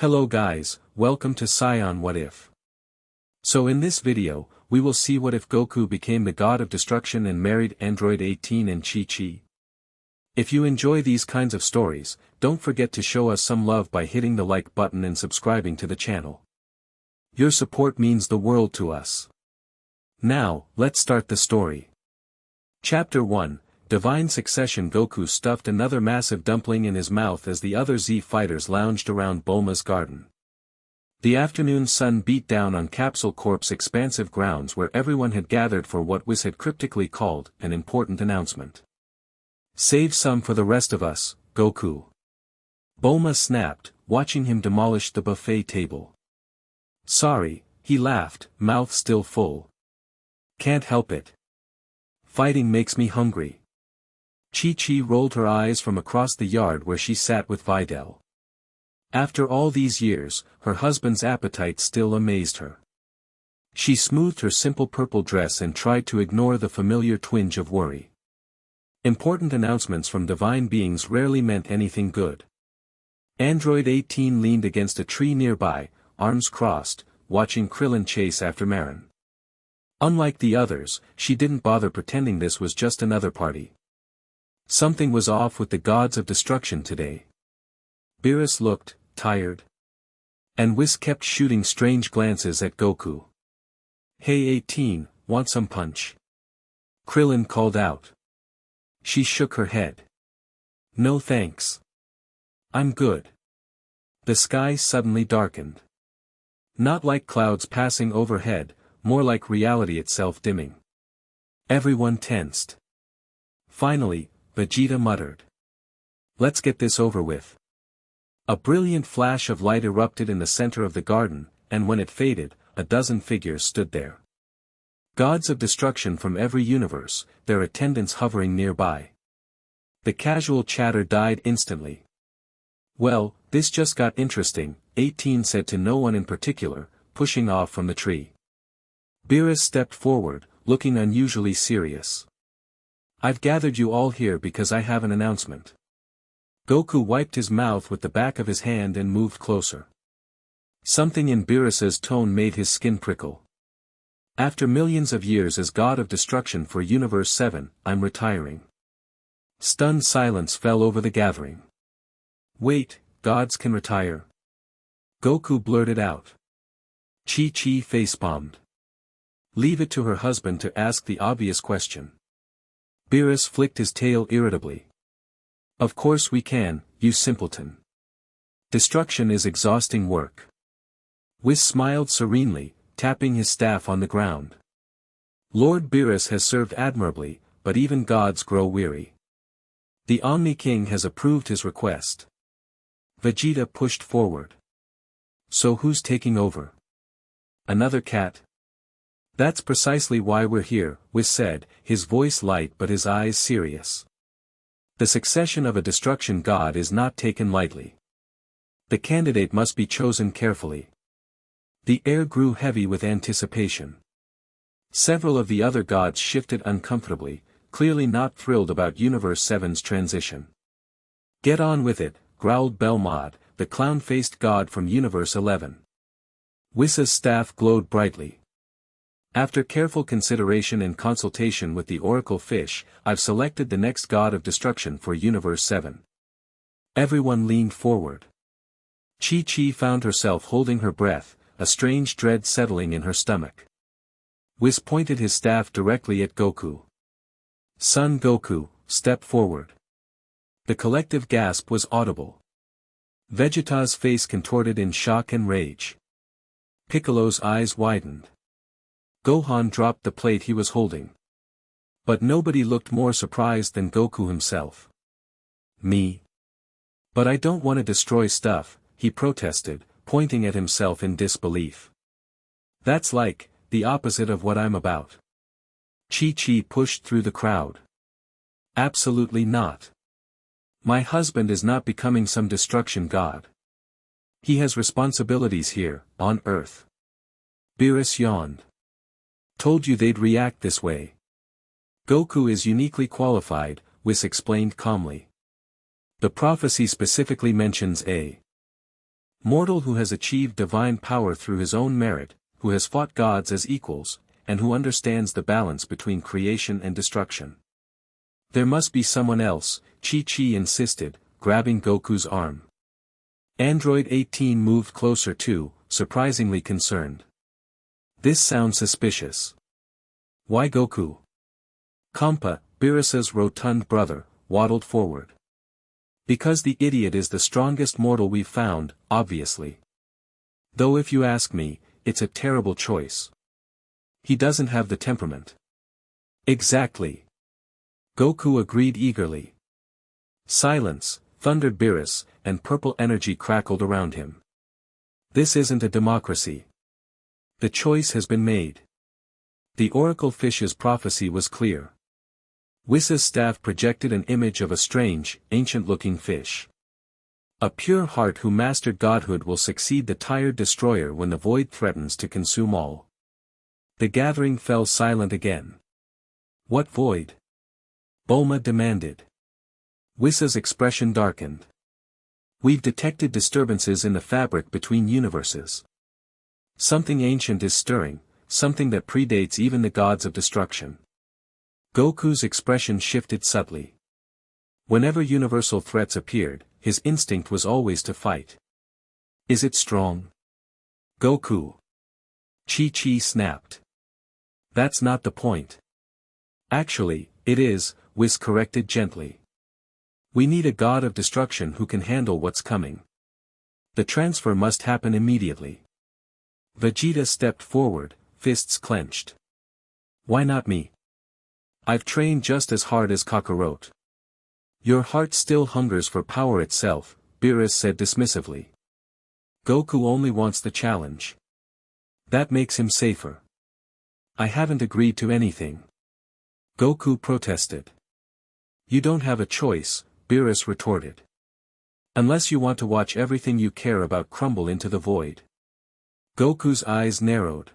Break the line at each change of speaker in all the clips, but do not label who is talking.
Hello guys, welcome to Scion What If. So in this video, we will see what if Goku became the god of destruction and married Android 18 and Chi-Chi. If you enjoy these kinds of stories, don't forget to show us some love by hitting the like button and subscribing to the channel. Your support means the world to us. Now, let's start the story. Chapter 1, Divine Succession. Goku stuffed another massive dumpling in his mouth as the other Z fighters lounged around Bulma's garden. The afternoon sun beat down on Capsule Corp's expansive grounds where everyone had gathered for what Whis had cryptically called an important announcement. Save some for the rest of us, Goku. Bulma snapped, watching him demolish the buffet table. Sorry, he laughed, mouth still full. Can't help it. Fighting makes me hungry. Chi-Chi rolled her eyes from across the yard where she sat with Videl. After all these years, her husband's appetite still amazed her. She smoothed her simple purple dress and tried to ignore the familiar twinge of worry. Important announcements from divine beings rarely meant anything good. Android 18 leaned against a tree nearby, arms crossed, watching Krillin chase after Marin. Unlike the others, she didn't bother pretending this was just another party. Something was off with the gods of destruction today. Beerus looked tired. And Whis kept shooting strange glances at Goku. Hey 18, want some punch? Krillin called out. She shook her head. No thanks. I'm good. The sky suddenly darkened. Not like clouds passing overhead, more like reality itself dimming. Everyone tensed. Finally, Vegeta muttered. Let's get this over with. A brilliant flash of light erupted in the center of the garden, and when it faded, a dozen figures stood there. Gods of destruction from every universe, their attendants hovering nearby. The casual chatter died instantly. Well, this just got interesting, 18 said to no one in particular, pushing off from the tree. Beerus stepped forward, looking unusually serious. I've gathered you all here because I have an announcement. Goku wiped his mouth with the back of his hand and moved closer. Something in Beerus's tone made his skin prickle. After millions of years as god of destruction for Universe 7, I'm retiring. Stunned silence fell over the gathering. Wait, gods can retire? Goku blurted out. Chi-Chi facepalmed. Leave it to her husband to ask the obvious question. Beerus flicked his tail irritably. Of course we can, you simpleton. Destruction is exhausting work. Whis smiled serenely, tapping his staff on the ground. Lord Beerus has served admirably, but even gods grow weary. The Omni King has approved his request. Vegeta pushed forward. So who's taking over? Another cat? That's precisely why we're here, Whis said, his voice light but his eyes serious. The succession of a destruction god is not taken lightly. The candidate must be chosen carefully. The air grew heavy with anticipation. Several of the other gods shifted uncomfortably, clearly not thrilled about Universe 7's transition. Get on with it, growled Belmod, the clown-faced god from Universe 11. Whis's staff glowed brightly. After careful consideration and consultation with the Oracle Fish, I've selected the next god of destruction for Universe 7. Everyone leaned forward. Chi-Chi found herself holding her breath, a strange dread settling in her stomach. Whis pointed his staff directly at Goku. Son Goku, step forward. The collective gasp was audible. Vegeta's face contorted in shock and rage. Piccolo's eyes widened. Gohan dropped the plate he was holding. But nobody looked more surprised than Goku himself. Me? But I don't want to destroy stuff, he protested, pointing at himself in disbelief. That's like, the opposite of what I'm about. Chi-Chi pushed through the crowd. Absolutely not. My husband is not becoming some destruction god. He has responsibilities here, on Earth. Beerus yawned. Told you they'd react this way. Goku is uniquely qualified, Whis explained calmly. The prophecy specifically mentions a Mortal who has achieved divine power through his own merit, who has fought gods as equals, and who understands the balance between creation and destruction. There must be someone else, Chi-Chi insisted, grabbing Goku's arm. Android 18 moved closer too, surprisingly concerned. This sounds suspicious. Why Goku? Kampa, Beerus's rotund brother, waddled forward. Because the idiot is the strongest mortal we've found, obviously. Though if you ask me, it's a terrible choice. He doesn't have the temperament. Exactly. Goku agreed eagerly. Silence, thundered Beerus, and purple energy crackled around him. This isn't a democracy. The choice has been made. The Oracle Fish's prophecy was clear. Whis' staff projected an image of a strange, ancient-looking fish. A pure heart who mastered godhood will succeed the tired destroyer when the void threatens to consume all. The gathering fell silent again. What void? Bulma demanded. Whis' expression darkened. We've detected disturbances in the fabric between universes. Something ancient is stirring, something that predates even the gods of destruction. Goku's expression shifted subtly. Whenever universal threats appeared, his instinct was always to fight. Is it strong? Goku. Chi-Chi snapped. That's not the point. Actually, it is, Whis corrected gently. We need a god of destruction who can handle what's coming. The transfer must happen immediately. Vegeta stepped forward, fists clenched. Why not me? I've trained just as hard as Kakarot. Your heart still hungers for power itself, Beerus said dismissively. Goku only wants the challenge. That makes him safer. I haven't agreed to anything. Goku protested. You don't have a choice, Beerus retorted. Unless you want to watch everything you care about crumble into the void. Goku's eyes narrowed.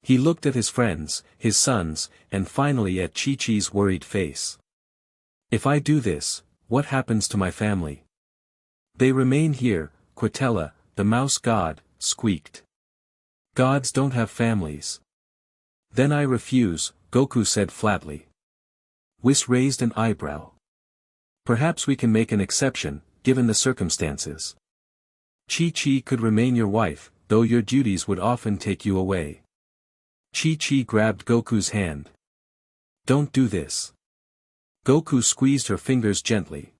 He looked at his friends, his sons, and finally at Chi-Chi's worried face. If I do this, what happens to my family? They remain here, Quitella, the mouse god, squeaked. Gods don't have families. Then I refuse, Goku said flatly. Whis raised an eyebrow. Perhaps we can make an exception, given the circumstances. Chi-Chi could remain your wife, though your duties would often take you away. Chi-Chi grabbed Goku's hand. Don't do this. Goku squeezed her fingers gently.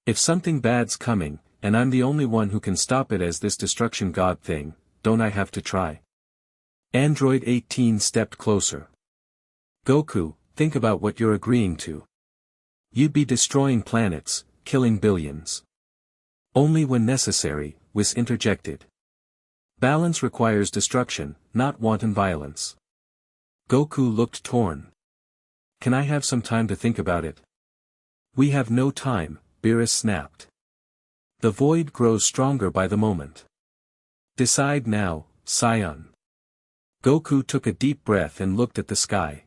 If something bad's coming, and I'm the only one who can stop it as this destruction god thing, don't I have to try? Android 18 stepped closer. Goku, think about what you're agreeing to. You'd be destroying planets, killing billions. Only when necessary, Whis interjected. Balance requires destruction, not wanton violence. Goku looked torn. Can I have some time to think about it? We have no time, Beerus snapped. The void grows stronger by the moment. Decide now, Scion. Goku took a deep breath and looked at the sky.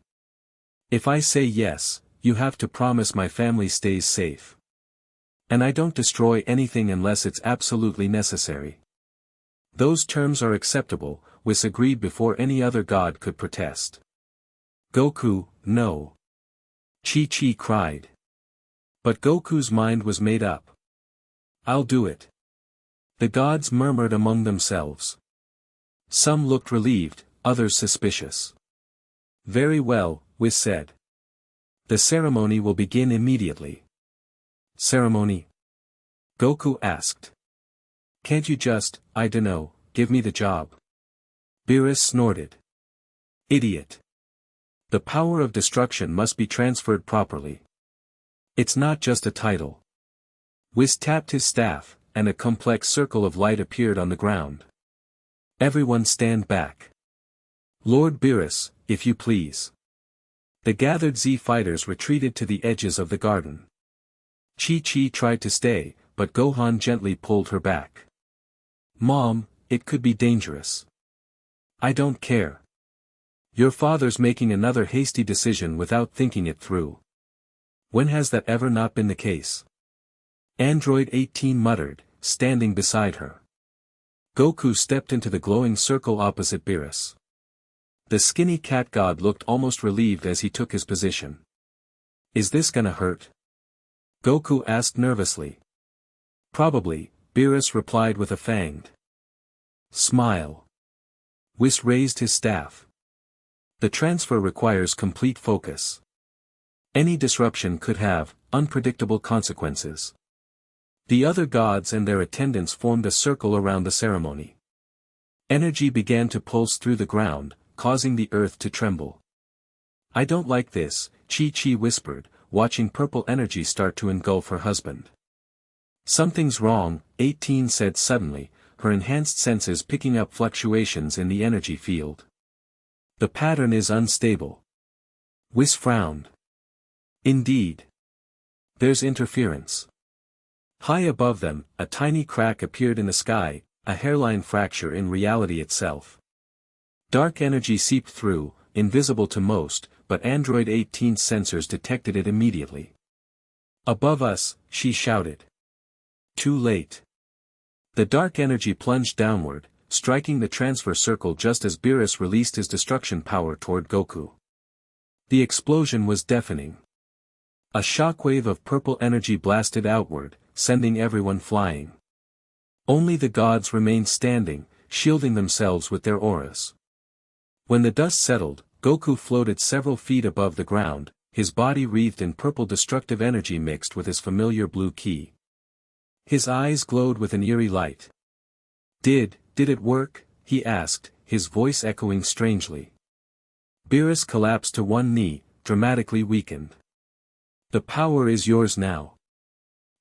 If I say yes, you have to promise my family stays safe. And I don't destroy anything unless it's absolutely necessary. Those terms are acceptable, Whis agreed before any other god could protest. Goku, no. Chi-Chi cried. But Goku's mind was made up. I'll do it. The gods murmured among themselves. Some looked relieved, others suspicious. Very well, Whis said. The ceremony will begin immediately. Ceremony? Goku asked. Can't you just, I dunno, give me the job? Beerus snorted. Idiot. The power of destruction must be transferred properly. It's not just a title. Whis tapped his staff, and a complex circle of light appeared on the ground. Everyone stand back. Lord Beerus, if you please. The gathered Z fighters retreated to the edges of the garden. Chi-Chi tried to stay, but Gohan gently pulled her back. Mom, it could be dangerous. I don't care. Your father's making another hasty decision without thinking it through. When has that ever not been the case? Android 18 muttered, standing beside her. Goku stepped into the glowing circle opposite Beerus. The skinny cat god looked almost relieved as he took his position. Is this gonna hurt? Goku asked nervously. Probably, Beerus replied with a fanged smile. Whis raised his staff. The transfer requires complete focus. Any disruption could have unpredictable consequences. The other gods and their attendants formed a circle around the ceremony. Energy began to pulse through the ground, causing the earth to tremble. I don't like this, Chi-Chi whispered, watching purple energy start to engulf her husband. Something's wrong, 18 said suddenly, her enhanced senses picking up fluctuations in the energy field. The pattern is unstable. Whis frowned. Indeed. There's interference. High above them, a tiny crack appeared in the sky, a hairline fracture in reality itself. Dark energy seeped through, invisible to most, but Android 18's sensors detected it immediately. Above us, she shouted. Too late. The dark energy plunged downward, striking the transfer circle just as Beerus released his destruction power toward Goku. The explosion was deafening. A shockwave of purple energy blasted outward, sending everyone flying. Only the gods remained standing, shielding themselves with their auras. When the dust settled, Goku floated several feet above the ground, his body wreathed in purple destructive energy mixed with his familiar blue ki. His eyes glowed with an eerie light. Did it work? He asked, his voice echoing strangely. Beerus collapsed to one knee, dramatically weakened. The power is yours now.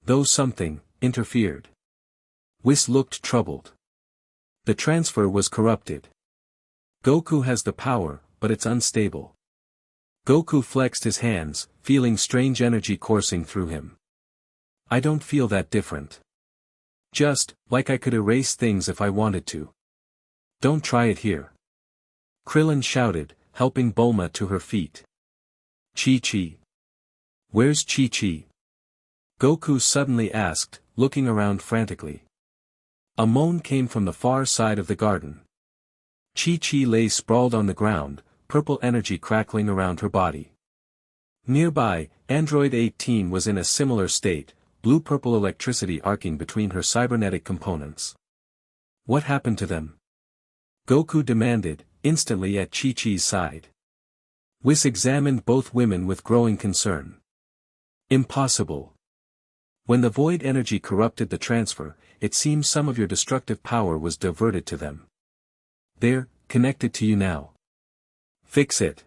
Though something interfered. Whis looked troubled. The transfer was corrupted. Goku has the power, but it's unstable. Goku flexed his hands, feeling strange energy coursing through him. I don't feel that different. Just, like I could erase things if I wanted to. Don't try it here. Krillin shouted, helping Bulma to her feet. Chi-Chi. Where's Chi-Chi? Goku suddenly asked, looking around frantically. A moan came from the far side of the garden. Chi-Chi lay sprawled on the ground, purple energy crackling around her body. Nearby, Android 18 was in a similar state, blue-purple electricity arcing between her cybernetic components. What happened to them? Goku demanded, instantly at Chi-Chi's side. Whis examined both women with growing concern. Impossible. When the void energy corrupted the transfer, it seems some of your destructive power was diverted to them. They're connected to you now. Fix it.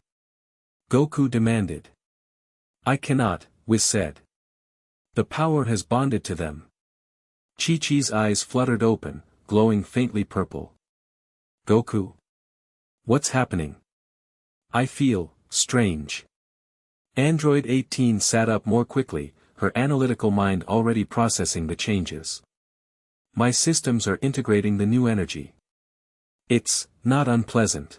Goku demanded. I cannot, Whis said. The power has bonded to them. Chi-Chi's eyes fluttered open, glowing faintly purple. Goku? What's happening? I feel strange. Android 18 sat up more quickly, her analytical mind already processing the changes. My systems are integrating the new energy. It's not unpleasant.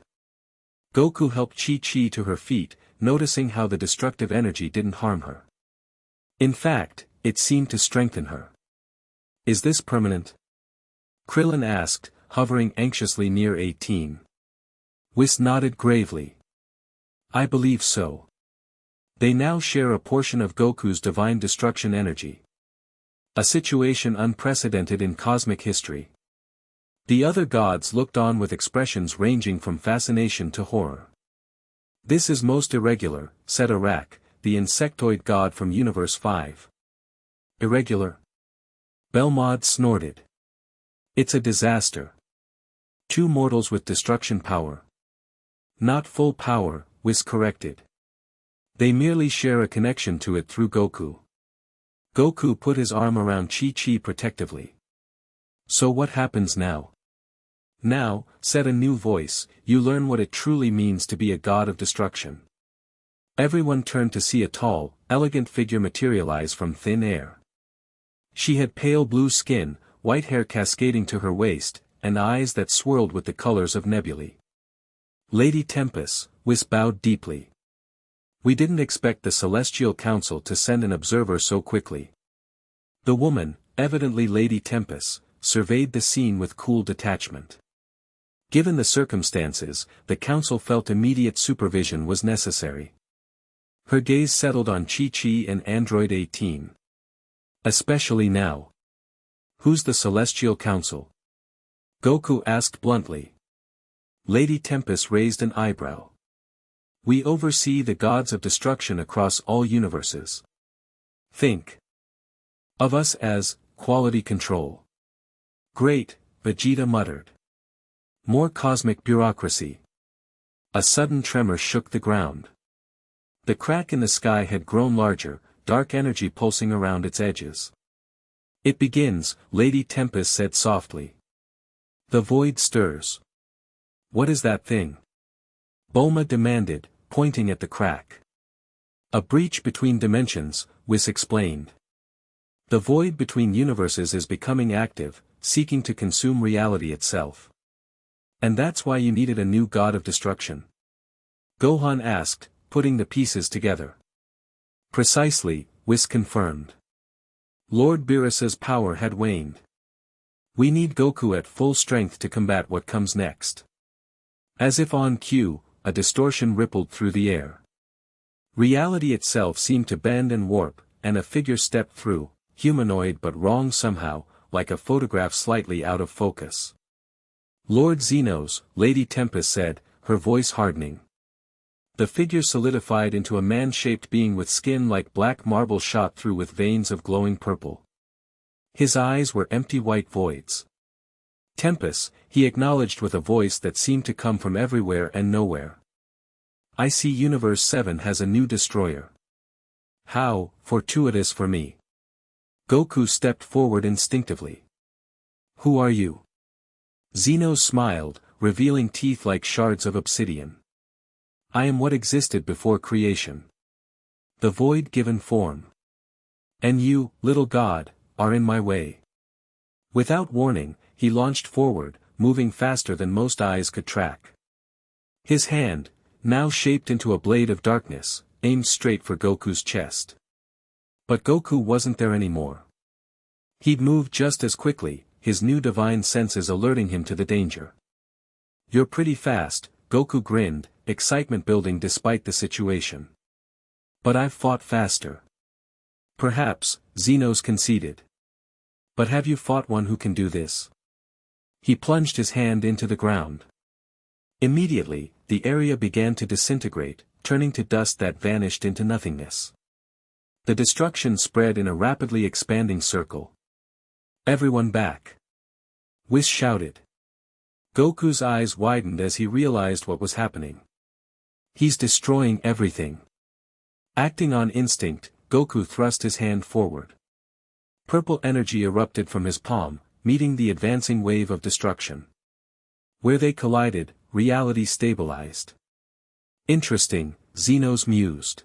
Goku helped Chi-Chi to her feet, noticing how the destructive energy didn't harm her. In fact, it seemed to strengthen her. Is this permanent? Krillin asked, hovering anxiously near 18. Whis nodded gravely. I believe so. They now share a portion of Goku's divine destruction energy. A situation unprecedented in cosmic history. The other gods looked on with expressions ranging from fascination to horror. This is most irregular, said Arak, the insectoid god from Universe 5. Irregular? Belmod snorted. It's a disaster. Two mortals with destruction power. Not full power, Whis corrected. They merely share a connection to it through Goku. Goku put his arm around Chi-Chi protectively. So what happens now? Now, said a new voice, you learn what it truly means to be a god of destruction. Everyone turned to see a tall, elegant figure materialize from thin air. She had pale blue skin, white hair cascading to her waist, and eyes that swirled with the colors of nebulae. Lady Tempest, Whis bowed deeply. We didn't expect the Celestial Council to send an observer so quickly. The woman, evidently Lady Tempest, surveyed the scene with cool detachment. Given the circumstances, the council felt immediate supervision was necessary. Her gaze settled on Chi-Chi and Android 18. Especially now. Who's the Celestial Council? Goku asked bluntly. Lady Tempest raised an eyebrow. We oversee the gods of destruction across all universes. Think of us as quality control. Great, Vegeta muttered. More cosmic bureaucracy. A sudden tremor shook the ground. The crack in the sky had grown larger, dark energy pulsing around its edges. It begins, Lady Tempest said softly. The void stirs. What is that thing? Bulma demanded, pointing at the crack. A breach between dimensions, Whis explained. The void between universes is becoming active, seeking to consume reality itself. And that's why you needed a new god of destruction? Gohan asked, putting the pieces together. Precisely, Whis confirmed. Lord Beerus's power had waned. We need Goku at full strength to combat what comes next. As if on cue, a distortion rippled through the air. Reality itself seemed to bend and warp, and a figure stepped through, humanoid but wrong somehow, like a photograph slightly out of focus. Lord Xenos, Lady Tempest said, her voice hardening. The figure solidified into a man-shaped being with skin like black marble shot through with veins of glowing purple. His eyes were empty white voids. Tempest, he acknowledged with a voice that seemed to come from everywhere and nowhere. I see Universe 7 has a new destroyer. How fortuitous for me. Goku stepped forward instinctively. Who are you? Xenos smiled, revealing teeth like shards of obsidian. I am what existed before creation. The void given form. And you, little god, are in my way. Without warning, he launched forward, moving faster than most eyes could track. His hand, now shaped into a blade of darkness, aimed straight for Goku's chest. But Goku wasn't there anymore. He'd moved just as quickly, his new divine senses alerting him to the danger. You're pretty fast, Goku grinned, excitement building despite the situation. But I've fought faster. Perhaps, Xenos conceded. But have you fought one who can do this? He plunged his hand into the ground. Immediately, the area began to disintegrate, turning to dust that vanished into nothingness. The destruction spread in a rapidly expanding circle. Everyone back. Whis shouted. Goku's eyes widened as he realized what was happening. He's destroying everything. Acting on instinct, Goku thrust his hand forward. Purple energy erupted from his palm, meeting the advancing wave of destruction. Where they collided, reality stabilized. Interesting, Xenos mused.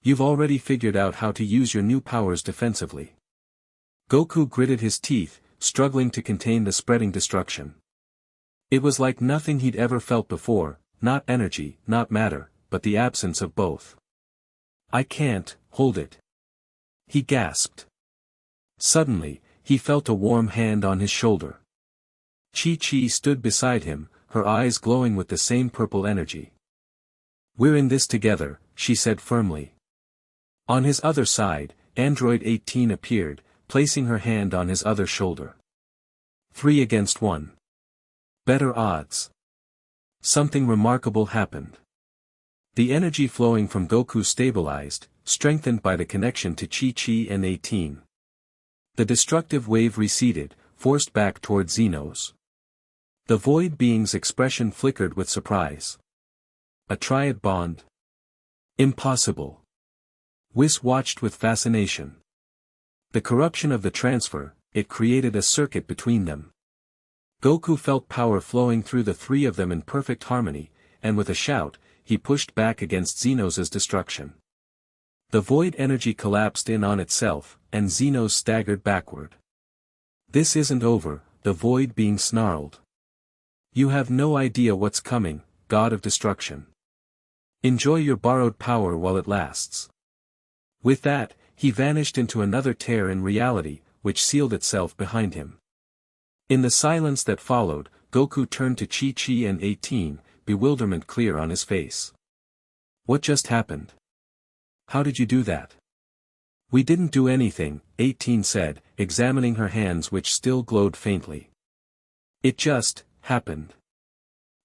You've already figured out how to use your new powers defensively. Goku gritted his teeth, struggling to contain the spreading destruction. It was like nothing he'd ever felt before, not energy, not matter, but the absence of both. I can't hold it. He gasped. Suddenly, he felt a warm hand on his shoulder. Chi-Chi stood beside him, her eyes glowing with the same purple energy. We're in this together, she said firmly. On his other side, Android 18 appeared, placing her hand on his other shoulder. 3 against 1. Better odds. Something remarkable happened. The energy flowing from Goku stabilized, strengthened by the connection to Chi-Chi and 18. The destructive wave receded, forced back toward Xenos. The void being's expression flickered with surprise. A triad bond? Impossible. Whis watched with fascination. The corruption of the transfer, it created a circuit between them. Goku felt power flowing through the three of them in perfect harmony, and with a shout, he pushed back against Xenos' destruction. The void energy collapsed in on itself, and Xenos staggered backward. This isn't over, the void being snarled. You have no idea what's coming, God of Destruction. Enjoy your borrowed power while it lasts. With that, he vanished into another tear in reality, which sealed itself behind him. In the silence that followed, Goku turned to Chi-Chi and 18, bewilderment clear on his face. What just happened? How did you do that? We didn't do anything, 18 said, examining her hands which still glowed faintly. It just happened.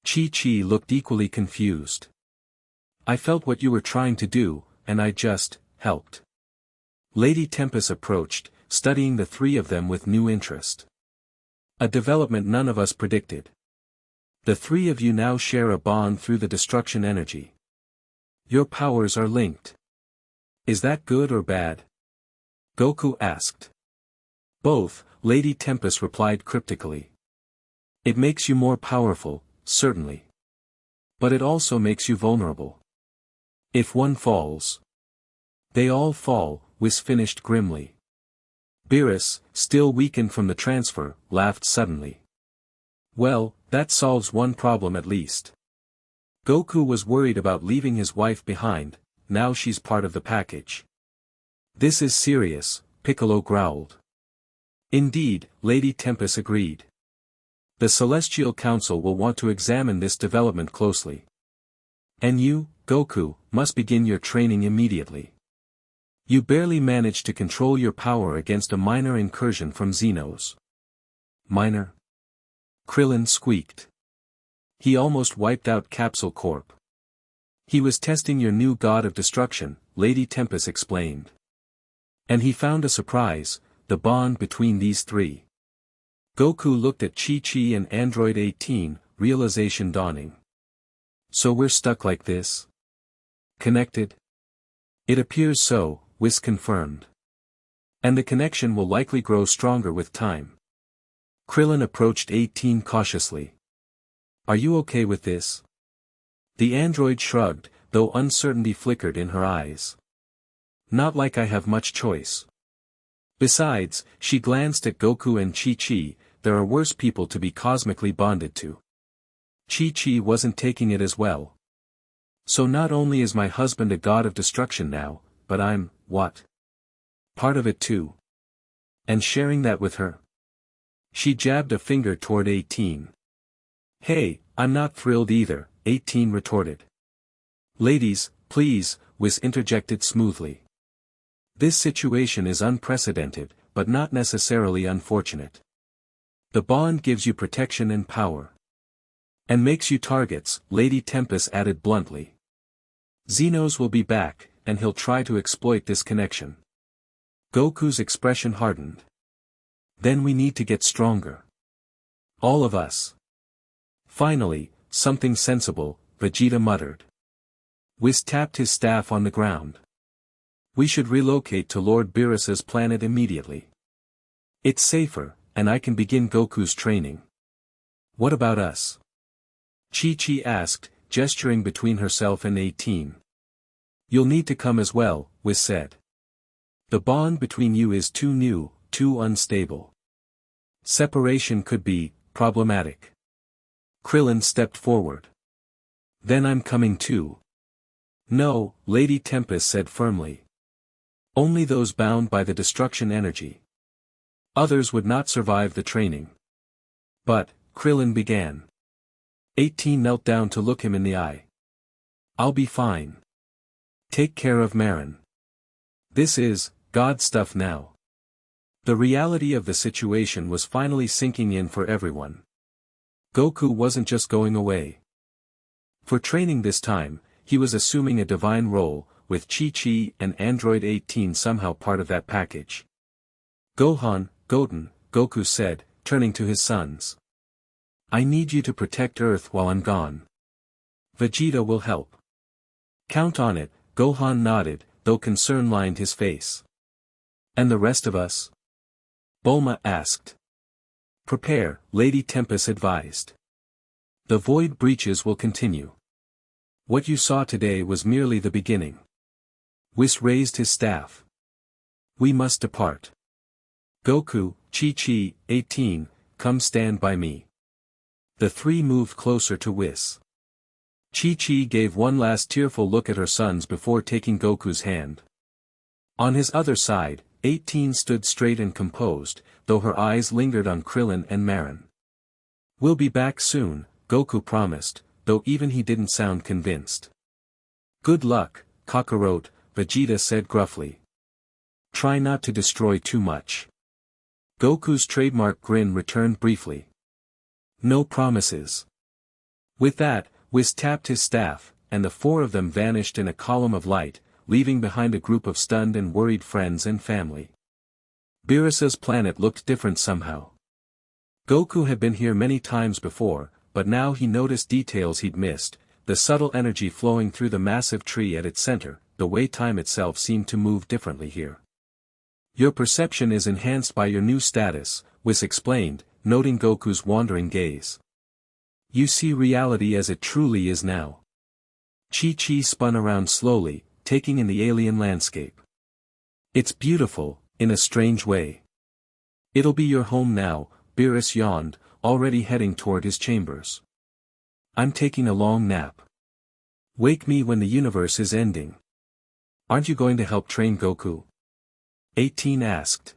Chi-Chi looked equally confused. I felt what you were trying to do, and I just helped. Lady Tempest approached, studying the three of them with new interest. A development none of us predicted. The three of you now share a bond through the destruction energy. Your powers are linked. Is that good or bad? Goku asked. Both, Lady Tempest replied cryptically. It makes you more powerful, certainly. But it also makes you vulnerable. If one falls, they all fall, Whis finished grimly. Beerus, still weakened from the transfer, laughed suddenly. Well, that solves one problem at least. Goku was worried about leaving his wife behind, now she's part of the package. This is serious, Piccolo growled. Indeed, Lady Tempest agreed. The Celestial Council will want to examine this development closely. And you, Goku, must begin your training immediately. You barely managed to control your power against a minor incursion from Xenos. Minor? Krillin squeaked. He almost wiped out Capsule Corp. He was testing your new god of destruction, Lady Tempest explained. And he found a surprise, the bond between these three. Goku looked at Chi-Chi and Android 18, realization dawning. So we're stuck like this? Connected? It appears so, Whis confirmed. And the connection will likely grow stronger with time. Krillin approached 18 cautiously. Are you okay with this? The android shrugged, though uncertainty flickered in her eyes. Not like I have much choice. Besides, she glanced at Goku and Chi-Chi, there are worse people to be cosmically bonded to. Chi-Chi wasn't taking it as well. So not only is my husband a god of destruction now, but I'm, what? Part of it too. And sharing that with her? She jabbed a finger toward 18. Hey, I'm not thrilled either, 18 retorted. Ladies, please, Whis interjected smoothly. This situation is unprecedented, but not necessarily unfortunate. The bond gives you protection and power. And makes you targets, Lady Tempest added bluntly. Xenos will be back, and he'll try to exploit this connection. Goku's expression hardened. Then we need to get stronger. All of us. Finally, something sensible, Vegeta muttered. Whis tapped his staff on the ground. We should relocate to Lord Beerus's planet immediately. It's safer, and I can begin Goku's training. What about us? Chi-Chi asked, gesturing between herself and 18. You'll need to come as well, Whis said. The bond between you is too new, too unstable. Separation could be problematic. Krillin stepped forward. Then I'm coming too. No, Lady Tempest said firmly. Only those bound by the destruction energy. Others would not survive the training. But, Krillin began. 18 knelt down to look him in the eye. I'll be fine. Take care of Marin. This is, God stuff now. The reality of the situation was finally sinking in for everyone. Goku wasn't just going away. For training this time, he was assuming a divine role, with Chi-Chi and Android 18 somehow part of that package. Gohan, Goten, Goku said, turning to his sons. I need you to protect Earth while I'm gone. Vegeta will help. Count on it, Gohan nodded, though concern lined his face. And the rest of us? Bulma asked. Prepare, Lady Tempest advised. The void breaches will continue. What you saw today was merely the beginning. Whis raised his staff. We must depart. Goku, Chi-Chi, 18, come stand by me. The three moved closer to Whis. Chi-Chi gave one last tearful look at her sons before taking Goku's hand. On his other side, 18 stood straight and composed, though her eyes lingered on Krillin and Marin. "We'll be back soon," Goku promised, though even he didn't sound convinced. "Good luck, Kakarot," Vegeta said gruffly. "Try not to destroy too much." Goku's trademark grin returned briefly. "No promises." With that, Whis tapped his staff, and the four of them vanished in a column of light, leaving behind a group of stunned and worried friends and family. Beerus's planet looked different somehow. Goku had been here many times before, but now he noticed details he'd missed, the subtle energy flowing through the massive tree at its center, the way time itself seemed to move differently here. "Your perception is enhanced by your new status," Whis explained, noting Goku's wandering gaze. "You see reality as it truly is now." Chi-Chi spun around slowly, taking in the alien landscape. "It's beautiful, in a strange way." "It'll be your home now," Beerus yawned, already heading toward his chambers. "I'm taking a long nap. Wake me when the universe is ending." "Aren't you going to help train Goku?" 18 asked.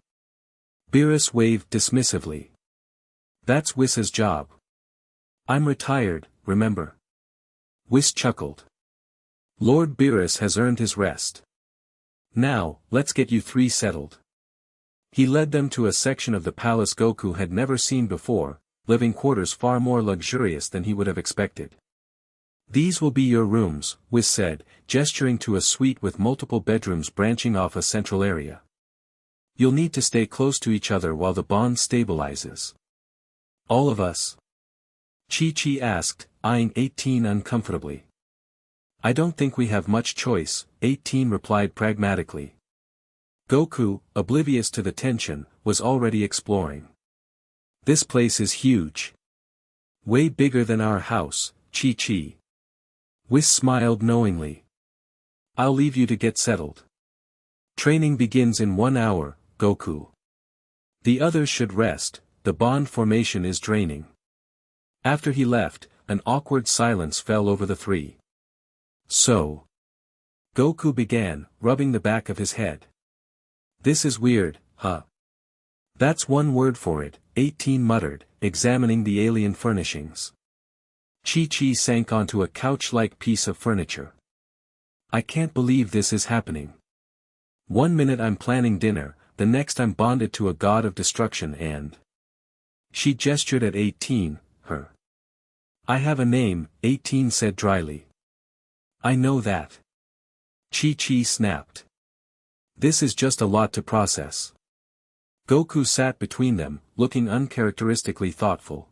Beerus waved dismissively. "That's Whis's job. I'm retired, remember?" Whis chuckled. "Lord Beerus has earned his rest. Now, let's get you three settled." He led them to a section of the palace Goku had never seen before, living quarters far more luxurious than he would have expected. "These will be your rooms," Whis said, gesturing to a suite with multiple bedrooms branching off a central area. "You'll need to stay close to each other while the bond stabilizes." "All of us?" Chi-Chi asked, eyeing 18 uncomfortably. "I don't think we have much choice," 18 replied pragmatically. Goku, oblivious to the tension, was already exploring. "This place is huge. Way bigger than our house, Chi-Chi." Whis smiled knowingly. "I'll leave you to get settled. Training begins in 1 hour, Goku. The others should rest, the bond formation is draining." After he left, an awkward silence fell over the three. "So?" Goku began, rubbing the back of his head. "This is weird, huh?" "That's one word for it," 18 muttered, examining the alien furnishings. Chi-Chi sank onto a couch-like piece of furniture. "I can't believe this is happening. One minute I'm planning dinner, the next I'm bonded to a god of destruction and—" She gestured at 18, her. "I have a name," 18 said dryly. "I know that." Chi-Chi snapped. "This is just a lot to process." Goku sat between them, looking uncharacteristically thoughtful.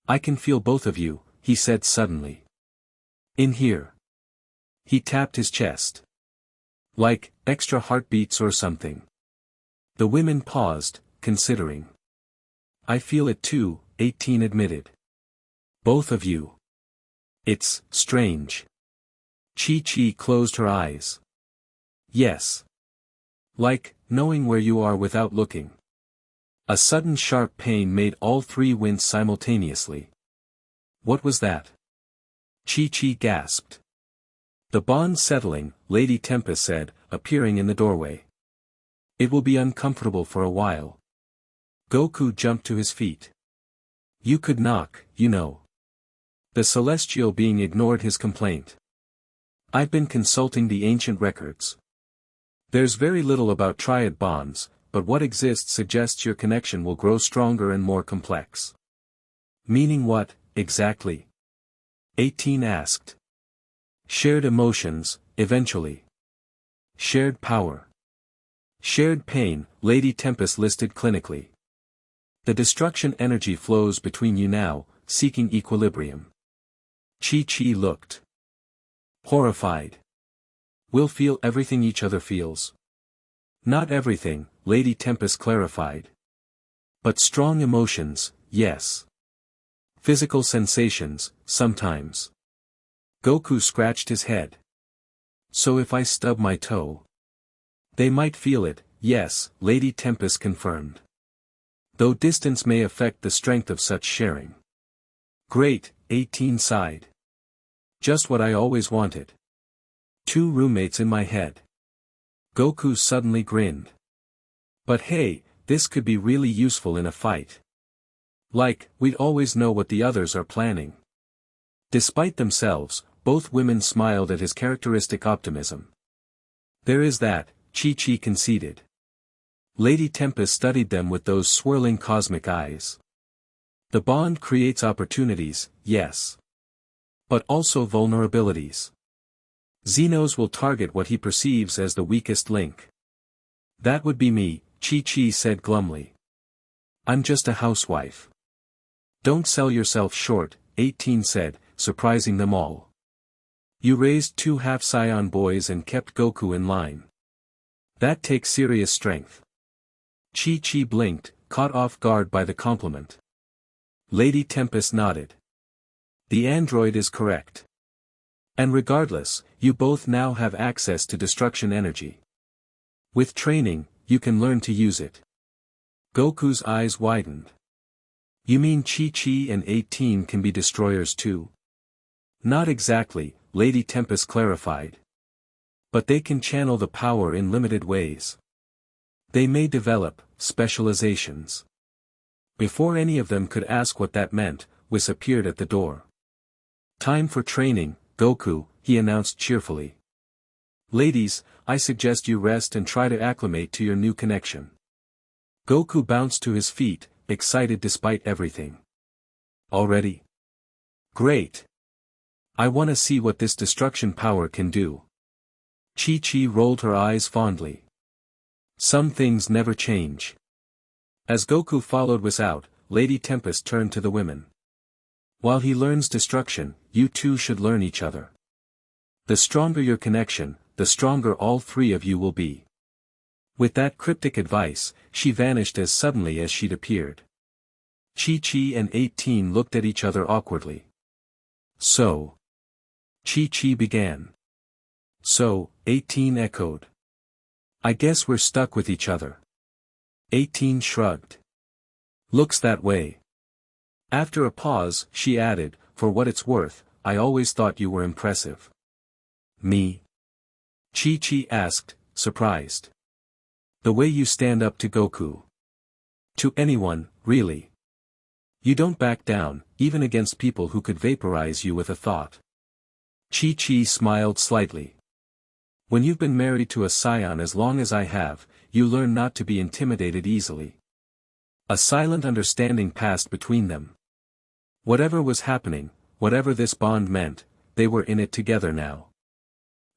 "I can feel both of you," he said suddenly. "In here." He tapped his chest. "Like, extra heartbeats or something." The women paused, considering. "I feel it too," 18 admitted. "Both of you. It's strange." Chi-Chi closed her eyes. "Yes. Like, knowing where you are without looking." A sudden sharp pain made all three wince simultaneously. "What was that?" Chi-Chi gasped. "The bond settling," Lady Tempest said, appearing in the doorway. "It will be uncomfortable for a while." Goku jumped to his feet. "You could knock, you know." The Celestial being ignored his complaint. "I've been consulting the ancient records. There's very little about triad bonds, but what exists suggests your connection will grow stronger and more complex." "Meaning what, exactly?" 18 asked. "Shared emotions, eventually. Shared power. Shared pain," Lady Tempest listed clinically. "The destruction energy flows between you now, seeking equilibrium." Chi-Chi looked horrified. "We'll feel everything each other feels." "Not everything," Lady Tempest clarified. "But strong emotions, yes. Physical sensations, sometimes." Goku scratched his head. "So if I stub my toe?" "They might feel it, yes," Lady Tempest confirmed. "Though distance may affect the strength of such sharing." "Great," 18 sighed. "Just what I always wanted. 2 roommates in my head." Goku suddenly grinned. "But hey, this could be really useful in a fight. Like, we'd always know what the others are planning. Despite themselves, both women smiled at his characteristic optimism. There is that, Chi-Chi conceded. Lady Tempest studied them with those swirling cosmic eyes. The bond creates opportunities, yes. But also vulnerabilities. Xenos will target what he perceives as the weakest link. That would be me, Chi-Chi said glumly. I'm just a housewife. Don't sell yourself short, 18 said, surprising them all. You raised 2 half-Saiyan boys and kept Goku in line. That takes serious strength. Chi-Chi blinked, caught off guard by the compliment. Lady Tempest nodded. The android is correct. And regardless, you both now have access to destruction energy. With training, you can learn to use it. Goku's eyes widened. You mean Chi-Chi and 18 can be destroyers too? Not exactly, Lady Tempest clarified. But they can channel the power in limited ways. They may develop specializations. Before any of them could ask what that meant, Whis appeared at the door. Time for training, Goku, he announced cheerfully. Ladies, I suggest you rest and try to acclimate to your new connection. Goku bounced to his feet, excited despite everything. Already? Great. I want to see what this destruction power can do. Chi-Chi rolled her eyes fondly. Some things never change. As Goku followed Whis out, Lady Tempest turned to the women. While he learns destruction, you two should learn each other. The stronger your connection, the stronger all 3 of you will be. With that cryptic advice, she vanished as suddenly as she'd appeared. Chi-Chi and 18 looked at each other awkwardly. So. Chi-Chi began. So, 18 echoed. I guess we're stuck with each other. 18 shrugged. Looks that way. After a pause, she added, for what it's worth, I always thought you were impressive. Me? Chi-Chi asked, surprised. The way you stand up to Goku. To anyone, really. You don't back down, even against people who could vaporize you with a thought. Chi-Chi smiled slightly. When you've been married to a Saiyan as long as I have, you learn not to be intimidated easily. A silent understanding passed between them. Whatever was happening, whatever this bond meant, they were in it together now.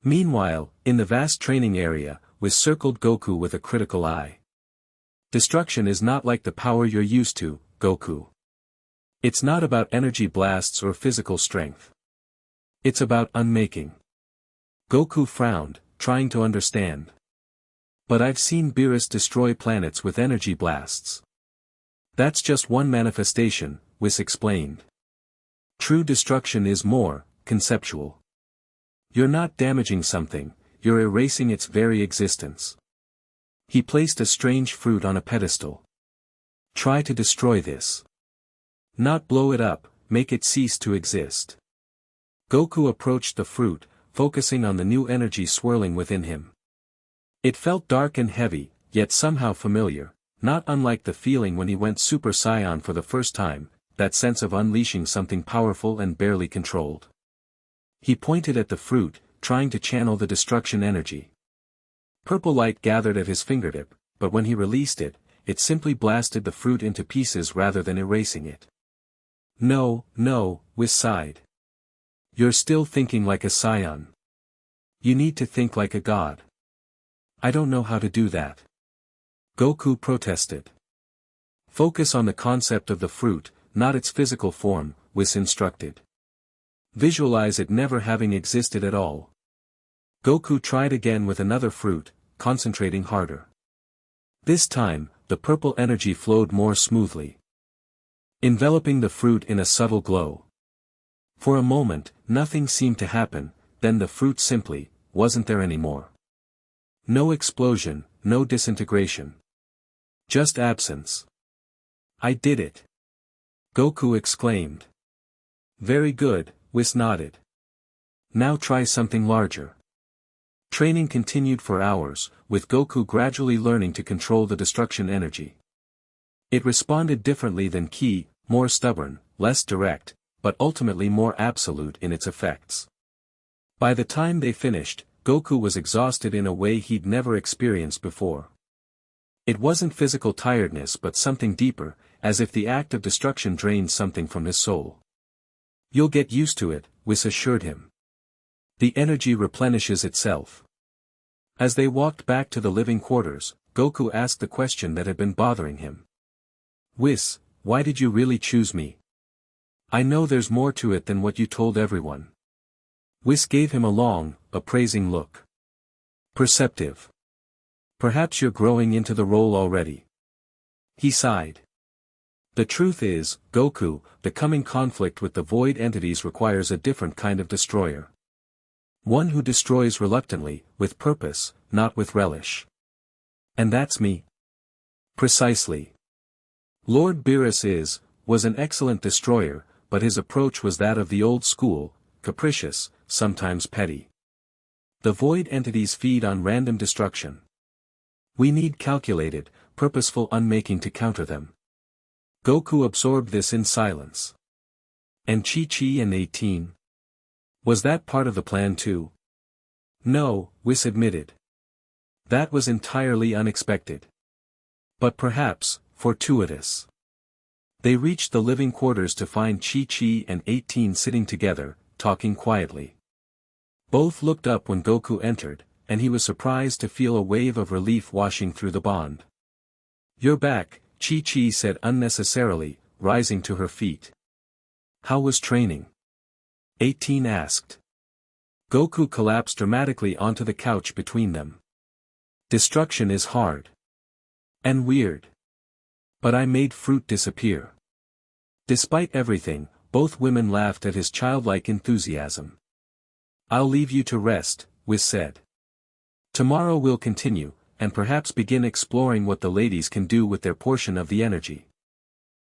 Meanwhile, in the vast training area, Whis circled Goku with a critical eye. Destruction is not like the power you're used to, Goku. It's not about energy blasts or physical strength. It's about unmaking. Goku frowned, trying to understand. But I've seen Beerus destroy planets with energy blasts. That's just one manifestation, Whis explained. True destruction is more conceptual. You're not damaging something, you're erasing its very existence. He placed a strange fruit on a pedestal. Try to destroy this. Not blow it up, make it cease to exist. Goku approached the fruit, focusing on the new energy swirling within him. It felt dark and heavy, yet somehow familiar, not unlike the feeling when he went Super Saiyan for the first time, that sense of unleashing something powerful and barely controlled. He pointed at the fruit, trying to channel the destruction energy. Purple light gathered at his fingertip, but when he released it, it simply blasted the fruit into pieces rather than erasing it. No, Whis sighed. You're still thinking like a Saiyan. You need to think like a god. I don't know how to do that. Goku protested. Focus on the concept of the fruit, not its physical form, Whis instructed. Visualize it never having existed at all. Goku tried again with another fruit, concentrating harder. This time, the purple energy flowed more smoothly, enveloping the fruit in a subtle glow. For a moment, nothing seemed to happen, then the fruit simply wasn't there anymore. No explosion, no disintegration. Just absence. I did it. Goku exclaimed. Very good, Whis nodded. Now try something larger. Training continued for hours, with Goku gradually learning to control the destruction energy. It responded differently than Ki, more stubborn, less direct, but ultimately more absolute in its effects. By the time they finished, Goku was exhausted in a way he'd never experienced before. It wasn't physical tiredness but something deeper, as if the act of destruction drained something from his soul. "You'll get used to it," Whis assured him. "The energy replenishes itself." As they walked back to the living quarters, Goku asked the question that had been bothering him. "Whis, why did you really choose me? I know there's more to it than what you told everyone." Whis gave him a long, appraising look. "Perceptive. Perhaps you're growing into the role already." He sighed. "The truth is, Goku, the coming conflict with the void entities requires a different kind of destroyer. One who destroys reluctantly, with purpose, not with relish. And that's me." "Precisely. Lord Beerus was an excellent destroyer, but his approach was that of the old school, capricious, sometimes petty. The void entities feed on random destruction. We need calculated, purposeful unmaking to counter them." Goku absorbed this in silence. "And Chi-Chi and 18? Was that part of the plan too?" "No," Whis admitted. "That was entirely unexpected. But perhaps, fortuitous." They reached the living quarters to find Chi-Chi and 18 sitting together, talking quietly. Both looked up when Goku entered, and he was surprised to feel a wave of relief washing through the bond. "You're back," Chi-Chi said unnecessarily, rising to her feet. "How was training?" 18 asked. Goku collapsed dramatically onto the couch between them. "Destruction is hard. And weird. But I made fruit disappear." Despite everything, both women laughed at his childlike enthusiasm. "I'll leave you to rest," Whis said. "Tomorrow we'll continue, and perhaps begin exploring what the ladies can do with their portion of the energy."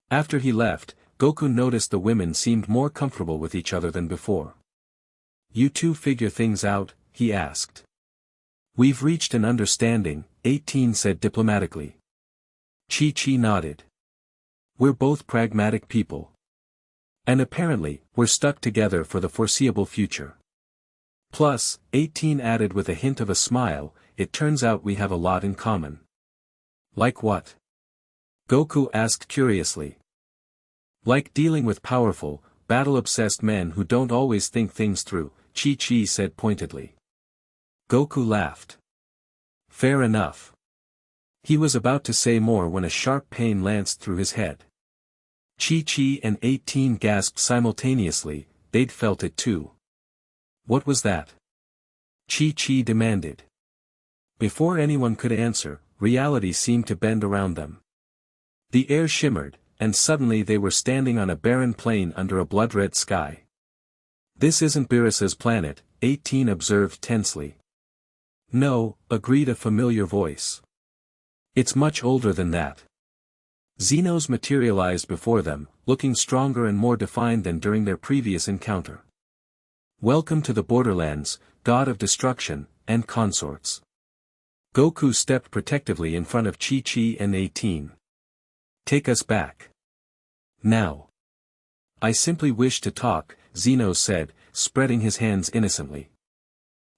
After he left, Goku noticed the women seemed more comfortable with each other than before. "You two figure things out?" he asked. "We've reached an understanding," 18 said diplomatically. Chi-Chi nodded. "We're both pragmatic people. And apparently, we're stuck together for the foreseeable future. Plus," 18 added with a hint of a smile, "it turns out we have a lot in common." "Like what?" Goku asked curiously. "Like dealing with powerful, battle-obsessed men who don't always think things through," Chi-Chi said pointedly. Goku laughed. "Fair enough." He was about to say more when a sharp pain lanced through his head. Chi-Chi and 18 gasped simultaneously, they'd felt it too. "What was that?" Chi-Chi demanded. Before anyone could answer, reality seemed to bend around them. The air shimmered, and suddenly they were standing on a barren plain under a blood-red sky. "This isn't Beerus's planet," 18 observed tensely. "No," agreed a familiar voice. "It's much older than that." Xenos materialized before them, looking stronger and more defined than during their previous encounter. "Welcome to the Borderlands, God of Destruction, and consorts." Goku stepped protectively in front of Chi-Chi and 18. "Take us back. Now." "I simply wish to talk," Xenos said, spreading his hands innocently.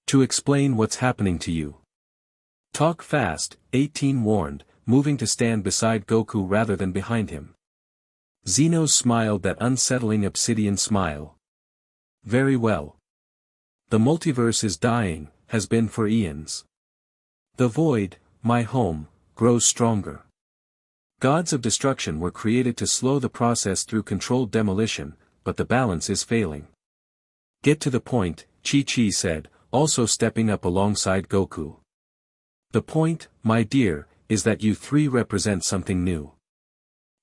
"To explain what's happening to you." "Talk fast," 18 warned, moving to stand beside Goku rather than behind him. Xenos smiled that unsettling obsidian smile. "Very well. The multiverse is dying, has been for eons. The void, my home, grows stronger. Gods of destruction were created to slow the process through controlled demolition, but the balance is failing." "Get to the point," Chi-Chi said, also stepping up alongside Goku. "The point, my dear, is that you three represent something new.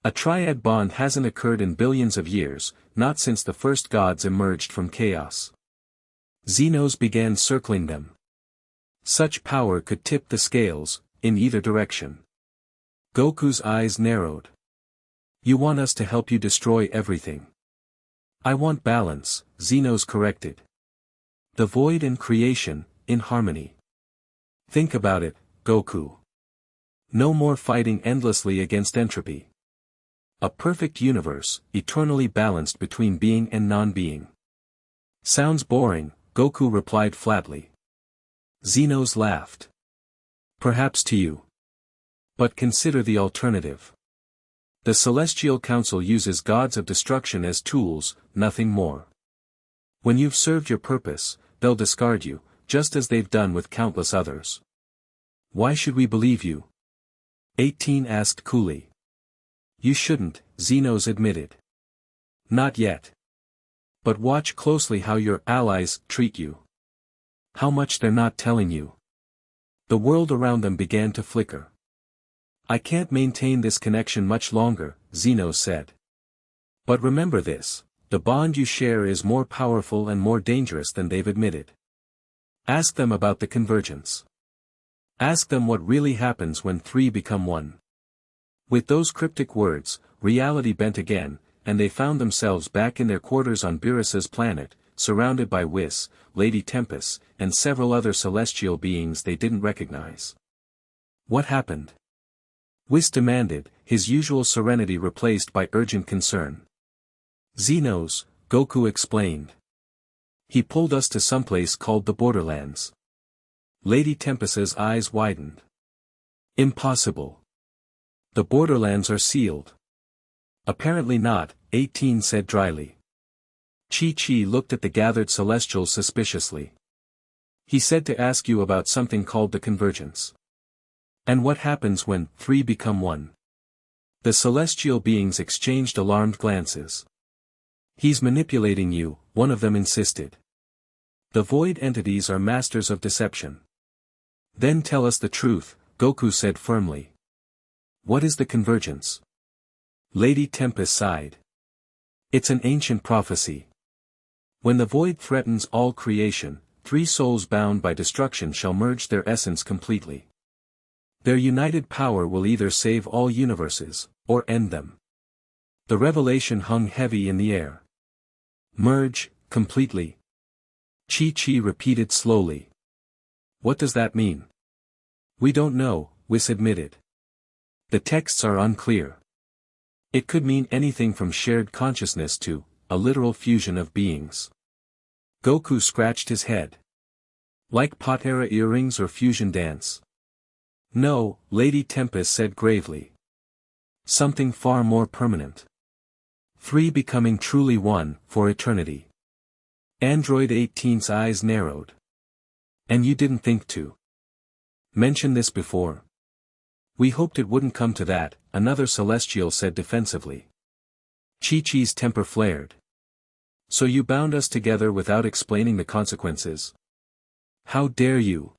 A triad bond hasn't occurred in billions of years, not since the first gods emerged from chaos." Xenos began circling them. Such power could tip the scales, in either direction. Goku's eyes narrowed. "You want us to help you destroy everything." "I want balance," Xenos corrected. "The void and creation, in harmony. Think about it, Goku. No more fighting endlessly against entropy. A perfect universe, eternally balanced between being and non-being. Sounds boring, Goku replied flatly. Xenos laughed. Perhaps to you. But consider the alternative. The Celestial Council uses gods of destruction as tools, nothing more. When you've served your purpose, they'll discard you, just as they've done with countless others. Why should we believe you? 18 asked coolly. You shouldn't, Xenos admitted. Not yet. But watch closely how your allies treat you. How much they're not telling you. The world around them began to flicker. I can't maintain this connection much longer, Xenos said. But remember this, the bond you share is more powerful and more dangerous than they've admitted. Ask them about the convergence. Ask them what really happens when three become one. With those cryptic words, reality bent again, and they found themselves back in their quarters on Beerus's planet, surrounded by Whis, Lady Tempest, and several other celestial beings they didn't recognize. What happened? Whis demanded, his usual serenity replaced by urgent concern. Xenos, Goku explained. He pulled us to someplace called the Borderlands. Lady Tempest's eyes widened. Impossible. The Borderlands are sealed. Apparently not, 18 said dryly. Chi-Chi looked at the gathered Celestials suspiciously. He said to ask you about something called the convergence. And what happens when three become one? The celestial beings exchanged alarmed glances. He's manipulating you, one of them insisted. The void entities are masters of deception. Then tell us the truth, Goku said firmly. What is the convergence? Lady Tempest sighed. It's an ancient prophecy. When the void threatens all creation, three souls bound by destruction shall merge their essence completely. Their united power will either save all universes, or end them. The revelation hung heavy in the air. Merge, completely. Chi-Chi repeated slowly. What does that mean? We don't know, Whis admitted. The texts are unclear. It could mean anything from shared consciousness to a literal fusion of beings. Goku scratched his head. Like Potera earrings or fusion dance? No, Lady Tempest said gravely. Something far more permanent. Three becoming truly one, for eternity. Android 18's eyes narrowed. And you didn't think to mention this before? We hoped it wouldn't come to that, another Celestial said defensively. Chi-Chi's temper flared. So you bound us together without explaining the consequences? How dare you?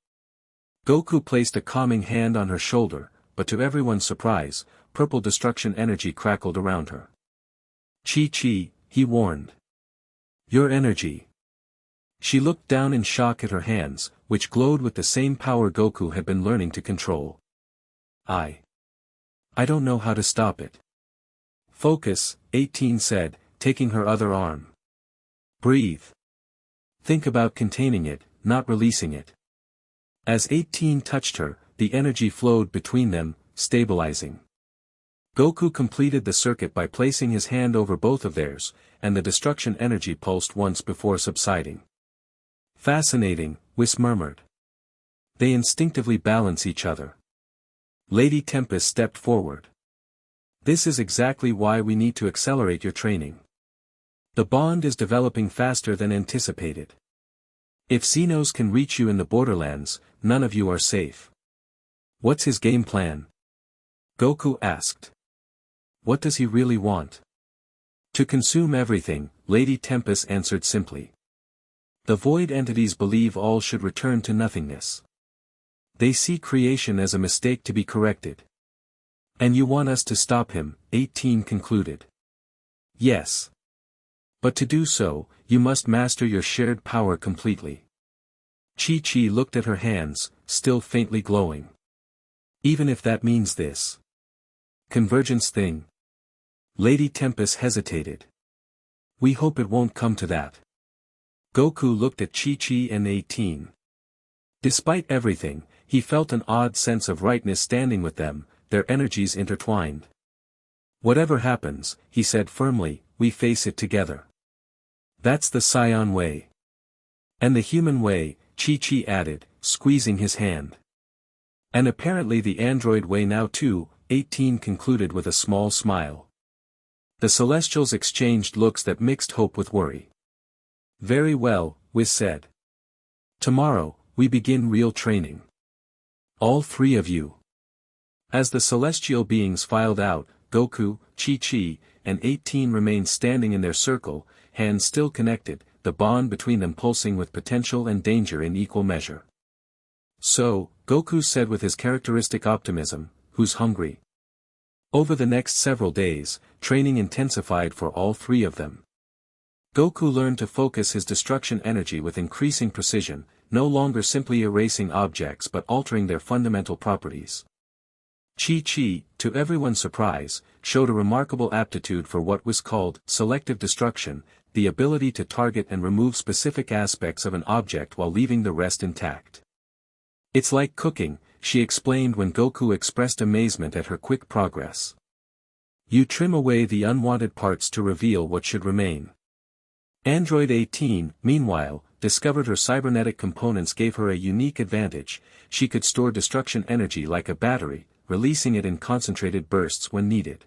Goku placed a calming hand on her shoulder, but to everyone's surprise, purple destruction energy crackled around her. Chi-Chi, he warned. Your energy. She looked down in shock at her hands, which glowed with the same power Goku had been learning to control. I don't know how to stop it. Focus, 18 said, taking her other arm. Breathe. Think about containing it, not releasing it. As 18 touched her, the energy flowed between them, stabilizing. Goku completed the circuit by placing his hand over both of theirs, and the destruction energy pulsed once before subsiding. Fascinating, Whis murmured. They instinctively balance each other. Lady Tempest stepped forward. This is exactly why we need to accelerate your training. The bond is developing faster than anticipated. If Xenos can reach you in the Borderlands, none of you are safe. What's his game plan? Goku asked. What does he really want? To consume everything, Lady Tempest answered simply. The void entities believe all should return to nothingness. They see creation as a mistake to be corrected. And you want us to stop him, 18 concluded. Yes. But to do so, you must master your shared power completely. Chi-Chi looked at her hands, still faintly glowing. Even if that means this convergence thing? Lady Tempest hesitated. We hope it won't come to that. Goku looked at Chi-Chi and 18. Despite everything, he felt an odd sense of rightness standing with them, their energies intertwined. Whatever happens, he said firmly, we face it together. That's the Scion way. And the human way, Chi-Chi added, squeezing his hand. And apparently the android way now too, 18 concluded with a small smile. The Celestials exchanged looks that mixed hope with worry. Very well, Whis said. Tomorrow, we begin real training. All three of you. As the celestial beings filed out, Goku, Chi-Chi, and 18 remained standing in their circle, hands still connected, the bond between them pulsing with potential and danger in equal measure. So, Goku said with his characteristic optimism, who's hungry? Over the next several days, training intensified for all three of them. Goku learned to focus his destruction energy with increasing precision, no longer simply erasing objects but altering their fundamental properties. Chi-Chi, to everyone's surprise, showed a remarkable aptitude for what was called selective destruction, the ability to target and remove specific aspects of an object while leaving the rest intact. It's like cooking, she explained when Goku expressed amazement at her quick progress. You trim away the unwanted parts to reveal what should remain. Android 18, meanwhile, discovered her cybernetic components gave her a unique advantage. She could store destruction energy like a battery, releasing it in concentrated bursts when needed.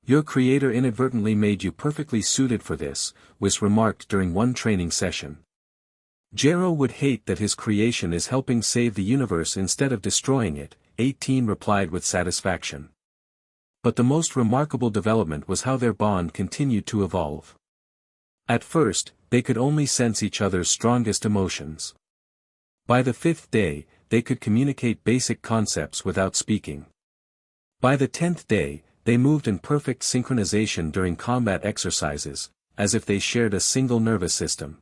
Your creator inadvertently made you perfectly suited for this, Whis remarked during one training session. Jero would hate that his creation is helping save the universe instead of destroying it, 18 replied with satisfaction. But the most remarkable development was how their bond continued to evolve. At first, they could only sense each other's strongest emotions. By the 5th day, they could communicate basic concepts without speaking. By the 10th day, they moved in perfect synchronization during combat exercises, as if they shared a single nervous system.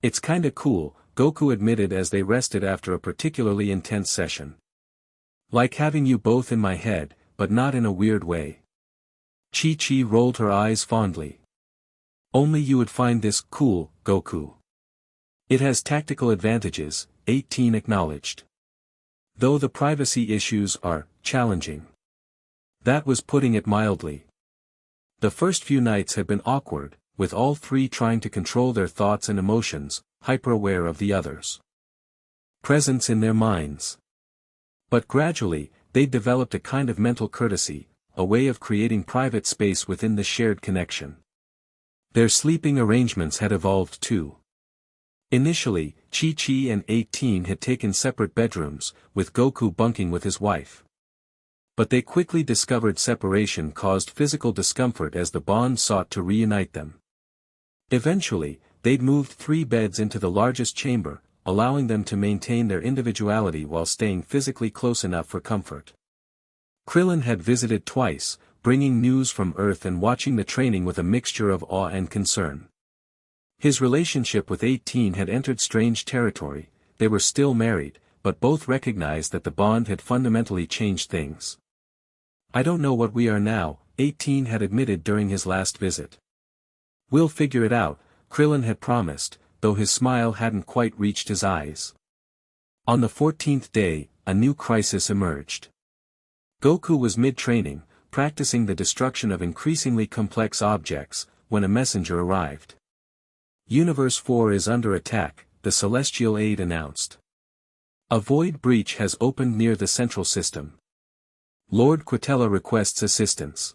It's kinda cool, Goku admitted as they rested after a particularly intense session. Like having you both in my head, but not in a weird way. Chi-Chi rolled her eyes fondly. Only you would find this cool, Goku. It has tactical advantages, 18 acknowledged. Though the privacy issues are challenging. That was putting it mildly. The first few nights had been awkward, with all three trying to control their thoughts and emotions, hyper-aware of the others' presence in their minds. But gradually, they developed a kind of mental courtesy, a way of creating private space within the shared connection. Their sleeping arrangements had evolved too. Initially, Chi-Chi and 18 had taken separate bedrooms, with Goku bunking with his wife. But they quickly discovered separation caused physical discomfort as the bond sought to reunite them. Eventually, they'd moved 3 beds into the largest chamber, allowing them to maintain their individuality while staying physically close enough for comfort. Krillin had visited twice, bringing news from Earth and watching the training with a mixture of awe and concern. His relationship with 18 had entered strange territory. They were still married, but both recognized that the bond had fundamentally changed things. I don't know what we are now, 18 had admitted during his last visit. We'll figure it out, Krillin had promised, though his smile hadn't quite reached his eyes. On the 14th day, a new crisis emerged. Goku was mid-training, practicing the destruction of increasingly complex objects, when a messenger arrived. Universe 4 is under attack, the celestial aide announced. A void breach has opened near the central system. Lord Quitella requests assistance.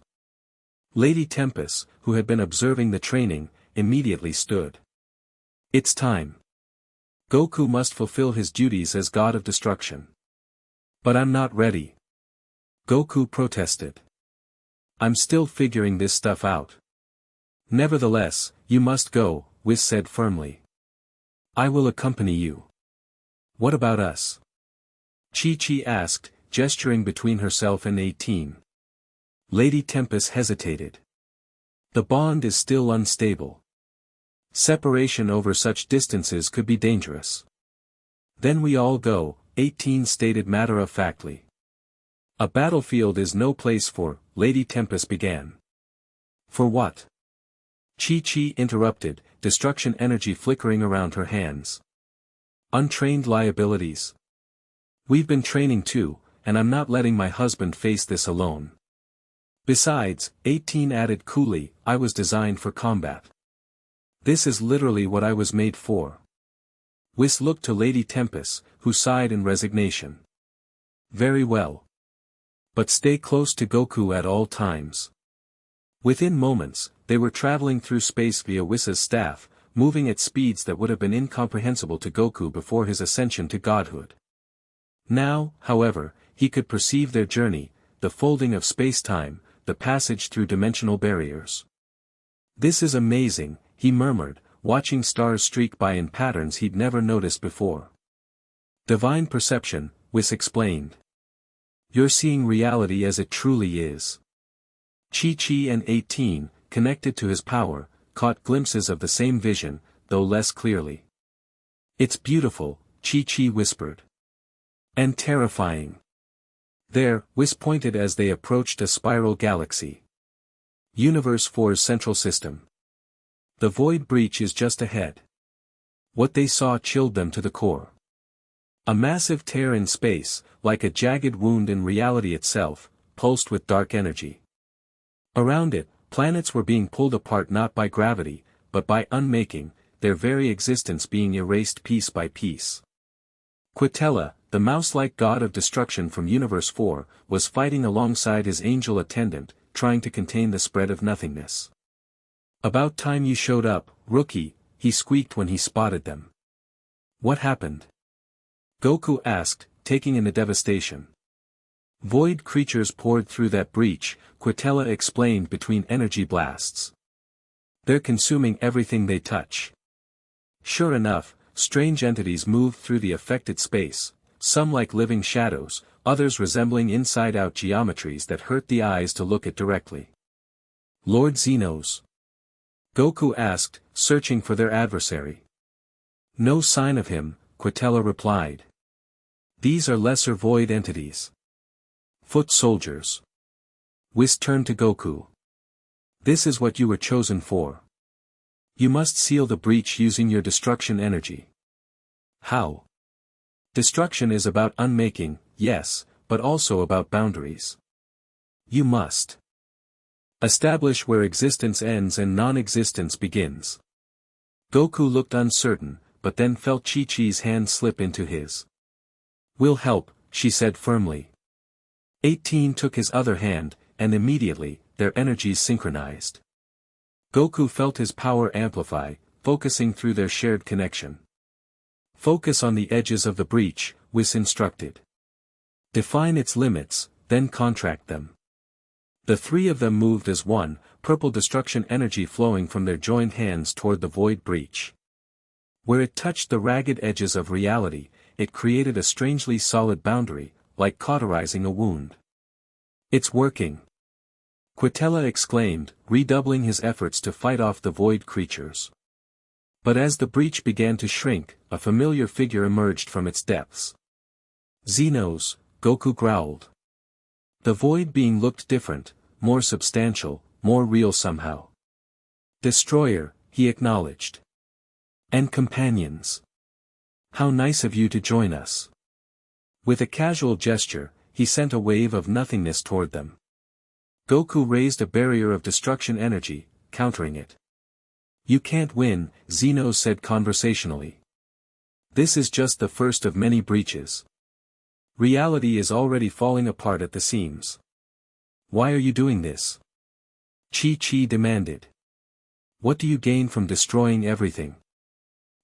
Lady Tempest, who had been observing the training, immediately stood. It's time. Goku must fulfill his duties as god of destruction. But I'm not ready. Goku protested. I'm still figuring this stuff out. Nevertheless, you must go, Whis said firmly. I will accompany you. What about us? Chi-Chi asked, gesturing between herself and 18. Lady Tempest hesitated. The bond is still unstable. Separation over such distances could be dangerous. Then we all go, 18 stated matter-of-factly. A battlefield is no place for, Lady Tempest began. For what? Chi-Chi interrupted, destruction energy flickering around her hands. Untrained liabilities. We've been training too, and I'm not letting my husband face this alone. Besides, 18 added coolly, I was designed for combat. This is literally what I was made for. Whis looked to Lady Tempest, who sighed in resignation. Very well. But stay close to Goku at all times. Within moments, they were traveling through space via Whis's staff, moving at speeds that would have been incomprehensible to Goku before his ascension to godhood. Now, however, he could perceive their journey, the folding of space-time, the passage through dimensional barriers. This is amazing, he murmured, watching stars streak by in patterns he'd never noticed before. Divine perception, Whis explained. You're seeing reality as it truly is. Chi-Chi and 18, connected to his power, caught glimpses of the same vision, though less clearly. It's beautiful, Chi-Chi whispered. And terrifying. There, Whis pointed as they approached a spiral galaxy. Universe 4's central system. The void breach is just ahead. What they saw chilled them to the core. A massive tear in space, like a jagged wound in reality itself, pulsed with dark energy. Around it, planets were being pulled apart not by gravity, but by unmaking, their very existence being erased piece by piece. Quitella, the mouse-like god of destruction from Universe 4, was fighting alongside his angel attendant, trying to contain the spread of nothingness. About time you showed up, rookie, he squeaked when he spotted them. What happened? Goku asked, taking in the devastation. Void creatures poured through that breach, Quitella explained between energy blasts. They're consuming everything they touch. Sure enough, strange entities moved through the affected space, some like living shadows, others resembling inside-out geometries that hurt the eyes to look at directly. Lord Xenos? Goku asked, searching for their adversary. No sign of him, Quitella replied. These are lesser void entities. Foot soldiers. Whis turned to Goku. This is what you were chosen for. You must seal the breach using your destruction energy. How? Destruction is about unmaking, yes, but also about boundaries. You must establish where existence ends and non-existence begins. Goku looked uncertain, but then felt Chi-Chi's hand slip into his. We'll help, she said firmly. 18 took his other hand, and immediately, their energies synchronized. Goku felt his power amplify, focusing through their shared connection. Focus on the edges of the breach, Whis instructed. Define its limits, then contract them. The three of them moved as one, purple destruction energy flowing from their joined hands toward the void breach. Where it touched the ragged edges of reality, it created a strangely solid boundary, like cauterizing a wound. It's working. Quitella exclaimed, redoubling his efforts to fight off the void creatures. But as the breach began to shrink, a familiar figure emerged from its depths. Xenos, Goku growled. The void being looked different, more substantial, more real somehow. Destroyer, he acknowledged. And companions. How nice of you to join us. With a casual gesture, he sent a wave of nothingness toward them. Goku raised a barrier of destruction energy, countering it. You can't win, Xenos said conversationally. This is just the first of many breaches. Reality is already falling apart at the seams. Why are you doing this? Chi-Chi demanded. What do you gain from destroying everything?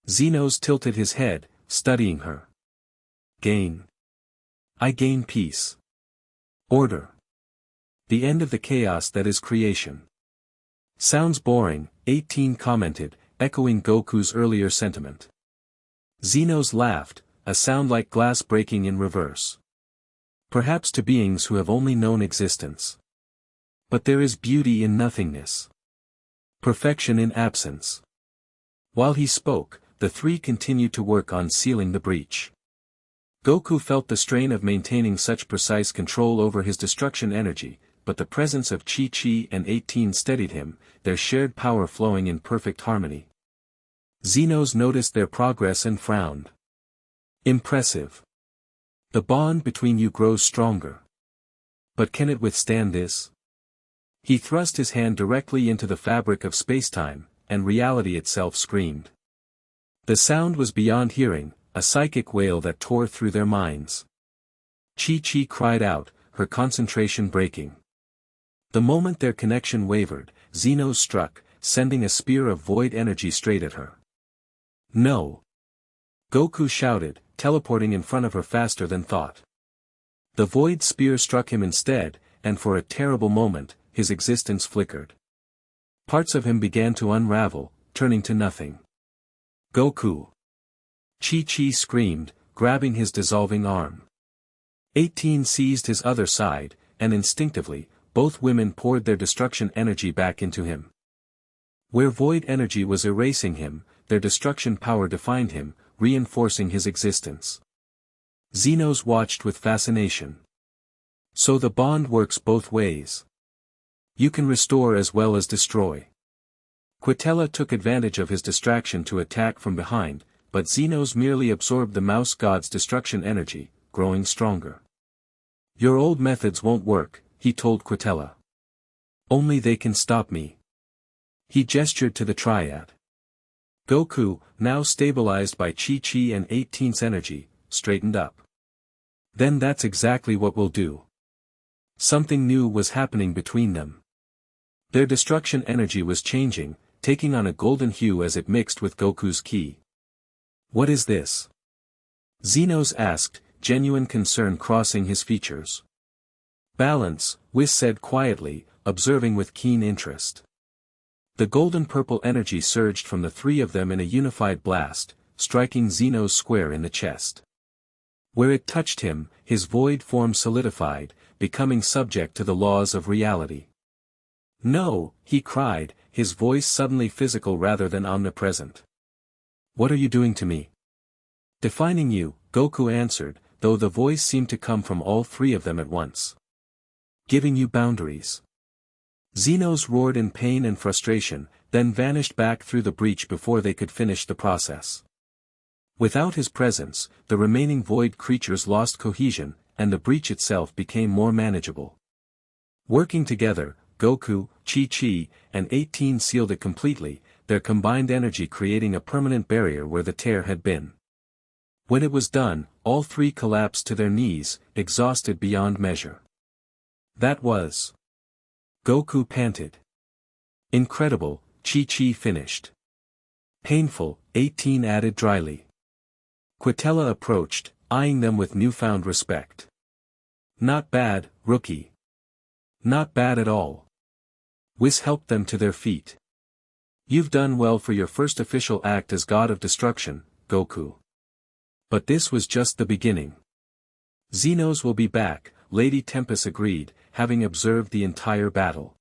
Xenos tilted his head, studying her. Gain. I gain peace. Order. The end of the chaos that is creation. Sounds boring, 18 commented, echoing Goku's earlier sentiment. Xenos laughed, a sound like glass breaking in reverse. Perhaps to beings who have only known existence. But there is beauty in nothingness. Perfection in absence. While he spoke, the three continued to work on sealing the breach. Goku felt the strain of maintaining such precise control over his destruction energy, but the presence of Chi-Chi and 18 steadied him, their shared power flowing in perfect harmony. Xenos noticed their progress and frowned. Impressive. The bond between you grows stronger. But can it withstand this? He thrust his hand directly into the fabric of spacetime, and reality itself screamed. The sound was beyond hearing, a psychic wail that tore through their minds. Chi-Chi cried out, her concentration breaking. The moment their connection wavered, Xenos struck, sending a spear of void energy straight at her. No! Goku shouted, teleporting in front of her faster than thought. The void spear struck him instead, and for a terrible moment, his existence flickered. Parts of him began to unravel, turning to nothing. Goku! Chi-Chi screamed, grabbing his dissolving arm. 18 seized his other side, and instinctively, both women poured their destruction energy back into him. Where void energy was erasing him, their destruction power defined him, reinforcing his existence. Xenos watched with fascination. So the bond works both ways. You can restore as well as destroy. Quitella took advantage of his distraction to attack from behind, but Xenos merely absorbed the mouse god's destruction energy, growing stronger. Your old methods won't work, he told Quitella. Only they can stop me. He gestured to the triad. Goku, now stabilized by Chi-Chi and 18's energy, straightened up. Then that's exactly what we'll do. Something new was happening between them. Their destruction energy was changing, taking on a golden hue as it mixed with Goku's ki. What is this? Xenos asked, genuine concern crossing his features. Balance, Whis said quietly, observing with keen interest. The golden-purple energy surged from the three of them in a unified blast, striking Xenos square in the chest. Where it touched him, his void form solidified, becoming subject to the laws of reality. No, he cried, his voice suddenly physical rather than omnipresent. What are you doing to me? Defining you, Goku answered, though the voice seemed to come from all three of them at once. Giving you boundaries. Xenos roared in pain and frustration, then vanished back through the breach before they could finish the process. Without his presence, the remaining void creatures lost cohesion, and the breach itself became more manageable. Working together, Goku, Chi-Chi, and 18 sealed it completely, their combined energy creating a permanent barrier where the tear had been. When it was done, all three collapsed to their knees, exhausted beyond measure. That was. Goku panted. Incredible, Chi-Chi finished. Painful, 18 added dryly. Quitella approached, eyeing them with newfound respect. Not bad, rookie. Not bad at all. Whis helped them to their feet. You've done well for your first official act as God of Destruction, Goku. But this was just the beginning. Xenos will be back, Lady Tempest agreed, having observed the entire battle.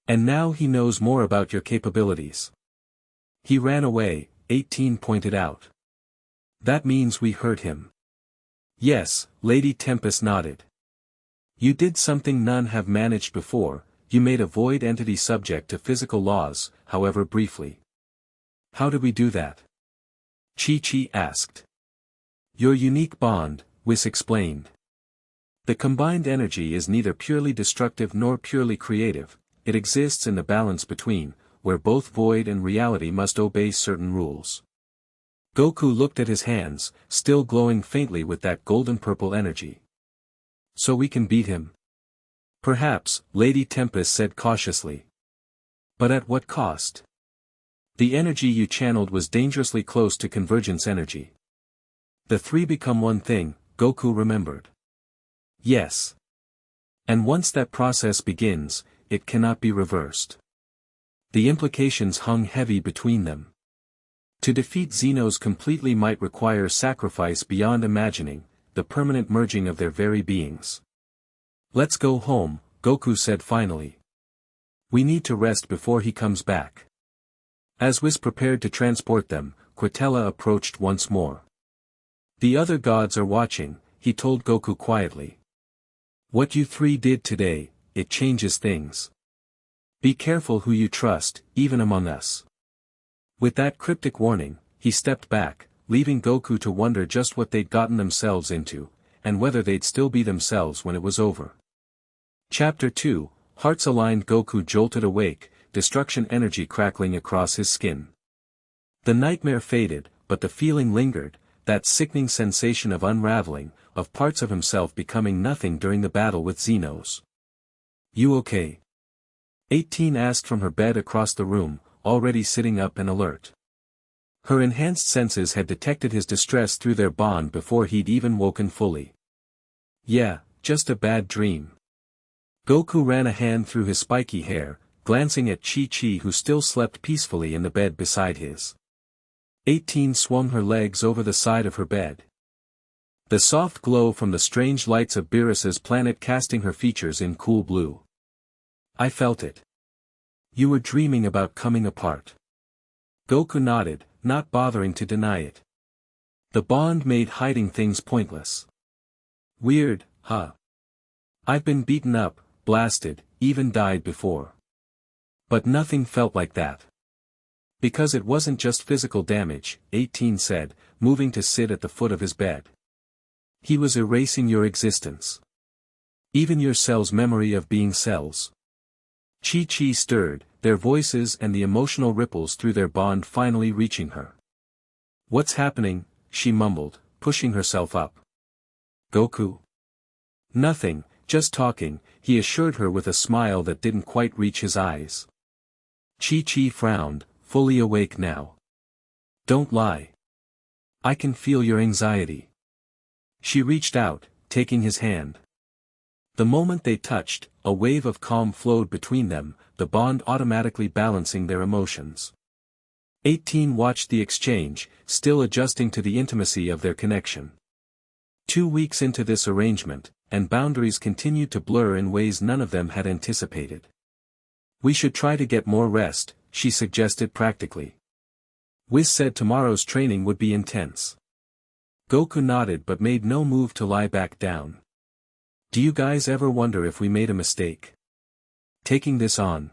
And now he knows more about your capabilities. He ran away, 18 pointed out. That means we hurt him. Yes, Lady Tempest nodded. You did something none have managed before, you made a void entity subject to physical laws, however briefly. How did we do that? Chi-Chi asked. Your unique bond, Whis explained. The combined energy is neither purely destructive nor purely creative, it exists in the balance between, where both void and reality must obey certain rules. Goku looked at his hands, still glowing faintly with that golden-purple energy. So we can beat him? Perhaps, Lady Tempest said cautiously. But at what cost? The energy you channeled was dangerously close to convergence energy. The three become one thing, Goku remembered. Yes. And once that process begins, it cannot be reversed. The implications hung heavy between them. To defeat Xenos completely might require sacrifice beyond imagining, the permanent merging of their very beings. Let's go home, Goku said finally. We need to rest before he comes back. As Whis prepared to transport them, Quitella approached once more. The other gods are watching, he told Goku quietly. What you three did today, it changes things. Be careful who you trust, even among us. With that cryptic warning, he stepped back, leaving Goku to wonder just what they'd gotten themselves into, and whether they'd still be themselves when it was over. Chapter 2, hearts-aligned Goku jolted awake, destruction energy crackling across his skin. The nightmare faded, but the feeling lingered, that sickening sensation of unraveling, of parts of himself becoming nothing during the battle with Xenos. "You okay?" 18 asked from her bed across the room, already sitting up and alert. Her enhanced senses had detected his distress through their bond before he'd even woken fully. "Yeah, just a bad dream." Goku ran a hand through his spiky hair, glancing at Chi-Chi who still slept peacefully in the bed beside his. 18 swung her legs over the side of her bed. The soft glow from the strange lights of Beerus's planet casting her features in cool blue. "I felt it. You were dreaming about coming apart." Goku nodded, not bothering to deny it. The bond made hiding things pointless. "Weird, huh? I've been beaten up, blasted, even died before. But nothing felt like that." "Because it wasn't just physical damage," 18 said, moving to sit at the foot of his bed. "He was erasing your existence. Even your cells' memory of being cells." Chi-Chi stirred, their voices and the emotional ripples through their bond finally reaching her. "What's happening?" she mumbled, pushing herself up. "Goku?" "Nothing, just talking," he assured her with a smile that didn't quite reach his eyes. Chi-Chi frowned, fully awake now. "Don't lie. I can feel your anxiety." She reached out, taking his hand. The moment they touched, a wave of calm flowed between them, the bond automatically balancing their emotions. 18 watched the exchange, still adjusting to the intimacy of their connection. 2 weeks into this arrangement, and boundaries continued to blur in ways none of them had anticipated. "We should try to get more rest," she suggested practically. Whis said tomorrow's training would be intense. Goku nodded but made no move to lie back down. "Do you guys ever wonder if we made a mistake? Taking this on?"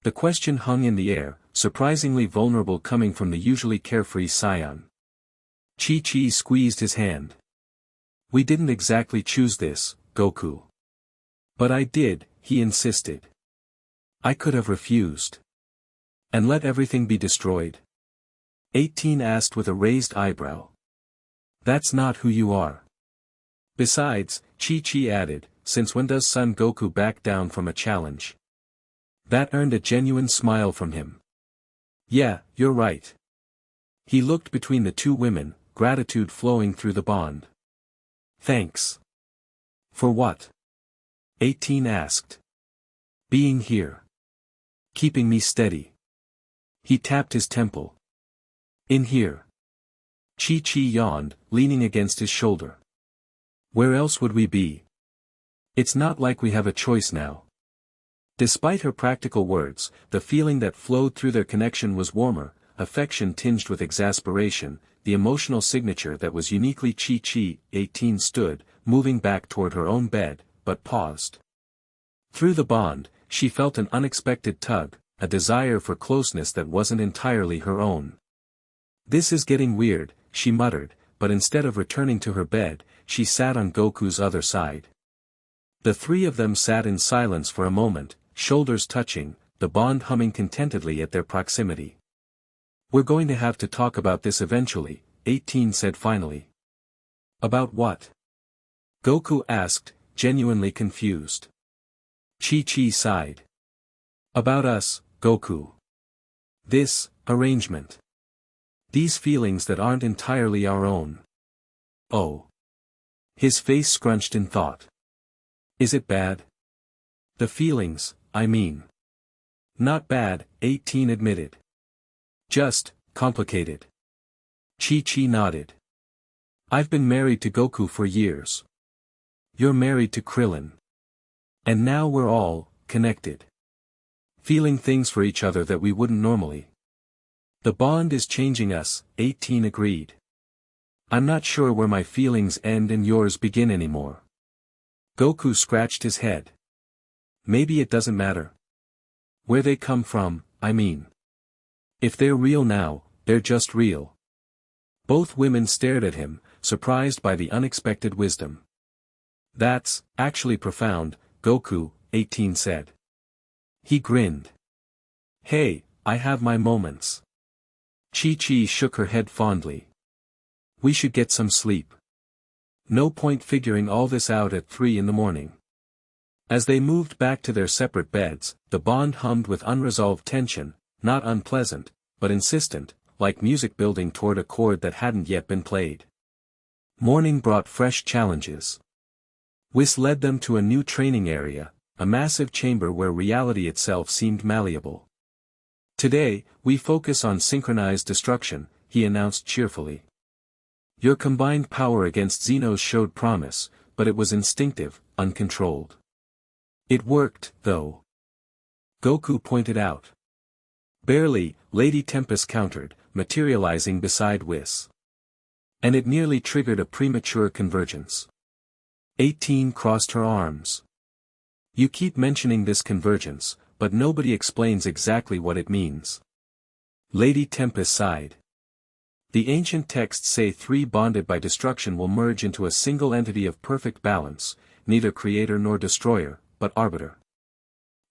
The question hung in the air, surprisingly vulnerable coming from the usually carefree Saiyan. Chi-Chi squeezed his hand. "We didn't exactly choose this, Goku." "But I did," he insisted. "I could have refused. And let everything be destroyed?" 18 asked with a raised eyebrow. "That's not who you are." "Besides," Chi-Chi added, "since when does Son Goku back down from a challenge?" That earned a genuine smile from him. "Yeah, you're right." He looked between the two women, gratitude flowing through the bond. "Thanks." "For what?" 18 asked. "Being here. Keeping me steady." He tapped his temple. "In here." Chi-Chi yawned, leaning against his shoulder. "Where else would we be? It's not like we have a choice now." Despite her practical words, the feeling that flowed through their connection was warmer, affection tinged with exasperation, the emotional signature that was uniquely Chi-Chi. 18 stood, moving back toward her own bed, but paused. Through the bond, she felt an unexpected tug, a desire for closeness that wasn't entirely her own. "This is getting weird," she muttered, but instead of returning to her bed, she sat on Goku's other side. The three of them sat in silence for a moment, shoulders touching, the bond humming contentedly at their proximity. "We're going to have to talk about this eventually," 18 said finally. "About what?" Goku asked, genuinely confused. Chi-Chi sighed. "About us, Goku. This arrangement. These feelings that aren't entirely our own." "Oh." His face scrunched in thought. "Is it bad?" "The feelings, I mean." "Not bad," 18 admitted. "Just, complicated." Chi-Chi nodded. "I've been married to Goku for years. You're married to Krillin. And now we're all connected. Feeling things for each other that we wouldn't normally. The bond is changing us," 18 agreed. "I'm not sure where my feelings end and yours begin anymore." Goku scratched his head. "Maybe it doesn't matter. Where they come from, I mean. If they're real now, they're just real." Both women stared at him, surprised by the unexpected wisdom. "That's actually profound, Goku," 18 said. He grinned. Hey, I have my moments. Chi-Chi shook her head fondly. We should get some sleep. No point figuring all this out at 3 in the morning. As they moved back to their separate beds, the bond hummed with unresolved tension, not unpleasant, but insistent, like music building toward a chord that hadn't yet been played. Morning brought fresh challenges. Whis led them to a new training area, a massive chamber where reality itself seemed malleable. Today, we focus on synchronized destruction, he announced cheerfully. Your combined power against Xenos showed promise, but it was instinctive, uncontrolled. It worked, though. Goku pointed out. Barely, Lady Tempest countered, materializing beside Whis. And it nearly triggered a premature convergence. 18 crossed her arms. You keep mentioning this convergence, but nobody explains exactly what it means. Lady Tempest sighed. The ancient texts say 3 bonded by destruction will merge into a single entity of perfect balance, neither creator nor destroyer, but arbiter.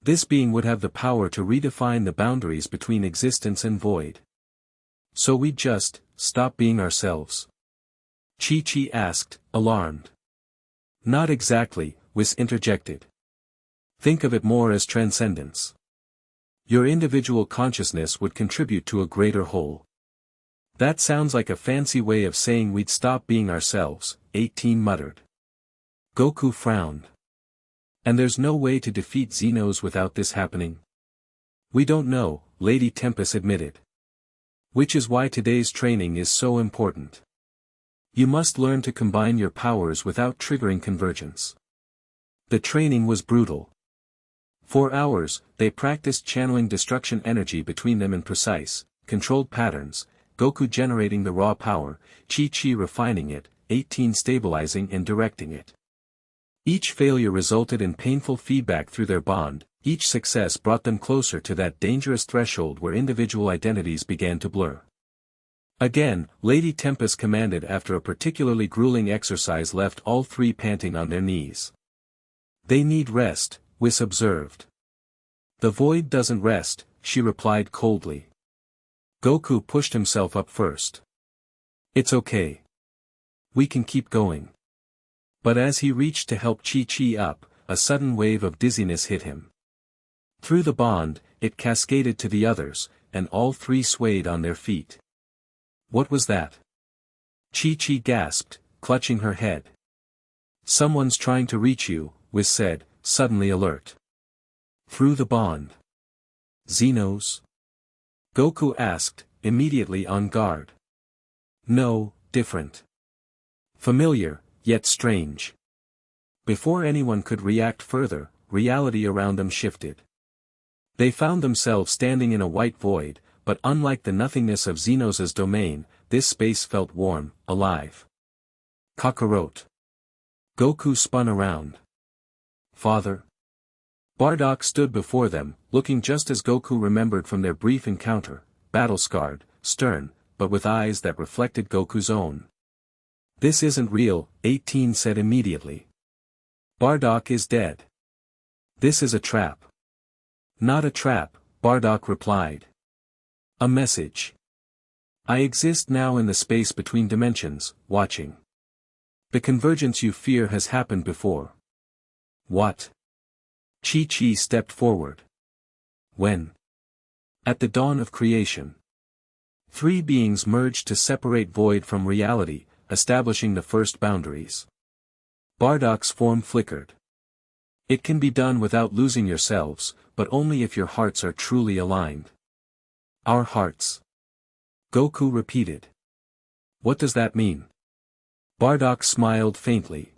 This being would have the power to redefine the boundaries between existence and void. So we'd just stop being ourselves? Chi-Chi asked, alarmed. Not exactly, Whis interjected. Think of it more as transcendence. Your individual consciousness would contribute to a greater whole. That sounds like a fancy way of saying we'd stop being ourselves, 18 muttered. Goku frowned. And there's no way to defeat Xenos without this happening? We don't know, Lady Tempest admitted. Which is why today's training is so important. You must learn to combine your powers without triggering convergence. The training was brutal. 4 hours, they practiced channeling destruction energy between them in precise, controlled patterns, Goku generating the raw power, Chi-Chi refining it, 18 stabilizing and directing it. Each failure resulted in painful feedback through their bond, each success brought them closer to that dangerous threshold where individual identities began to blur. Again, Lady Tempest commanded after a particularly grueling exercise left all 3 panting on their knees. They need rest, Whis observed. The void doesn't rest, she replied coldly. Goku pushed himself up first. It's okay. We can keep going. But as he reached to help Chi-Chi up, a sudden wave of dizziness hit him. Through the bond, it cascaded to the others, and all 3 swayed on their feet. What was that? Chi-Chi gasped, clutching her head. Someone's trying to reach you, Whis said, suddenly alert. Through the bond. Xenos? Goku asked, immediately on guard. No, different. Familiar, yet strange. Before anyone could react further, reality around them shifted. They found themselves standing in a white void, but unlike the nothingness of Xenos' domain, this space felt warm, alive. Kakarot. Goku spun around. Father. Bardock stood before them, looking just as Goku remembered from their brief encounter, battle-scarred, stern, but with eyes that reflected Goku's own. This isn't real, 18 said immediately. Bardock is dead. This is a trap. Not a trap, Bardock replied. A message. I exist now in the space between dimensions, watching. The convergence you fear has happened before. What? Chi-Chi stepped forward. When? At the dawn of creation. 3 beings merged to separate void from reality, establishing the first boundaries. Bardock's form flickered. It can be done without losing yourselves, but only if your hearts are truly aligned. Our hearts. Goku repeated. What does that mean? Bardock smiled faintly.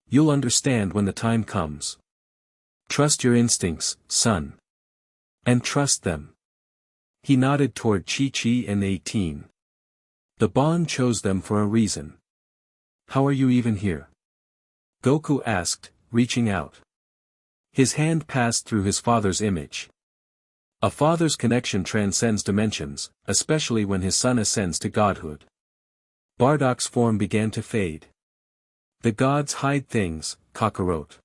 You'll understand when the time comes. Trust your instincts, son. And trust them. He nodded toward Chi-Chi and 18. The bond chose them for a reason. How are you even here? Goku asked, reaching out. His hand passed through his father's image. A father's connection transcends dimensions, especially when his son ascends to godhood. Bardock's form began to fade. The gods hide things, Kakarot.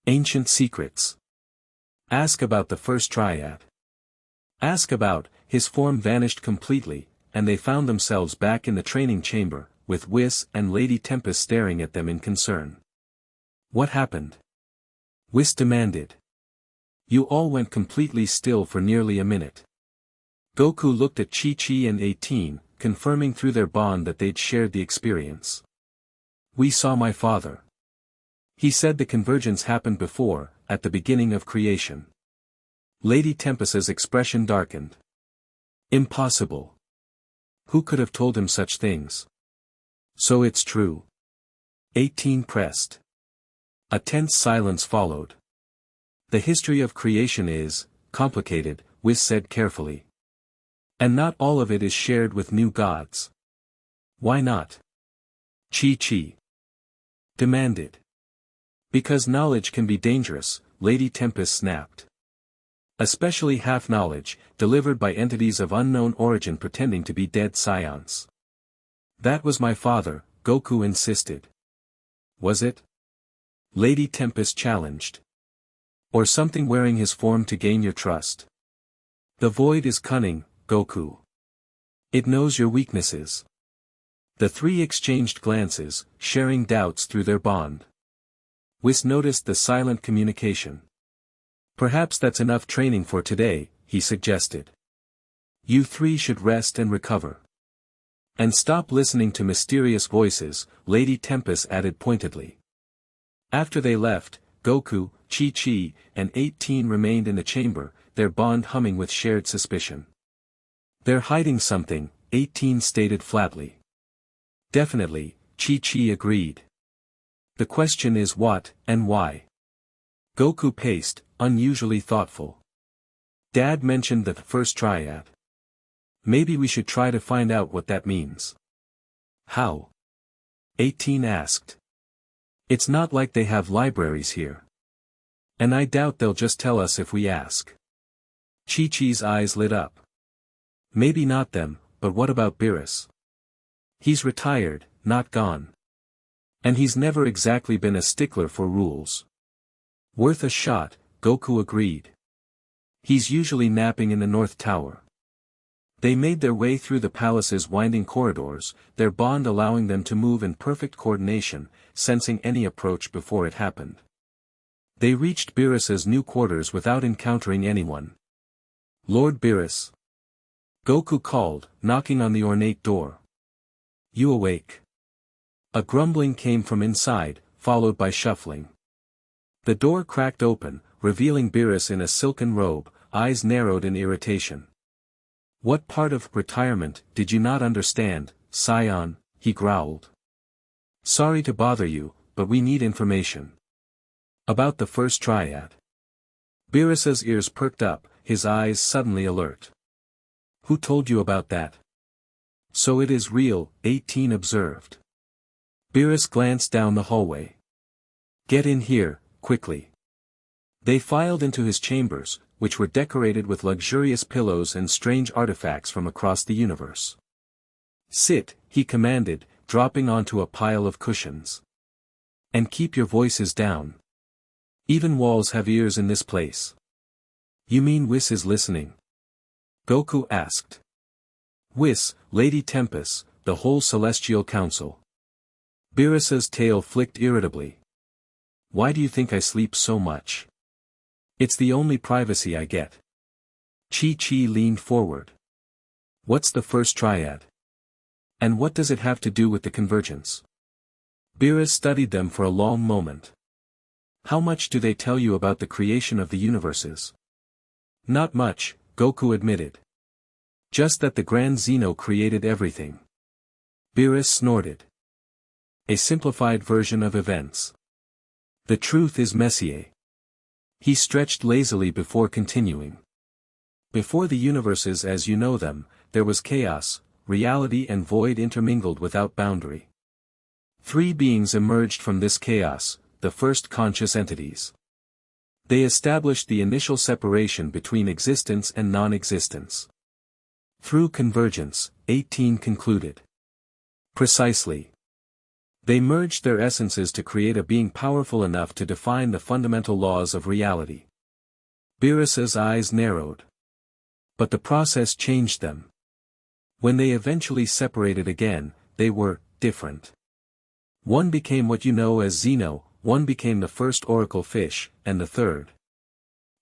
Ancient secrets. Ask about the first triad. Ask about, his form vanished completely, and they found themselves back in the training chamber, with Whis and Lady Tempest staring at them in concern. What happened? Whis demanded. You all went completely still for nearly a minute. Goku looked at Chi-Chi and 18, confirming through their bond that they'd shared the experience. We saw my father. He said the convergence happened before, at the beginning of creation. Lady Tempest's expression darkened. Impossible. Who could have told him such things? So it's true. 18 pressed. A tense silence followed. The history of creation is complicated, Whis said carefully. And not all of it is shared with new gods. Why not? Chi-Chi demanded. Because knowledge can be dangerous, Lady Tempest snapped. Especially half-knowledge, delivered by entities of unknown origin pretending to be dead scions. That was my father, Goku insisted. Was it? Lady Tempest challenged. Or something wearing his form to gain your trust. The void is cunning, Goku. It knows your weaknesses. The three exchanged glances, sharing doubts through their bond. Whis noticed the silent communication. Perhaps that's enough training for today, he suggested. You three should rest and recover. And stop listening to mysterious voices, Lady Tempest added pointedly. After they left, Goku, Chi-Chi, and 18 remained in the chamber, their bond humming with shared suspicion. They're hiding something, 18 stated flatly. Definitely, Chi-Chi agreed. The question is what, and why? Goku paced, unusually thoughtful. Dad mentioned the first triad. Maybe we should try to find out what that means. How? 18 asked. It's not like they have libraries here. And I doubt they'll just tell us if we ask. Chi-Chi's eyes lit up. Maybe not them, but what about Beerus? He's retired, not gone. And he's never exactly been a stickler for rules. Worth a shot, Goku agreed. He's usually napping in the North Tower. They made their way through the palace's winding corridors, their bond allowing them to move in perfect coordination, sensing any approach before it happened. They reached Beerus's new quarters without encountering anyone. Lord Beerus. Goku called, knocking on the ornate door. You awake? A grumbling came from inside, followed by shuffling. The door cracked open, revealing Beerus in a silken robe, eyes narrowed in irritation. What part of retirement did you not understand, Scion? He growled. Sorry to bother you, but we need information. About the first triad. Beerus's ears perked up, his eyes suddenly alert. Who told you about that? So it is real, 18 observed. Beerus glanced down the hallway. Get in here, quickly. They filed into his chambers, which were decorated with luxurious pillows and strange artifacts from across the universe. Sit, he commanded, dropping onto a pile of cushions. And keep your voices down. Even walls have ears in this place. You mean Whis is listening? Goku asked. Whis, Lady Tempest, the whole Celestial Council. Beerus's tail flicked irritably. Why do you think I sleep so much? It's the only privacy I get. Chi-Chi leaned forward. What's the first triad? And what does it have to do with the convergence? Beerus studied them for a long moment. How much do they tell you about the creation of the universes? Not much, Goku admitted. Just that the Grand Zeno created everything. Beerus snorted. A simplified version of events. The truth is Messier. He stretched lazily before continuing. Before the universes as you know them, there was chaos, reality and void intermingled without boundary. Three beings emerged from this chaos, the first conscious entities. They established the initial separation between existence and non-existence. Through convergence, 18 concluded. Precisely. They merged their essences to create a being powerful enough to define the fundamental laws of reality. Beerus's eyes narrowed. But the process changed them. When they eventually separated again, they were different. One became what you know as Zeno, one became the first oracle fish, and the third.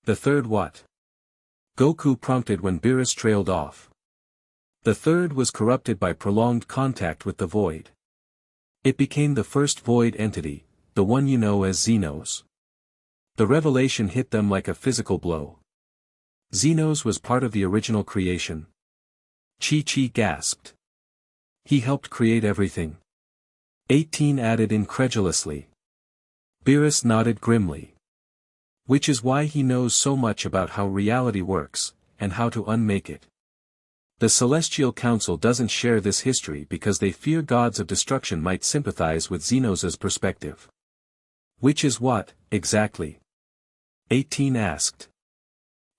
The third what? Goku prompted when Beerus trailed off. The third was corrupted by prolonged contact with the void. It became the first void entity, the one you know as Xenos. The revelation hit them like a physical blow. Xenos was part of the original creation. Chi-Chi gasped. He helped create everything. 18 added incredulously. Beerus nodded grimly. Which is why he knows so much about how reality works, and how to unmake it. The Celestial Council doesn't share this history because they fear gods of destruction might sympathize with Xenos' perspective. Which is what, exactly? 18 asked.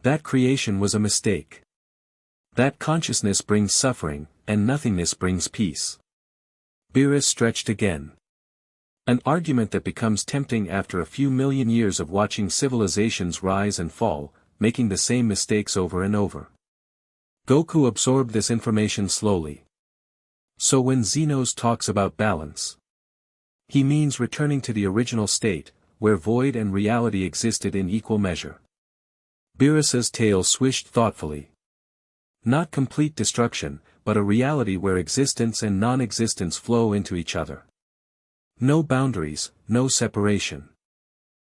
That creation was a mistake. That consciousness brings suffering, and nothingness brings peace. Beerus stretched again. An argument that becomes tempting after a few million years of watching civilizations rise and fall, making the same mistakes over and over. Goku absorbed this information slowly. So when Xenos talks about balance, he means returning to the original state, where void and reality existed in equal measure. Beerus's tail swished thoughtfully. Not complete destruction, but a reality where existence and non-existence flow into each other. No boundaries, no separation.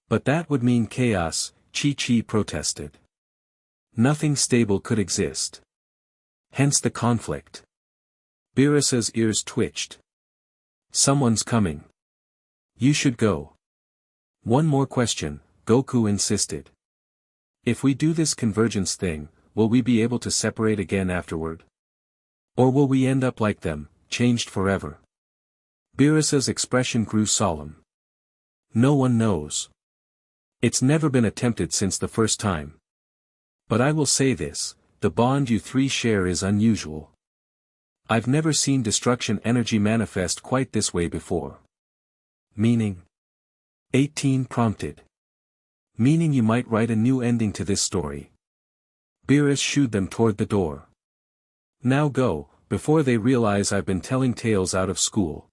But that would mean chaos, Chi-Chi protested. Nothing stable could exist. Hence the conflict. Beerus's ears twitched. Someone's coming. You should go. One more question, Goku insisted. If we do this convergence thing, will we be able to separate again afterward? Or will we end up like them, changed forever? Beerus's expression grew solemn. No one knows. It's never been attempted since the first time. But I will say this, the bond you three share is unusual. I've never seen destruction energy manifest quite this way before. Meaning? 18 prompted. Meaning you might write a new ending to this story. Beerus shooed them toward the door. Now go, before they realize I've been telling tales out of school.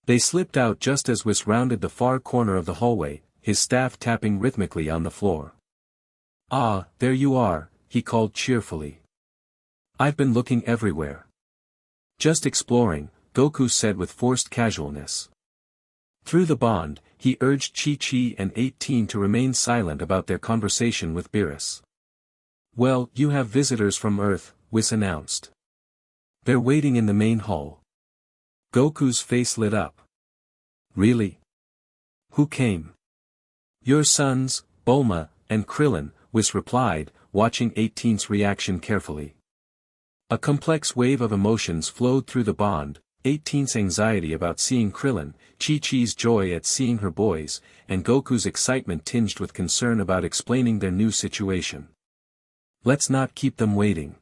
They slipped out just as Whis rounded the far corner of the hallway, his staff tapping rhythmically on the floor. Ah, there you are, he called cheerfully. I've been looking everywhere. Just exploring, Goku said with forced casualness. Through the bond, he urged Chi-Chi and 18 to remain silent about their conversation with Beerus. Well, you have visitors from Earth, Whis announced. They're waiting in the main hall. Goku's face lit up. Really? Who came? Your sons, Bulma, and Krillin, Whis replied, watching 18's reaction carefully. A complex wave of emotions flowed through the bond, 18's anxiety about seeing Krillin, Chi-Chi's joy at seeing her boys, and Goku's excitement tinged with concern about explaining their new situation. Let's not keep them waiting.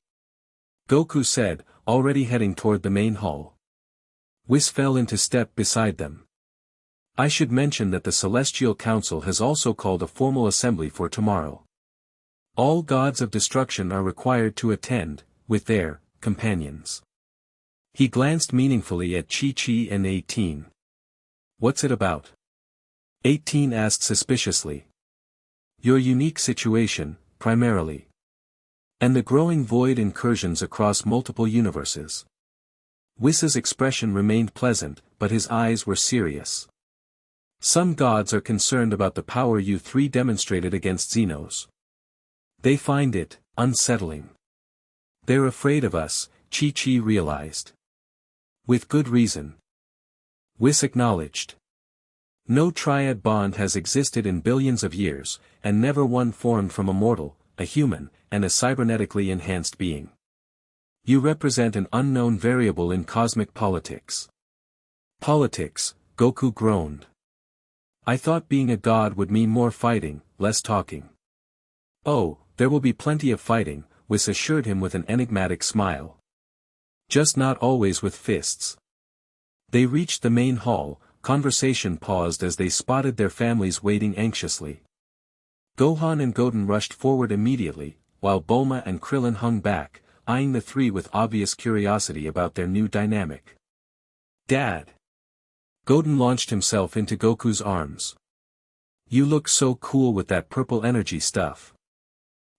Goku said, already heading toward the main hall. Whis fell into step beside them. I should mention that the Celestial Council has also called a formal assembly for tomorrow. All gods of destruction are required to attend, with their companions. He glanced meaningfully at Chi-Chi and 18. What's it about? 18 asked suspiciously. Your unique situation, primarily. And the growing void incursions across multiple universes. Whis's expression remained pleasant, but his eyes were serious. Some gods are concerned about the power you three demonstrated against Xenos. They find it unsettling. They're afraid of us, Chi-Chi realized. With good reason. Whis acknowledged. No triad bond has existed in billions of years, and never one formed from a mortal, a human, and a cybernetically enhanced being. You represent an unknown variable in cosmic politics. Politics, Goku groaned. I thought being a god would mean more fighting, less talking. Oh, there will be plenty of fighting, Whis assured him with an enigmatic smile. Just not always with fists. They reached the main hall, conversation paused as they spotted their families waiting anxiously. Gohan and Goten rushed forward immediately, while Bulma and Krillin hung back, eyeing the three with obvious curiosity about their new dynamic. "Dad!" Goten launched himself into Goku's arms. "You look so cool with that purple energy stuff."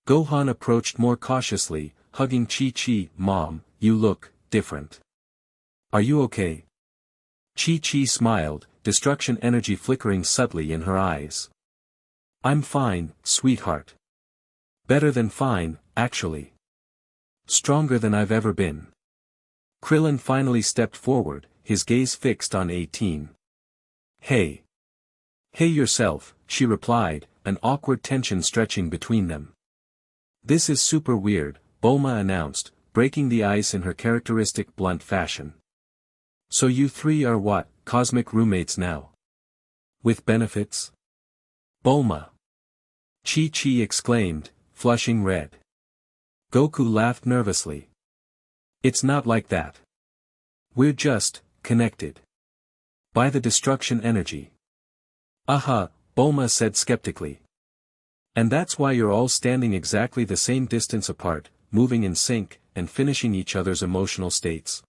Gohan approached more cautiously, hugging Chi-Chi. "Mom, you look different. Are you okay?" Chi-Chi smiled, destruction energy flickering subtly in her eyes. "I'm fine, sweetheart. Better than fine, actually. Stronger than I've ever been." Krillin finally stepped forward, his gaze fixed on 18. "Hey. Hey yourself," she replied, an awkward tension stretching between them. "This is super weird," Bulma announced, breaking the ice in her characteristic blunt fashion. "So you three are what, cosmic roommates now? With benefits?" "Bulma!" Chi-Chi exclaimed, flushing red. Goku laughed nervously. "It's not like that. We're just connected by the destruction energy." "Aha," Bulma said skeptically. "And that's why you're all standing exactly the same distance apart, moving in sync, and finishing each other's emotional states.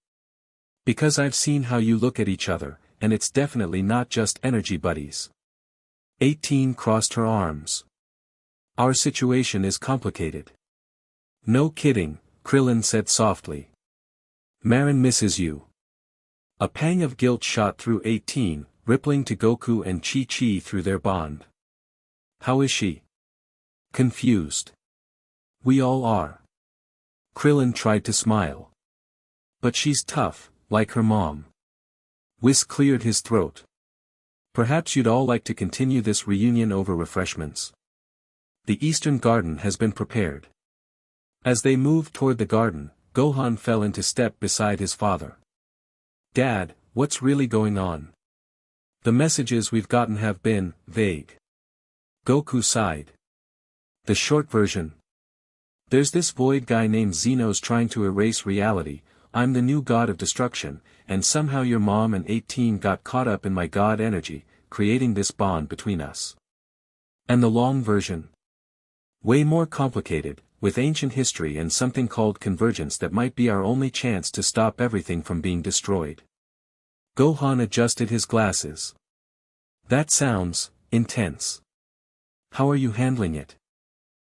Because I've seen how you look at each other, and it's definitely not just energy buddies." 18 crossed her arms. "Our situation is complicated." "No kidding," Krillin said softly. "Marin misses you." A pang of guilt shot through 18, rippling to Goku and Chi-Chi through their bond. "How is she?" "Confused. We all are." Krillin tried to smile. "But she's tough, like her mom." Whis cleared his throat. "Perhaps you'd all like to continue this reunion over refreshments. The Eastern Garden has been prepared." As they moved toward the garden, Gohan fell into step beside his father. "Dad, what's really going on?" "The messages we've gotten have been vague." Goku sighed. "The short version? There's this void guy named Xenos trying to erase reality. I'm the new god of destruction, and somehow your mom and 18 got caught up in my god energy, creating this bond between us." "And the long version?" "Way more complicated, with ancient history and something called convergence that might be our only chance to stop everything from being destroyed." Gohan adjusted his glasses. "That sounds intense. How are you handling it?"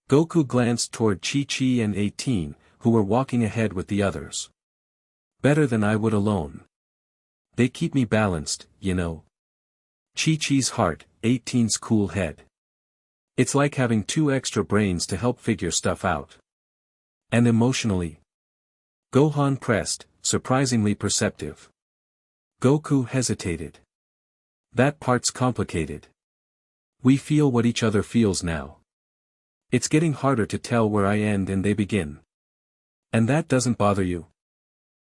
Goku glanced toward Chi-Chi and 18, who were walking ahead with the others. "Better than I would alone. They keep me balanced, you know." Chi-Chi's heart, 18's cool head. "It's like having 2 extra brains to help figure stuff out." "And emotionally?" Gohan pressed, surprisingly perceptive. Goku hesitated. "That part's complicated. We feel what each other feels now. It's getting harder to tell where I end and they begin." "And that doesn't bother you?"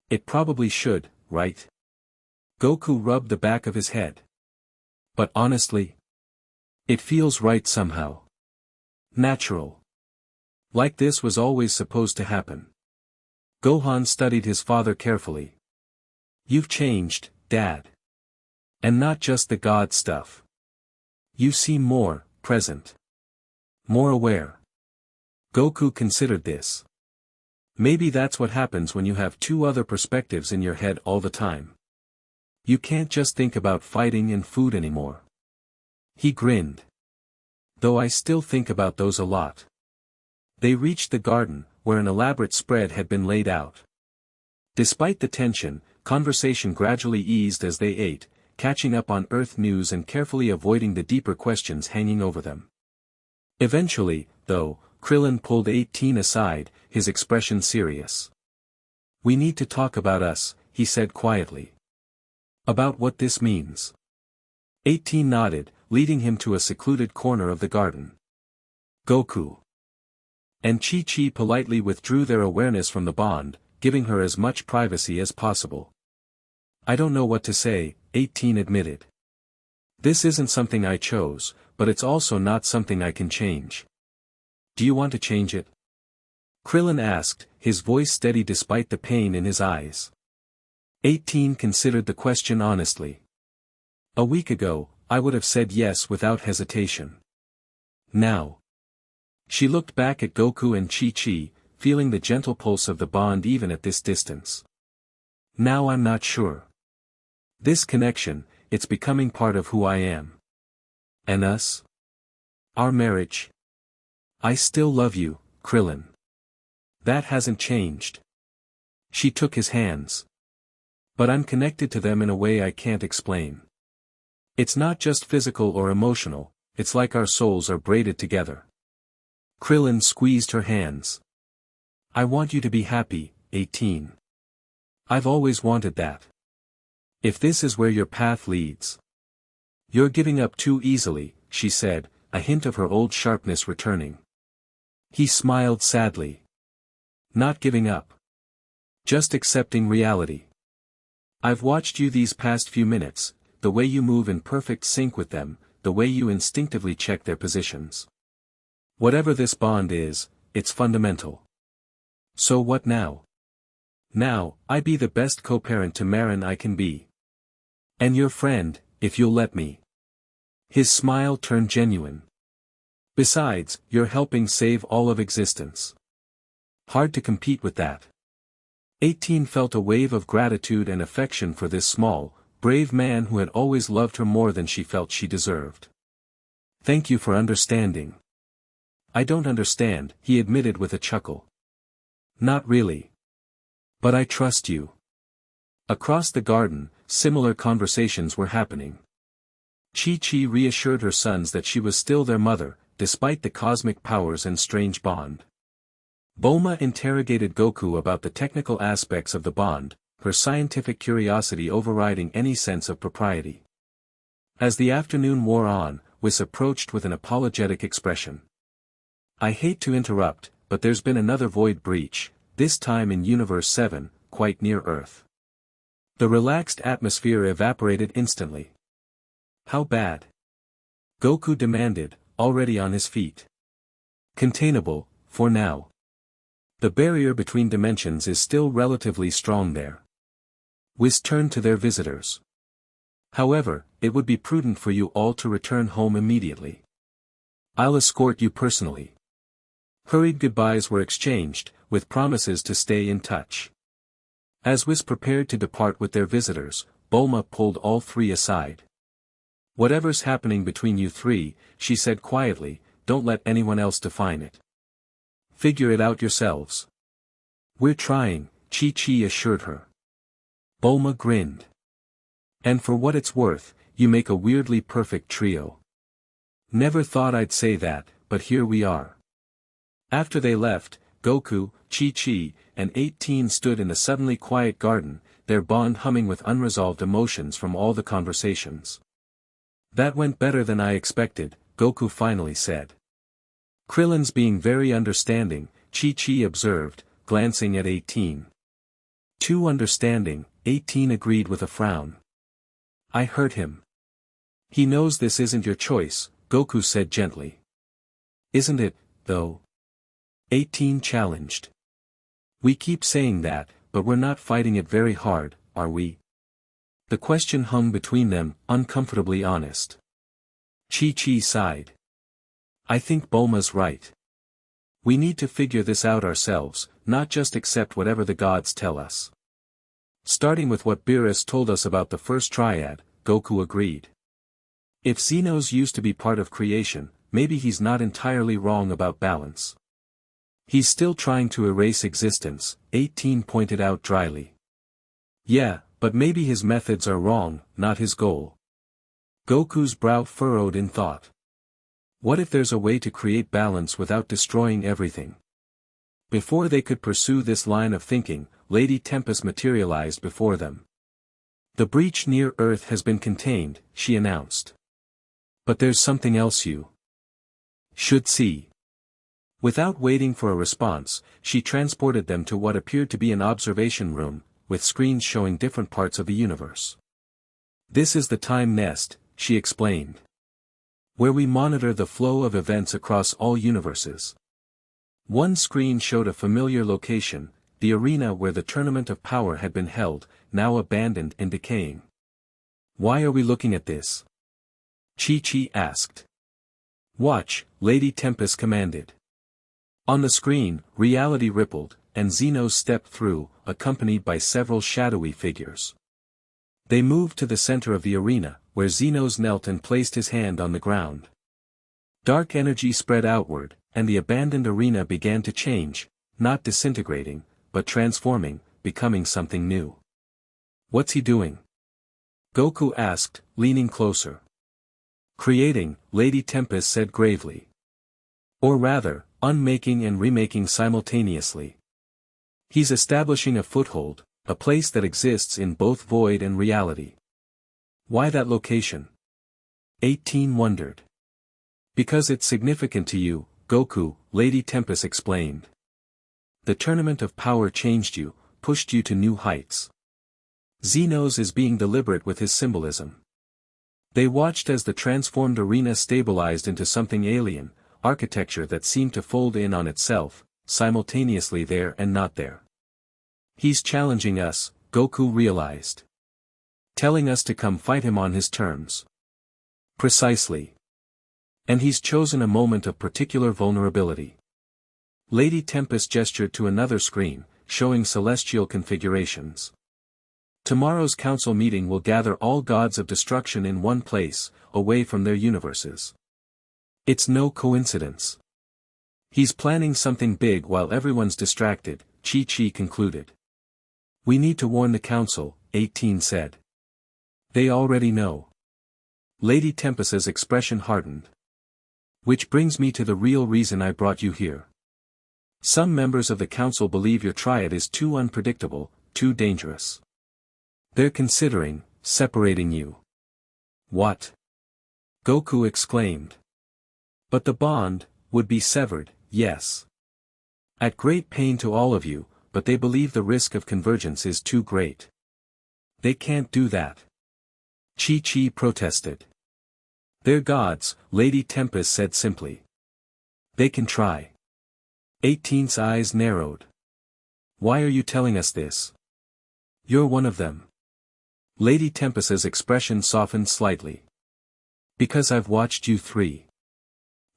"It probably should, right?" Goku rubbed the back of his head. "But honestly, it feels right somehow. Natural. Like this was always supposed to happen." Gohan studied his father carefully. "You've changed, Dad. And not just the god stuff. You seem more present. More aware." Goku considered this. "Maybe that's what happens when you have 2 other perspectives in your head all the time. You can't just think about fighting and food anymore." He grinned. "Though I still think about those a lot." They reached the garden, where an elaborate spread had been laid out. Despite the tension, conversation gradually eased as they ate, catching up on Earth news and carefully avoiding the deeper questions hanging over them. Eventually, though, Krillin pulled 18 aside, his expression serious. "We need to talk about us," he said quietly. "About what this means." 18 nodded, leading him to a secluded corner of the garden. Goku and Chi-Chi politely withdrew their awareness from the bond, giving her as much privacy as possible. "I don't know what to say," 18 admitted. "This isn't something I chose, but it's also not something I can change." "Do you want to change it?" Krillin asked, his voice steady despite the pain in his eyes. 18 considered the question honestly. A week ago, I would have said yes without hesitation. Now. She looked back at Goku and Chi-Chi, feeling the gentle pulse of the bond even at this distance. Now I'm not sure. This connection, it's becoming part of who I am. And us? Our marriage? I still love you, Krillin. That hasn't changed. She took his hands. But I'm connected to them in a way I can't explain. It's not just physical or emotional, it's like our souls are braided together. Krillin squeezed her hands. I want you to be happy, 18. I've always wanted that. If this is where your path leads. You're giving up too easily, she said, a hint of her old sharpness returning. He smiled sadly. Not giving up. Just accepting reality. I've watched you these past few minutes, the way you move in perfect sync with them, the way you instinctively check their positions. Whatever this bond is, it's fundamental. So what now? Now, I be the best co-parent to Marin I can be. And your friend, if you'll let me. His smile turned genuine. Besides, you're helping save all of existence. Hard to compete with that. 18 felt a wave of gratitude and affection for this small, brave man who had always loved her more than she felt she deserved. Thank you for understanding. I don't understand, he admitted with a chuckle. Not really. But I trust you. Across the garden, similar conversations were happening. Chi-Chi reassured her sons that she was still their mother, despite the cosmic powers and strange bond. Bulma interrogated Goku about the technical aspects of the bond, her scientific curiosity overriding any sense of propriety. As the afternoon wore on, Whis approached with an apologetic expression. I hate to interrupt, but there's been another void breach, this time in Universe 7, quite near Earth. The relaxed atmosphere evaporated instantly. How bad? Goku demanded, already on his feet. Containable, for now. The barrier between dimensions is still relatively strong there. Whis turned to their visitors. However, it would be prudent for you all to return home immediately. I'll escort you personally. Hurried goodbyes were exchanged, with promises to stay in touch. As Whis prepared to depart with their visitors, Bulma pulled all three aside. Whatever's happening between you three, she said quietly, don't let anyone else define it. Figure it out yourselves. We're trying, Chi-Chi assured her. Bulma grinned. And for what it's worth, you make a weirdly perfect trio. Never thought I'd say that, but here we are. After they left, Goku, Chi-Chi, and 18 stood in the suddenly quiet garden, their bond humming with unresolved emotions from all the conversations. That went better than I expected, Goku finally said. Krillin's being very understanding, Chi-Chi observed, glancing at 18. Too understanding, 18 agreed with a frown. I hurt him. He knows this isn't your choice, Goku said gently. Isn't it, though? 18 challenged. We keep saying that, but we're not fighting it very hard, are we? The question hung between them, uncomfortably honest. Chi-Chi sighed. I think Bulma's right. We need to figure this out ourselves, not just accept whatever the gods tell us. Starting with what Beerus told us about the first triad, Goku agreed. If Xenos used to be part of creation, maybe he's not entirely wrong about balance. He's still trying to erase existence, 18 pointed out dryly. Yeah, but maybe his methods are wrong, not his goal. Goku's brow furrowed in thought. What if there's a way to create balance without destroying everything? Before they could pursue this line of thinking, Lady Tempest materialized before them. The breach near Earth has been contained, she announced. But there's something else you should see. Without waiting for a response, she transported them to what appeared to be an observation room, with screens showing different parts of the universe. This is the time nest, she explained. Where we monitor the flow of events across all universes. One screen showed a familiar location, the arena where the tournament of power had been held, now abandoned and decaying. "Why are we looking at this?" Chi-Chi asked. "Watch," Lady Tempest commanded. On the screen, reality rippled, and Xenos stepped through, accompanied by several shadowy figures. They moved to the center of the arena, where Xenos knelt and placed his hand on the ground. Dark energy spread outward, and the abandoned arena began to change, not disintegrating, but transforming, becoming something new. "What's he doing?" Goku asked, leaning closer. "Creating," Lady Tempest said gravely. "Or rather, unmaking and remaking simultaneously. He's establishing a foothold, a place that exists in both void and reality." "Why that location?" 18 wondered. "Because it's significant to you, Goku," Lady Tempest explained. "The tournament of power changed you, pushed you to new heights. Xenos is being deliberate with his symbolism." They watched as the transformed arena stabilized into something alien, architecture that seemed to fold in on itself, simultaneously there and not there. "He's challenging us," Goku realized. "Telling us to come fight him on his terms." "Precisely. And he's chosen a moment of particular vulnerability." Lady Tempest gestured to another screen, showing celestial configurations. "Tomorrow's council meeting will gather all gods of destruction in one place, away from their universes. It's no coincidence. He's planning something big while everyone's distracted," Chi-Chi concluded. "We need to warn the council," 18 said. "They already know." Lady Tempest's expression hardened. "Which brings me to the real reason I brought you here. Some members of the council believe your triad is too unpredictable, too dangerous. They're considering separating you." "What?" Goku exclaimed. "But the bond would be severed, yes. At great pain to all of you, but they believe the risk of convergence is too great." "They can't do that," Chi-Chi protested. "They're gods," Lady Tempest said simply. "They can try." 18's eyes narrowed. "Why are you telling us this? You're one of them." Lady Tempest's expression softened slightly. "Because I've watched you three.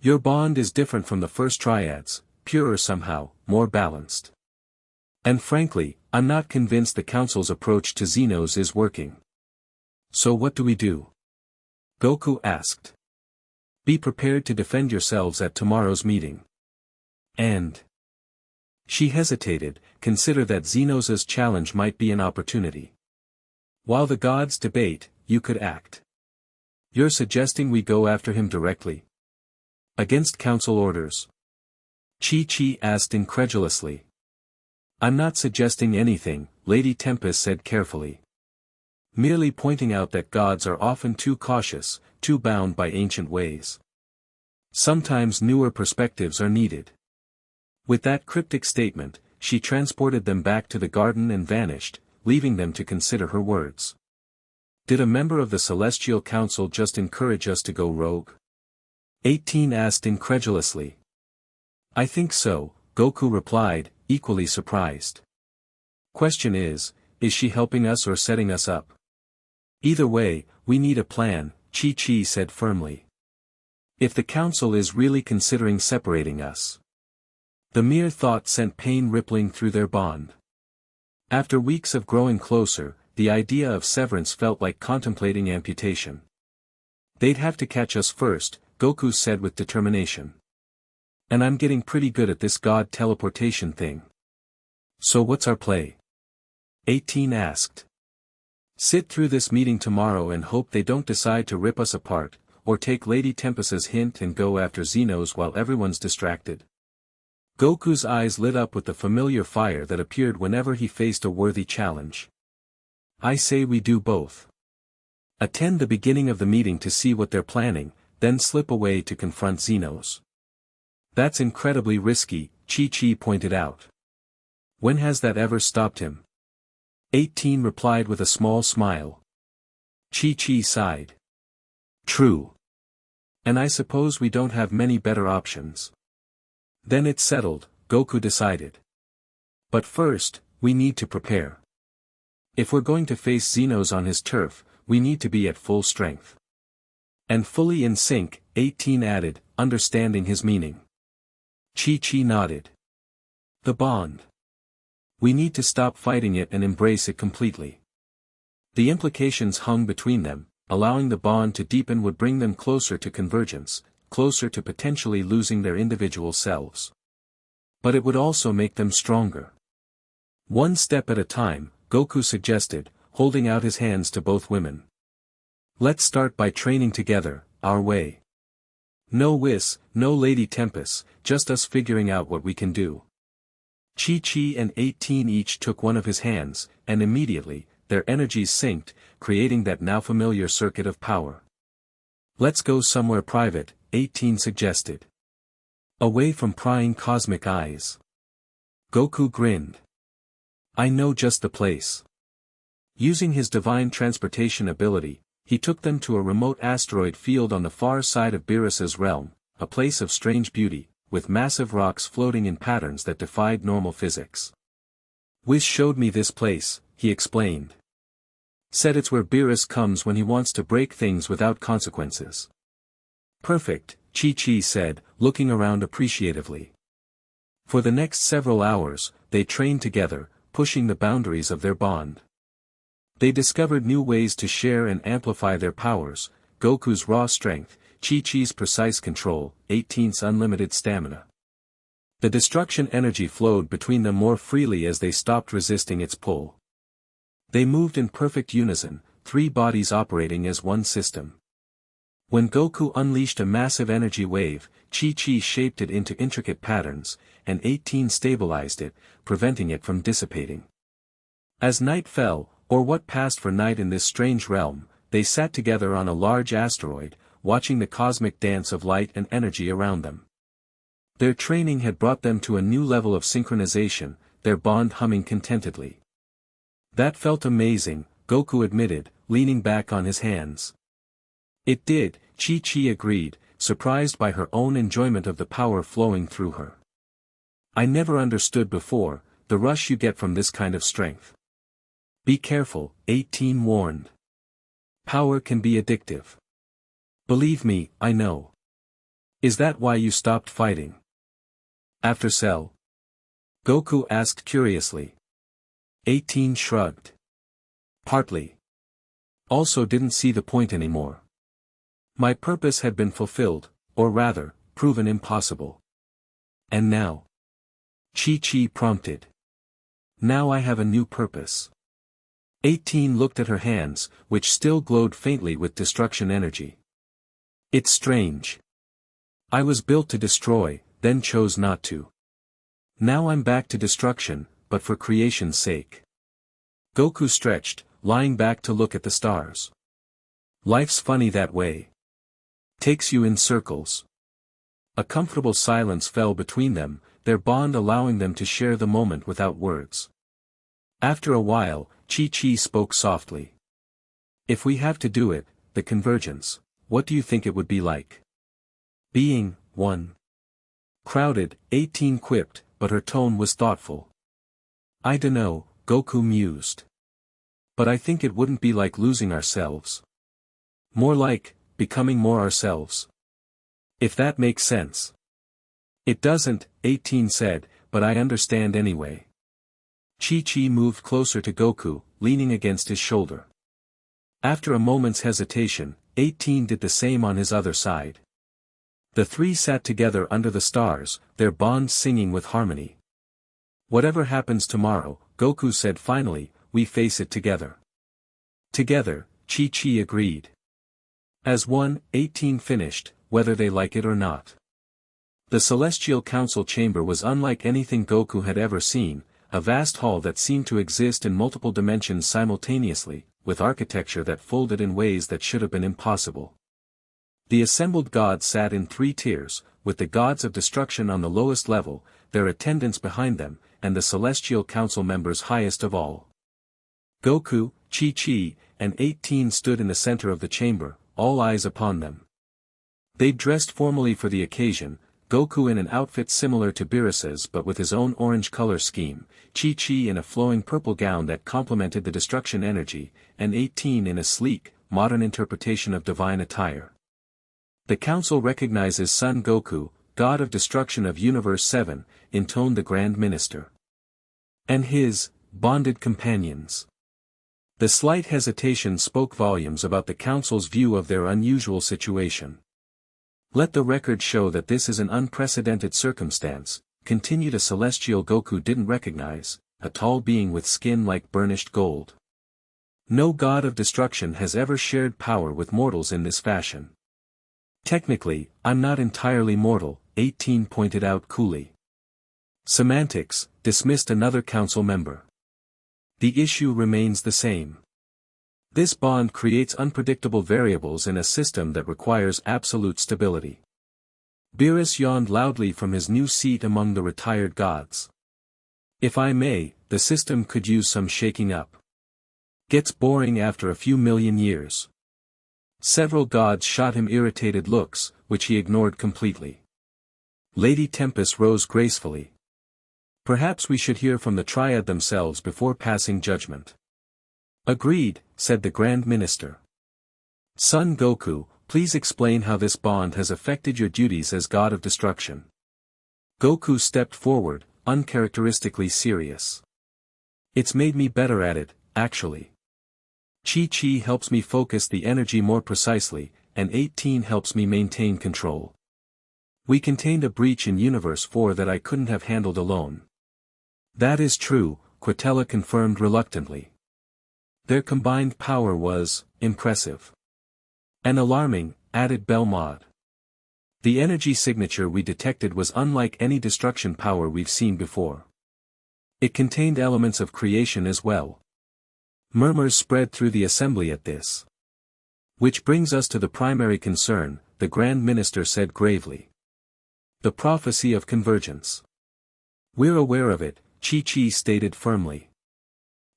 Your bond is different from the first triads, purer somehow, more balanced. And frankly, I'm not convinced the council's approach to Xenos is working." "So what do we do?" Goku asked. "Be prepared to defend yourselves at tomorrow's meeting. And..." She hesitated, "consider that Xenos' challenge might be an opportunity. While the gods debate, you could act. You're suggesting we go after him directly? Against council orders?" Chi-Chi asked incredulously. "I'm not suggesting anything," Lady Tempest said carefully. "Merely pointing out that gods are often too cautious, too bound by ancient ways. Sometimes newer perspectives are needed." With that cryptic statement, she transported them back to the garden and vanished, leaving them to consider her words. "Did a member of the Celestial Council just encourage us to go rogue?" 18 asked incredulously. "I think so," Goku replied, equally surprised. "Question is she helping us or setting us up? Either way, we need a plan," Chi-Chi said firmly. "If the council is really considering separating us." The mere thought sent pain rippling through their bond. After weeks of growing closer, the idea of severance felt like contemplating amputation. "They'd have to catch us first," Goku said with determination. "And I'm getting pretty good at this god teleportation thing. So what's our play?" 18 asked. "Sit through this meeting tomorrow and hope they don't decide to rip us apart, or take Lady Tempest's hint and go after Xenos while everyone's distracted." Goku's eyes lit up with the familiar fire that appeared whenever he faced a worthy challenge. "I say we do both. Attend the beginning of the meeting to see what they're planning, then slip away to confront Xenos." "That's incredibly risky," Chi-Chi pointed out. "When has that ever stopped him?" 18 replied with a small smile. Chi-Chi sighed. "True. And I suppose we don't have many better options." "Then it's settled," Goku decided. But first, we need to prepare. If we're going to face Xenos on his turf, we need to be at full strength. And fully in sync, 18 added, understanding his meaning. Chi-Chi nodded. The bond. We need to stop fighting it and embrace it completely. The implications hung between them, allowing the bond to deepen would bring them closer to convergence, closer to potentially losing their individual selves. But it would also make them stronger. One step at a time, Goku suggested, holding out his hands to both women. Let's start by training together, our way. No Whis, no Lady Tempest, just us figuring out what we can do. Chi-Chi and 18 each took one of his hands, and immediately, their energies synced, creating that now familiar circuit of power. Let's go somewhere private, 18 suggested. Away from prying cosmic eyes. Goku grinned. I know just the place. Using his divine transportation ability, he took them to a remote asteroid field on the far side of Beerus's realm, a place of strange beauty, with massive rocks floating in patterns that defied normal physics. Whis showed me this place, he explained. Said it's where Beerus comes when he wants to break things without consequences. Perfect, Chi-Chi said, looking around appreciatively. For the next several hours, they trained together, pushing the boundaries of their bond. They discovered new ways to share and amplify their powers, Goku's raw strength, Chi-Chi's precise control, 18's unlimited stamina. The destruction energy flowed between them more freely as they stopped resisting its pull. They moved in perfect unison, three bodies operating as one system. When Goku unleashed a massive energy wave, Chi-Chi shaped it into intricate patterns, and 18 stabilized it, preventing it from dissipating. As night fell, or what passed for night in this strange realm, they sat together on a large asteroid, watching the cosmic dance of light and energy around them. Their training had brought them to a new level of synchronization, their bond humming contentedly. That felt amazing, Goku admitted, leaning back on his hands. It did, Chi-Chi agreed, surprised by her own enjoyment of the power flowing through her. I never understood before, the rush you get from this kind of strength. Be careful, 18 warned. Power can be addictive. Believe me, I know. Is that why you stopped fighting? After Cell? Goku asked curiously. 18 shrugged. Partly. Also didn't see the point anymore. My purpose had been fulfilled, or rather, proven impossible. And now? Chi-Chi prompted. Now I have a new purpose. 18 looked at her hands, which still glowed faintly with destruction energy. It's strange. I was built to destroy, then chose not to. Now I'm back to destruction, but for creation's sake. Goku stretched, lying back to look at the stars. Life's funny that way. Takes you in circles. A comfortable silence fell between them, their bond allowing them to share the moment without words. After a while, Chi-Chi spoke softly. If we have to do it, the convergence, what do you think it would be like? Being, one. Crowded, 18 quipped, but her tone was thoughtful. I dunno, Goku mused. But I think it wouldn't be like losing ourselves. More like, becoming more ourselves. If that makes sense. It doesn't, 18 said, but I understand anyway. Chi-Chi moved closer to Goku, leaning against his shoulder. After a moment's hesitation, 18 did the same on his other side. The three sat together under the stars, their bond singing with harmony. Whatever happens tomorrow, Goku said finally, we face it together. Together, Chi-Chi agreed. As one, 18 finished, whether they like it or not. The Celestial Council chamber was unlike anything Goku had ever seen, a vast hall that seemed to exist in multiple dimensions simultaneously, with architecture that folded in ways that should have been impossible. The assembled gods sat in 3 tiers, with the gods of destruction on the lowest level, their attendants behind them, and the Celestial Council members highest of all. Goku, Chi-Chi, and 18 stood in the center of the chamber, all eyes upon them. They dressed formally for the occasion, Goku in an outfit similar to Beerus's but with his own orange color scheme, Chi-Chi in a flowing purple gown that complemented the destruction energy, and 18 in a sleek, modern interpretation of divine attire. The council recognizes Son Goku, God of Destruction of Universe 7, intoned the Grand Minister. And his bonded companions. The slight hesitation spoke volumes about the council's view of their unusual situation. Let the record show that this is an unprecedented circumstance, continued a celestial Goku didn't recognize, a tall being with skin like burnished gold. No god of destruction has ever shared power with mortals in this fashion. Technically, I'm not entirely mortal, 18 pointed out coolly. Semantics, dismissed another council member. The issue remains the same. This bond creates unpredictable variables in a system that requires absolute stability. Beerus yawned loudly from his new seat among the retired gods. If I may, the system could use some shaking up. Gets boring after a few million years. Several gods shot him irritated looks, which he ignored completely. Lady Tempest rose gracefully. Perhaps we should hear from the Triad themselves before passing judgment. Agreed, said the Grand Minister. Son Goku, please explain how this bond has affected your duties as God of Destruction. Goku stepped forward, uncharacteristically serious. It's made me better at it, actually. Chi-Chi helps me focus the energy more precisely, and 18 helps me maintain control. We contained a breach in Universe 4 that I couldn't have handled alone. That is true, Quatella confirmed reluctantly. Their combined power was impressive. And alarming, added Belmod. The energy signature we detected was unlike any destruction power we've seen before. It contained elements of creation as well. Murmurs spread through the assembly at this. Which brings us to the primary concern, the Grand Minister said gravely. The prophecy of convergence. We're aware of it, Chi-Chi stated firmly.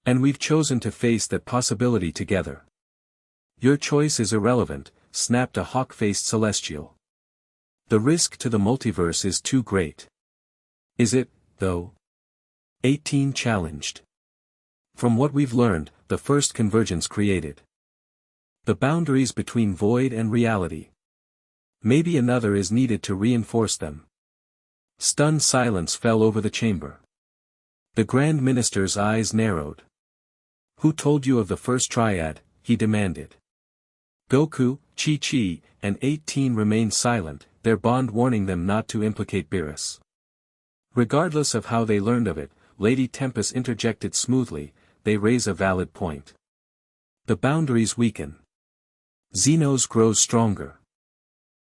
And we've chosen to face that possibility together. Your choice is irrelevant, snapped a hawk-faced celestial. The risk to the multiverse is too great. Is it, though? 18 challenged. From what we've learned, the first convergence created the boundaries between void and reality. Maybe another is needed to reinforce them. Stunned silence fell over the chamber. The Grand Minister's eyes narrowed. Who told you of the first triad? He demanded. Goku, Chi-Chi, and 18 remained silent, their bond warning them not to implicate Beerus. Regardless of how they learned of it, Lady Tempest interjected smoothly, they raise a valid point. The boundaries weaken. Xenos grows stronger.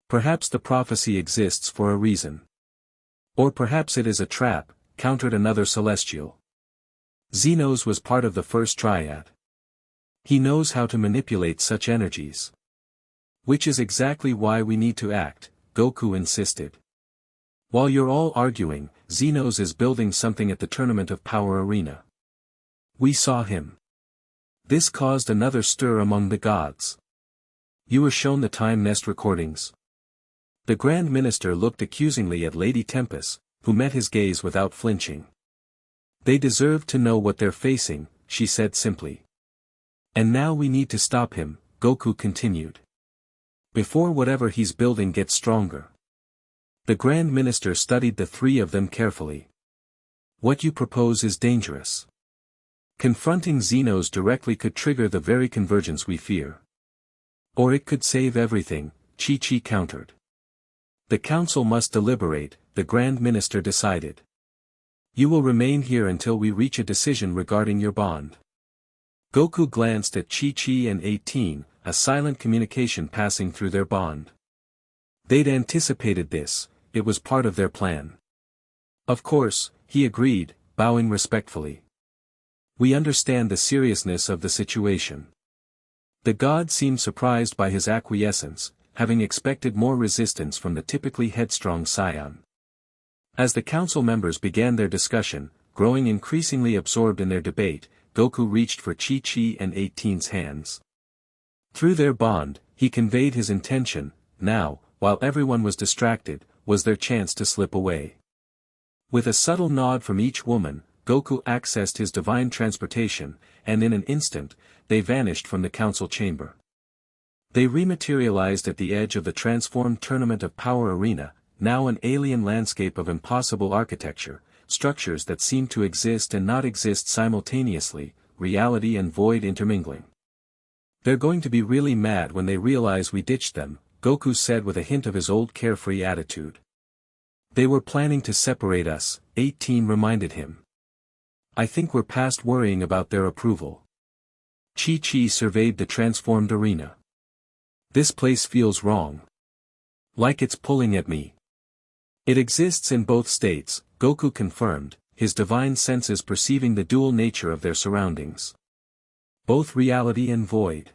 Perhaps the prophecy exists for a reason. Or perhaps it is a trap, countered another celestial. Xenos was part of the first triad. He knows how to manipulate such energies. Which is exactly why we need to act, Goku insisted. While you're all arguing, Xenos is building something at the Tournament of Power Arena. We saw him. This caused another stir among the gods. You were shown the Time Nest recordings. The Grand Minister looked accusingly at Lady Tempest, who met his gaze without flinching. They deserve to know what they're facing, she said simply. And now we need to stop him, Goku continued. Before whatever he's building gets stronger. The Grand Minister studied the three of them carefully. What you propose is dangerous. Confronting Xenos directly could trigger the very convergence we fear. Or it could save everything, Chi-Chi countered. The council must deliberate, the Grand Minister decided. You will remain here until we reach a decision regarding your bond. Goku glanced at Chi-Chi and 18, a silent communication passing through their bond. They'd anticipated this, it was part of their plan. Of course, he agreed, bowing respectfully. We understand the seriousness of the situation. The god seemed surprised by his acquiescence, having expected more resistance from the typically headstrong scion. As the council members began their discussion, growing increasingly absorbed in their debate, Goku reached for Chi-Chi and 18's hands. Through their bond, he conveyed his intention. Now, while everyone was distracted, was their chance to slip away. With a subtle nod from each woman, Goku accessed his divine transportation, and in an instant, they vanished from the council chamber. They rematerialized at the edge of the transformed Tournament of Power arena, now an alien landscape of impossible architecture, structures that seem to exist and not exist simultaneously, reality and void intermingling. "They're going to be really mad when they realize we ditched them," Goku said with a hint of his old carefree attitude. "They were planning to separate us," 18 reminded him. "I think we're past worrying about their approval." Chi-Chi surveyed the transformed arena. "This place feels wrong. Like it's pulling at me." "It exists in both states," Goku confirmed, his divine senses perceiving the dual nature of their surroundings. "Both reality and void."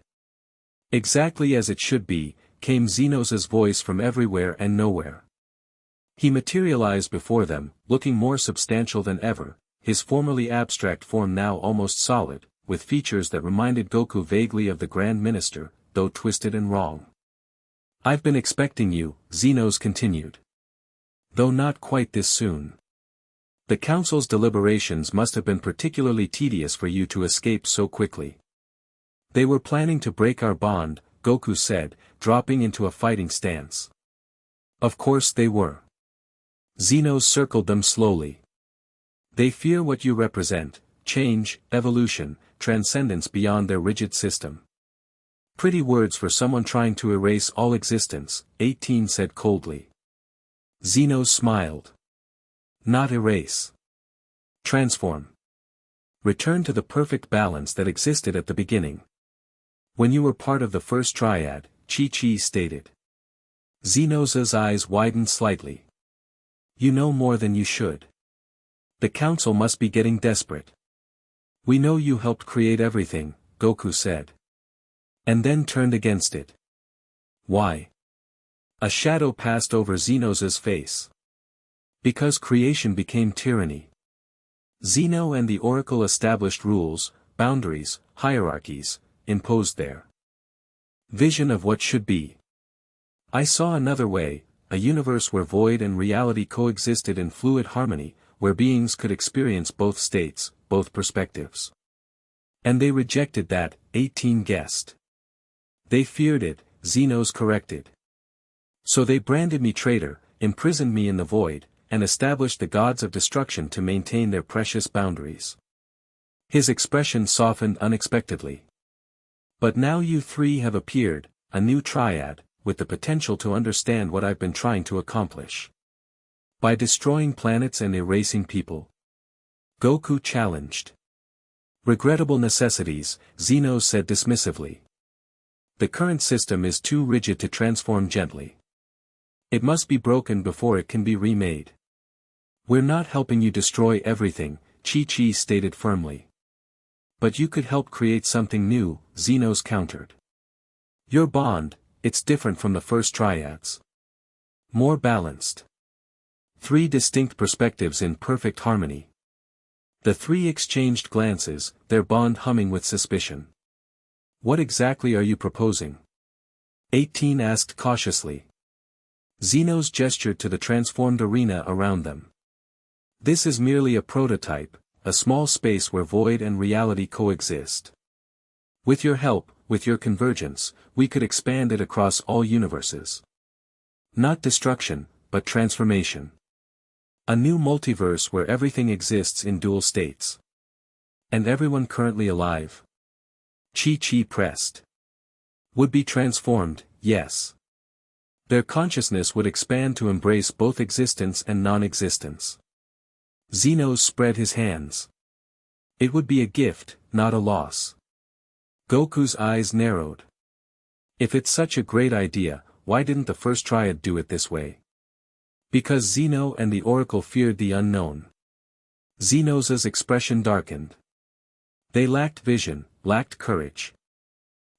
"Exactly as it should be," came Xenos' voice from everywhere and nowhere. He materialized before them, looking more substantial than ever, his formerly abstract form now almost solid, with features that reminded Goku vaguely of the Grand Minister, though twisted and wrong. "I've been expecting you," Xenos continued. "Though not quite this soon. The council's deliberations must have been particularly tedious for you to escape so quickly." "They were planning to break our bond," Goku said, dropping into a fighting stance. "Of course they were." Xenos circled them slowly. "They fear what you represent, change, evolution, transcendence beyond their rigid system." "Pretty words for someone trying to erase all existence," 18 said coldly. Xenos smiled. "Not erase. Transform. Return to the perfect balance that existed at the beginning. When you were part of the first triad," Chi-Chi stated. Xenos' eyes widened slightly. "You know more than you should. The council must be getting desperate." "We know you helped create everything," Goku said. "And then turned against it." "Why?" A shadow passed over Xenos' face. "Because creation became tyranny. Xeno and the Oracle established rules, boundaries, hierarchies, imposed their vision of what should be. I saw another way, a universe where void and reality coexisted in fluid harmony, where beings could experience both states, both perspectives. And they rejected that," 18 guessed. "They feared it," Xenos corrected. "So they branded me traitor, imprisoned me in the void, and established the gods of destruction to maintain their precious boundaries." His expression softened unexpectedly. "But now you three have appeared, a new triad, with the potential to understand what I've been trying to accomplish. By destroying planets and erasing people." Goku challenged. "Regrettable necessities," Xenos said dismissively. "The current system is too rigid to transform gently. It must be broken before it can be remade." "We're not helping you destroy everything," Chi-Chi stated firmly. "But you could help create something new," Xenos countered. "Your bond, it's different from the first triads. More balanced. 3 distinct perspectives in perfect harmony." The three exchanged glances, their bond humming with suspicion. "What exactly are you proposing?" 18 asked cautiously. Xenos gestured to the transformed arena around them. "This is merely a prototype, a small space where void and reality coexist. With your help, with your convergence, we could expand it across all universes. Not destruction, but transformation. A new multiverse where everything exists in dual states. And everyone currently alive." Chi-Chi pressed. "Would be transformed, yes. Their consciousness would expand to embrace both existence and non-existence." Xenos spread his hands. "It would be a gift, not a loss." Goku's eyes narrowed. "If it's such a great idea, why didn't the first triad do it this way?" "Because Xeno and the Oracle feared the unknown." Xenos' expression darkened. "They lacked vision, lacked courage.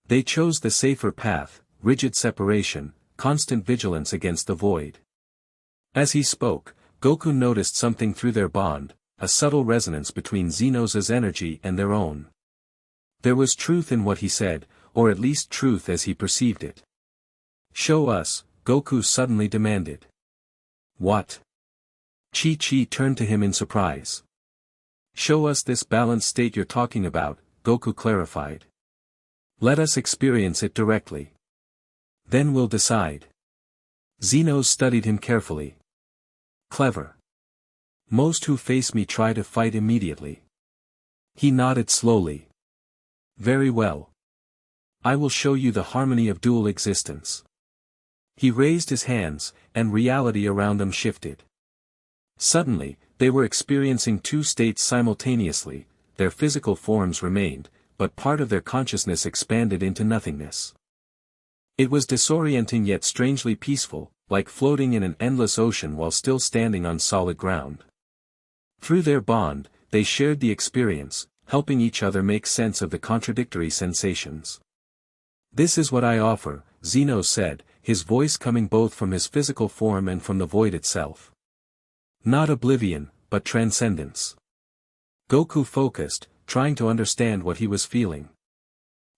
They chose the safer path, rigid separation, constant vigilance against the void." As he spoke, Goku noticed something through their bond, a subtle resonance between Xenos' energy and their own. There was truth in what he said, or at least truth as he perceived it. "Show us," Goku suddenly demanded. What? Chi-Chi turned to him in surprise. Show us this balanced state you're talking about, Goku clarified. Let us experience it directly. Then we'll decide. Xenos studied him carefully. Clever. Most who face me try to fight immediately. He nodded slowly. Very well. I will show you the harmony of dual existence. He raised his hands, and reality around them shifted. Suddenly, they were experiencing two states simultaneously. Their physical forms remained, but part of their consciousness expanded into nothingness. It was disorienting yet strangely peaceful, like floating in an endless ocean while still standing on solid ground. Through their bond, they shared the experience, helping each other make sense of the contradictory sensations. This is what I offer, Xenos said, his voice coming both from his physical form and from the void itself. Not oblivion, but transcendence. Goku focused, trying to understand what he was feeling.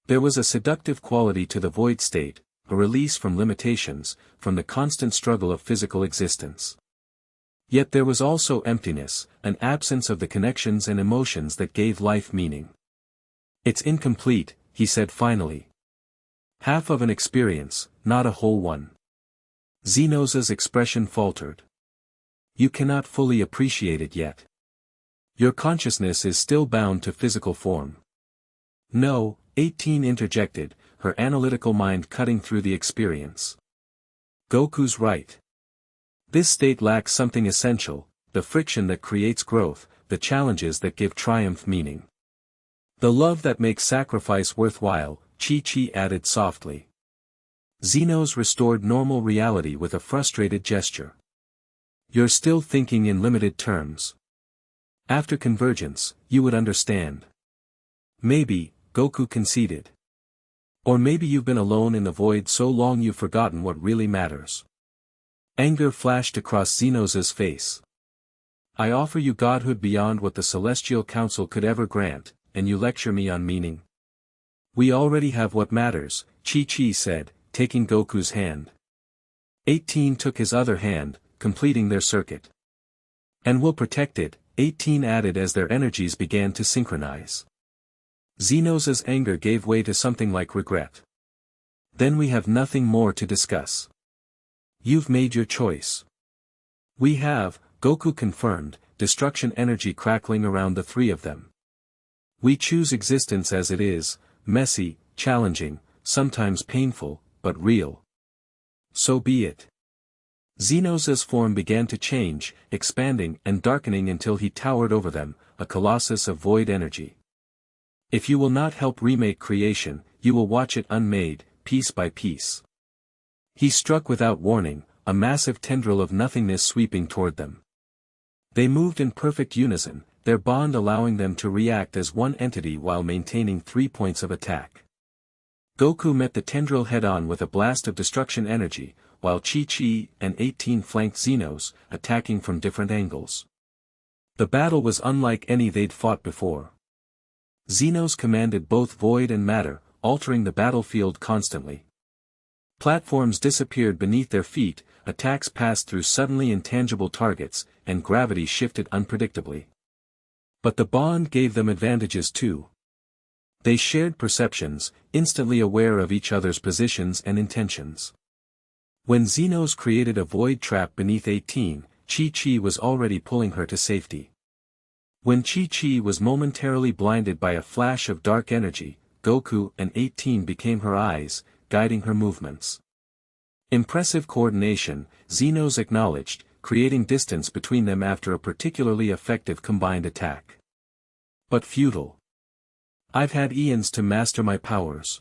There was a seductive quality to the void state, a release from limitations, from the constant struggle of physical existence. Yet there was also emptiness, an absence of the connections and emotions that gave life meaning. It's incomplete, he said finally. Half of an experience, not a whole one. Xenos' expression faltered. You cannot fully appreciate it yet. Your consciousness is still bound to physical form. No, 18 interjected, her analytical mind cutting through the experience. Goku's right. This state lacks something essential, the friction that creates growth, the challenges that give triumph meaning. The love that makes sacrifice worthwhile, Chi-Chi added softly. Xenos restored normal reality with a frustrated gesture. You're still thinking in limited terms. After convergence, you would understand. Maybe, Goku conceded. Or maybe you've been alone in the void so long you've forgotten what really matters. Anger flashed across Xenos' face. I offer you godhood beyond what the Celestial Council could ever grant, and you lecture me on meaning. We already have what matters, Chi-Chi said, taking Goku's hand. 18 took his other hand, completing their circuit. And we'll protect it, 18 added as their energies began to synchronize. Xenos' anger gave way to something like regret. Then we have nothing more to discuss. You've made your choice. We have, Goku confirmed, destruction energy crackling around the three of them. We choose existence as it is, messy, challenging, sometimes painful, but real. So be it. Xenos' form began to change, expanding and darkening until he towered over them, a colossus of void energy. If you will not help remake creation, you will watch it unmade, piece by piece. He struck without warning, a massive tendril of nothingness sweeping toward them. They moved in perfect unison, their bond allowing them to react as one entity while maintaining 3 points of attack. Goku met the tendril head-on with a blast of destruction energy, while Chi-Chi and 18 flanked Xenos, attacking from different angles. The battle was unlike any they'd fought before. Xenos commanded both void and matter, altering the battlefield constantly. Platforms disappeared beneath their feet, attacks passed through suddenly intangible targets, and gravity shifted unpredictably. But the bond gave them advantages too. They shared perceptions, instantly aware of each other's positions and intentions. When Xenos created a void trap beneath 18, Chi-Chi was already pulling her to safety. When Chi-Chi was momentarily blinded by a flash of dark energy, Goku and 18 became her eyes, guiding her movements. Impressive coordination, Xenos acknowledged, creating distance between them after a particularly effective combined attack. But futile. I've had eons to master my powers.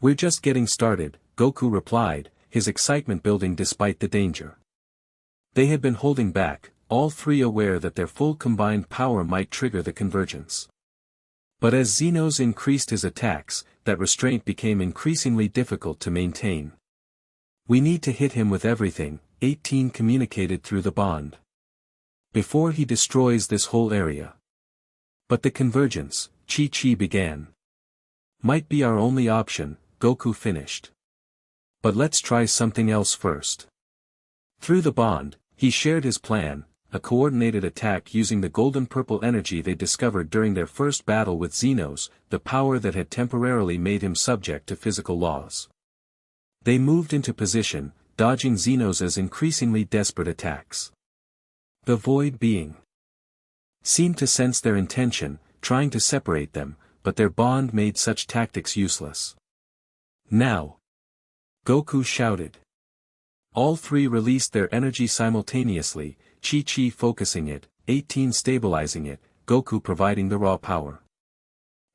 We're just getting started, Goku replied, his excitement building despite the danger. They had been holding back, all three aware that their full combined power might trigger the convergence. But as Xenos increased his attacks, that restraint became increasingly difficult to maintain. We need to hit him with everything, 18 communicated through the bond. Before he destroys this whole area. But the convergence, Chi-Chi began. Might be our only option, Goku finished. But let's try something else first. Through the bond, He shared his plan, a coordinated attack using the golden-purple energy they discovered during their first battle with Xenos, the power that had temporarily made him subject to physical laws. They moved into position, dodging Xenos' increasingly desperate attacks. The Void Being seemed to sense their intention, trying to separate them, but their bond made such tactics useless. Now! Goku shouted. All three released their energy simultaneously, Chi-Chi focusing it, 18 stabilizing it, Goku providing the raw power.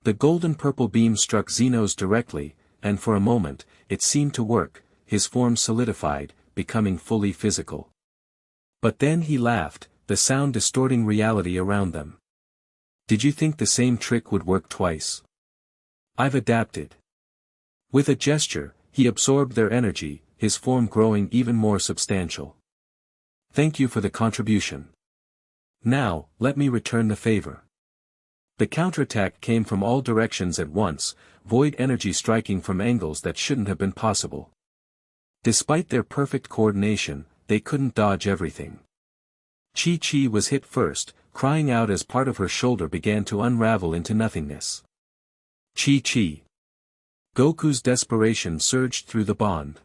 The golden-purple beam struck Xenos directly, and for a moment, it seemed to work, his form solidified, becoming fully physical. But then he laughed, the sound distorting reality around them. Did you think the same trick would work twice? I've adapted. With a gesture, he absorbed their energy, his form growing even more substantial. Thank you for the contribution. Now, let me return the favor. The counterattack came from all directions at once, void energy striking from angles that shouldn't have been possible. Despite their perfect coordination, they couldn't dodge everything. Chi-Chi was hit first, crying out as part of her shoulder began to unravel into nothingness. Chi-Chi! Goku's desperation surged through the bond.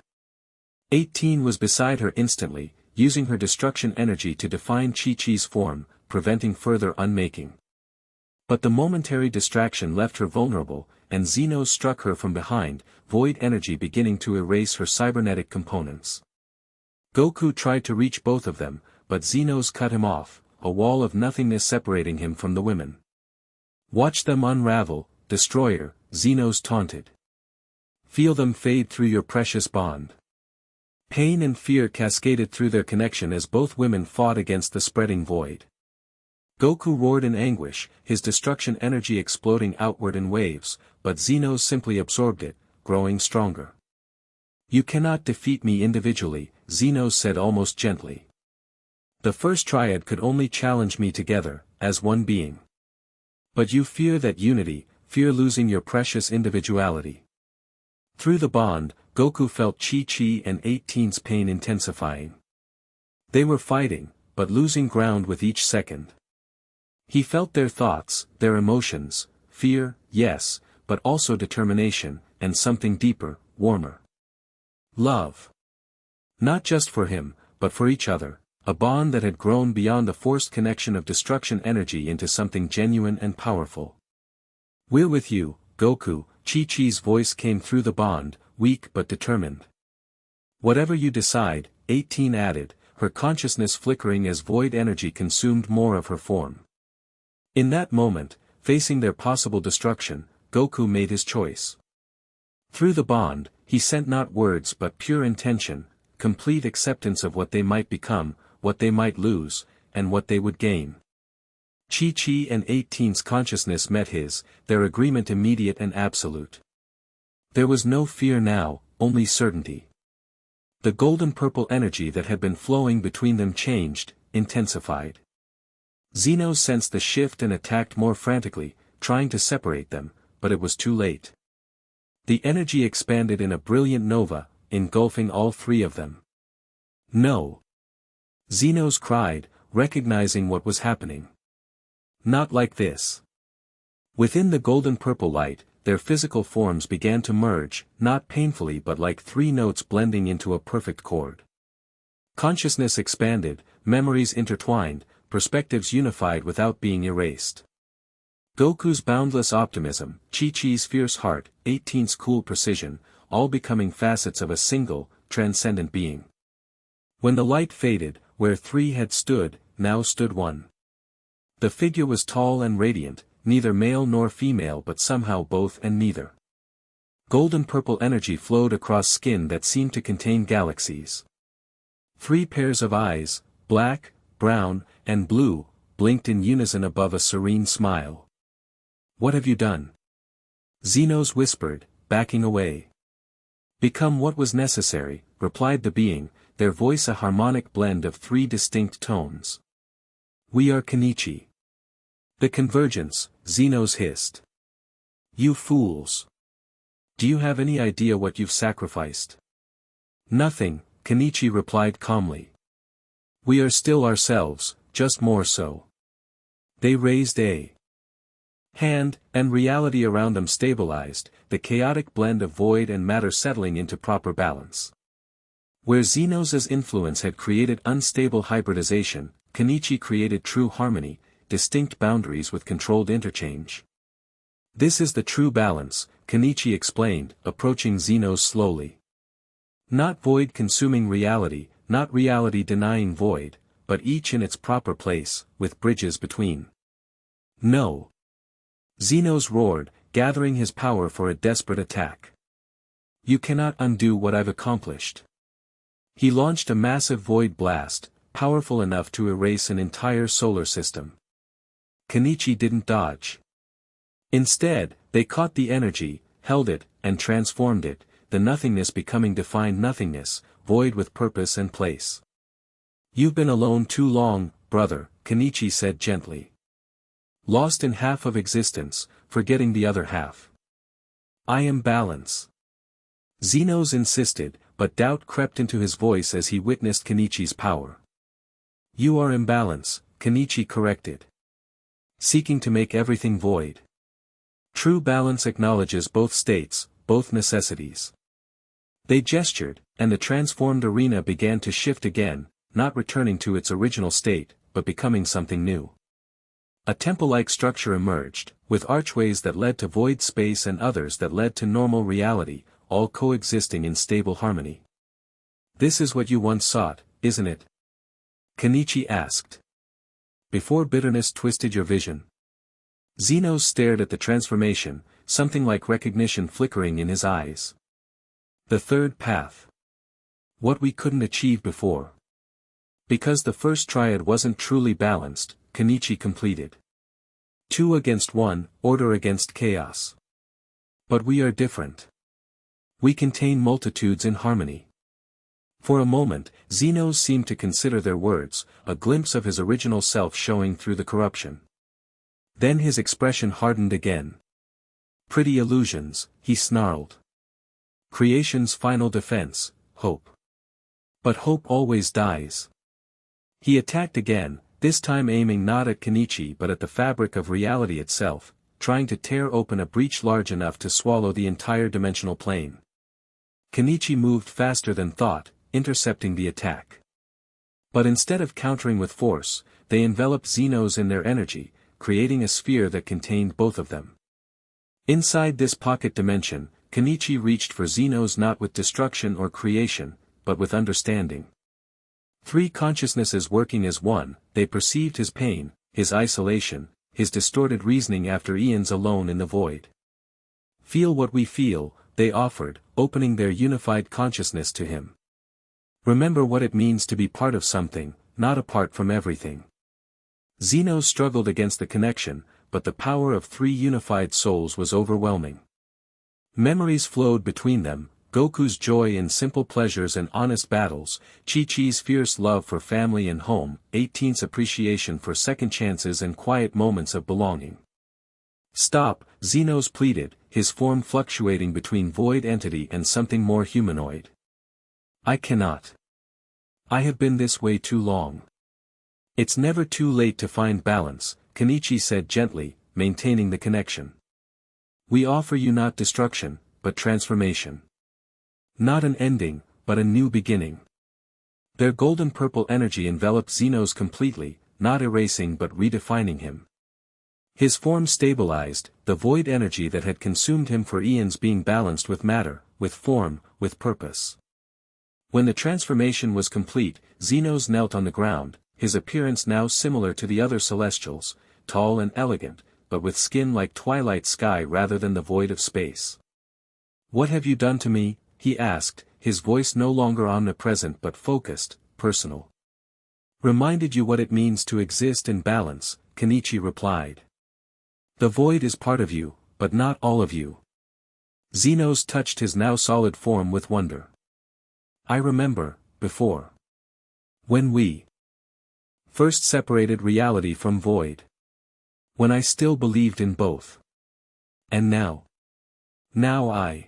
18 was beside her instantly, using her destruction energy to define Chi-Chi's form, preventing further unmaking. But the momentary distraction left her vulnerable, and Xenos struck her from behind, void energy beginning to erase her cybernetic components. Goku tried to reach both of them, but Xenos cut him off, a wall of nothingness separating him from the women. Watch them unravel, destroyer, Xenos taunted. Feel them fade through your precious bond. Pain and fear cascaded through their connection as both women fought against the spreading void. Goku roared in anguish, his destruction energy exploding outward in waves, but Xenos simply absorbed it, growing stronger. You cannot defeat me individually, Xenos said almost gently. The first triad could only challenge me together, as one being. But you fear that unity, fear losing your precious individuality. Through the bond, Goku felt Chi-Chi and 18's pain intensifying. They were fighting, but losing ground with each second. He felt their thoughts, their emotions, fear, yes, but also determination, and something deeper, warmer. Love. Not just for him, but for each other, a bond that had grown beyond the forced connection of destruction energy into something genuine and powerful. We're with you, Goku, Chi-Chi's voice came through the bond, weak but determined. Whatever you decide, 18 added, her consciousness flickering as void energy consumed more of her form. In that moment, facing their possible destruction, Goku made his choice. Through the bond, he sent not words but pure intention, complete acceptance of what they might become, what they might lose, and what they would gain. Chi-Chi and 18's consciousness met his, their agreement immediate and absolute. There was no fear now, only certainty. The golden-purple energy that had been flowing between them changed, intensified. Xenos sensed the shift and attacked more frantically, trying to separate them, but it was too late. The energy expanded in a brilliant nova, engulfing all three of them. No! Xenos cried, recognizing what was happening. Not like this. Within the golden-purple light, their physical forms began to merge, not painfully but like three notes blending into a perfect chord. Consciousness expanded, memories intertwined, perspectives unified without being erased. Goku's boundless optimism, Chi-Chi's fierce heart, 18's cool precision, all becoming facets of a single, transcendent being. When the light faded, where three had stood, now stood one. The figure was tall and radiant, neither male nor female but somehow both and neither. Golden-purple energy flowed across skin that seemed to contain galaxies. 3 pairs of eyes, black, brown, and blue, blinked in unison above a serene smile. What have you done? Xenos whispered, backing away. Become what was necessary, replied the being, their voice a harmonic blend of 3 distinct tones. We are Kenichi. The convergence, Xenos hissed. You fools. Do you have any idea what you've sacrificed? Nothing, Kenichi replied calmly. We are still ourselves, just more so. They raised a hand, and reality around them stabilized, the chaotic blend of void and matter settling into proper balance. Where Zenos's influence had created unstable hybridization, Kenichi created true harmony, distinct boundaries with controlled interchange. This is the true balance, Kenichi explained, approaching Zenos slowly. Not void consuming reality, not reality denying void, but each in its proper place, with bridges between. No. Zenos roared, gathering his power for a desperate attack. You cannot undo what I've accomplished. He launched a massive void blast, powerful enough to erase an entire solar system. Kenichi didn't dodge. Instead, they caught the energy, held it, and transformed it, the nothingness becoming defined nothingness, void with purpose and place. You've been alone too long, brother, Kenichi said gently. Lost in half of existence, forgetting the other half. I am balance. Zenos insisted, but doubt crept into his voice as he witnessed Kenichi's power. You are imbalance, Kenichi corrected. Seeking to make everything void. True balance acknowledges both states, both necessities. They gestured, and the transformed arena began to shift again, not returning to its original state, but becoming something new. A temple-like structure emerged, with archways that led to void space and others that led to normal reality, all coexisting in stable harmony. This is what you once sought, isn't it? Kenichi asked. Before bitterness twisted your vision. Zenos stared at the transformation, something like recognition flickering in his eyes. The third path. What we couldn't achieve before. Because the first triad wasn't truly balanced, Kenichi completed. 2 against 1, order against chaos. But we are different. We contain multitudes in harmony. For a moment, Zenos seemed to consider their words, a glimpse of his original self showing through the corruption. Then his expression hardened again. Pretty illusions, he snarled. Creation's final defense, hope. But hope always dies. He attacked again, this time aiming not at Kenichi but at the fabric of reality itself, trying to tear open a breach large enough to swallow the entire dimensional plane. Kenichi moved faster than thought, intercepting the attack. But instead of countering with force, they enveloped Zenos in their energy, creating a sphere that contained both of them. Inside this pocket dimension, Kenichi reached for Zenos not with destruction or creation, but with understanding. 3 consciousnesses working as one, they perceived his pain, his isolation, his distorted reasoning after eons alone in the void. Feel what we feel, they offered, opening their unified consciousness to him. Remember what it means to be part of something, not apart from everything. Zenos struggled against the connection, but the power of 3 unified souls was overwhelming. Memories flowed between them, Goku's joy in simple pleasures and honest battles, Chi-Chi's fierce love for family and home, 18's appreciation for second chances and quiet moments of belonging. Stop, Zenos pleaded, his form fluctuating between void entity and something more humanoid. I cannot. I have been this way too long. It's never too late to find balance, Kenichi said gently, maintaining the connection. We offer you not destruction, but transformation. Not an ending, but a new beginning. Their golden purple energy enveloped Zenos completely, not erasing but redefining him. His form stabilized, the void energy that had consumed him for eons being balanced with matter, with form, with purpose. When the transformation was complete, Zenos knelt on the ground, his appearance now similar to the other celestials, tall and elegant, but with skin like twilight sky rather than the void of space. What have you done to me? He asked, his voice no longer omnipresent but focused, personal. Reminded you what it means to exist in balance, Kenichi replied. The void is part of you, but not all of you. Zenos touched his now solid form with wonder. I remember, before. When we first separated reality from void. When I still believed in both. And now. Now I.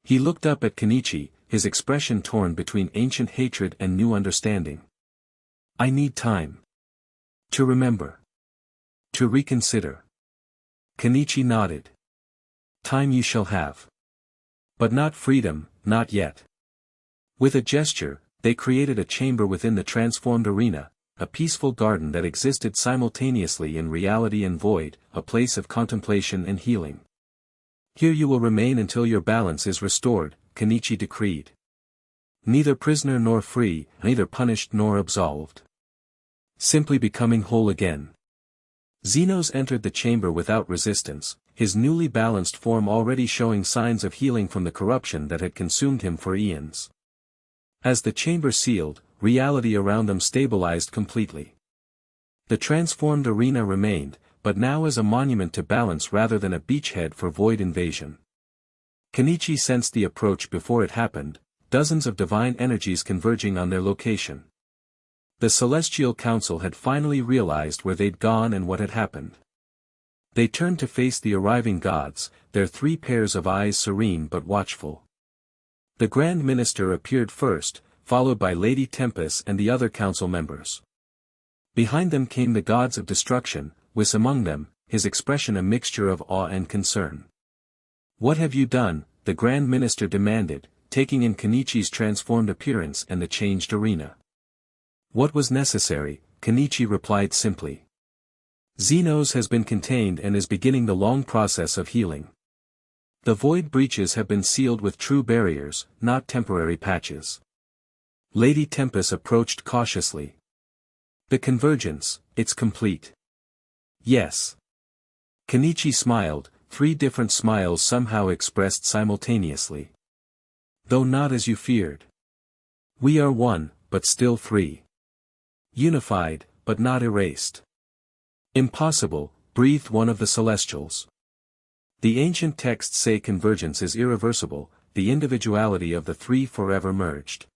He looked up at Kenichi, his expression torn between ancient hatred and new understanding. I need time. To remember. To reconsider. Kenichi nodded. Time you shall have. But not freedom, not yet. With a gesture, they created a chamber within the transformed arena, a peaceful garden that existed simultaneously in reality and void, a place of contemplation and healing. Here you will remain until your balance is restored, Kenichi decreed. Neither prisoner nor free, neither punished nor absolved. Simply becoming whole again. Xenos entered the chamber without resistance, his newly balanced form already showing signs of healing from the corruption that had consumed him for eons. As the chamber sealed, reality around them stabilized completely. The transformed arena remained, but now as a monument to balance rather than a beachhead for void invasion. Kenichi sensed the approach before it happened, dozens of divine energies converging on their location. The Celestial Council had finally realized where they'd gone and what had happened. They turned to face the arriving gods, their three pairs of eyes serene but watchful. The Grand Minister appeared first, followed by Lady Tempest and the other council members. Behind them came the gods of destruction, Whis among them, his expression a mixture of awe and concern. What have you done? The Grand Minister demanded, taking in Kenichi's transformed appearance and the changed arena. What was necessary, Kenichi replied simply. Xenos has been contained and is beginning the long process of healing. The void breaches have been sealed with true barriers, not temporary patches. Lady Tempest approached cautiously. The convergence, it's complete. Yes. Kenichi smiled, three different smiles somehow expressed simultaneously. Though not as you feared. We are one, but still free. Unified, but not erased. Impossible, breathed one of the Celestials. The ancient texts say convergence is irreversible, the individuality of the three forever merged.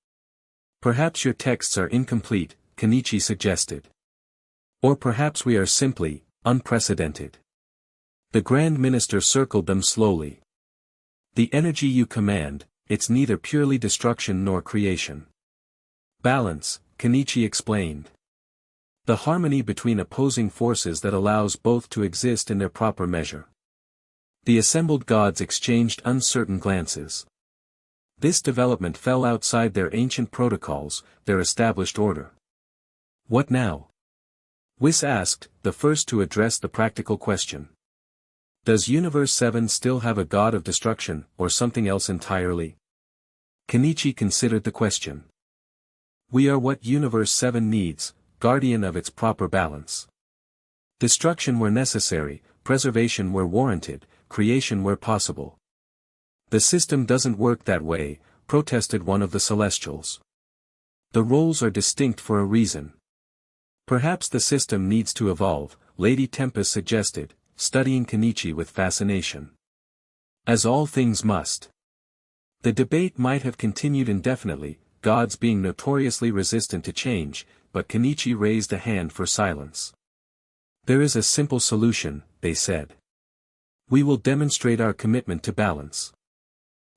Perhaps your texts are incomplete, Kenichi suggested. Or perhaps we are simply, unprecedented. The Grand Minister circled them slowly. The energy you command, it's neither purely destruction nor creation. Balance, Kenichi explained. The harmony between opposing forces that allows both to exist in their proper measure. The assembled gods exchanged uncertain glances. This development fell outside their ancient protocols, their established order. What now? Whis asked, the first to address the practical question. Does Universe 7 still have a god of destruction, or something else entirely? Kenichi considered the question. We are what Universe 7 needs, guardian of its proper balance. Destruction where necessary, preservation where warranted, creation where possible. The system doesn't work that way, protested one of the Celestials. The roles are distinct for a reason. Perhaps the system needs to evolve, Lady Tempest suggested, studying Kenichi with fascination. As all things must. The debate might have continued indefinitely, gods being notoriously resistant to change, but Kenichi raised a hand for silence. There is a simple solution, they said. We will demonstrate our commitment to balance.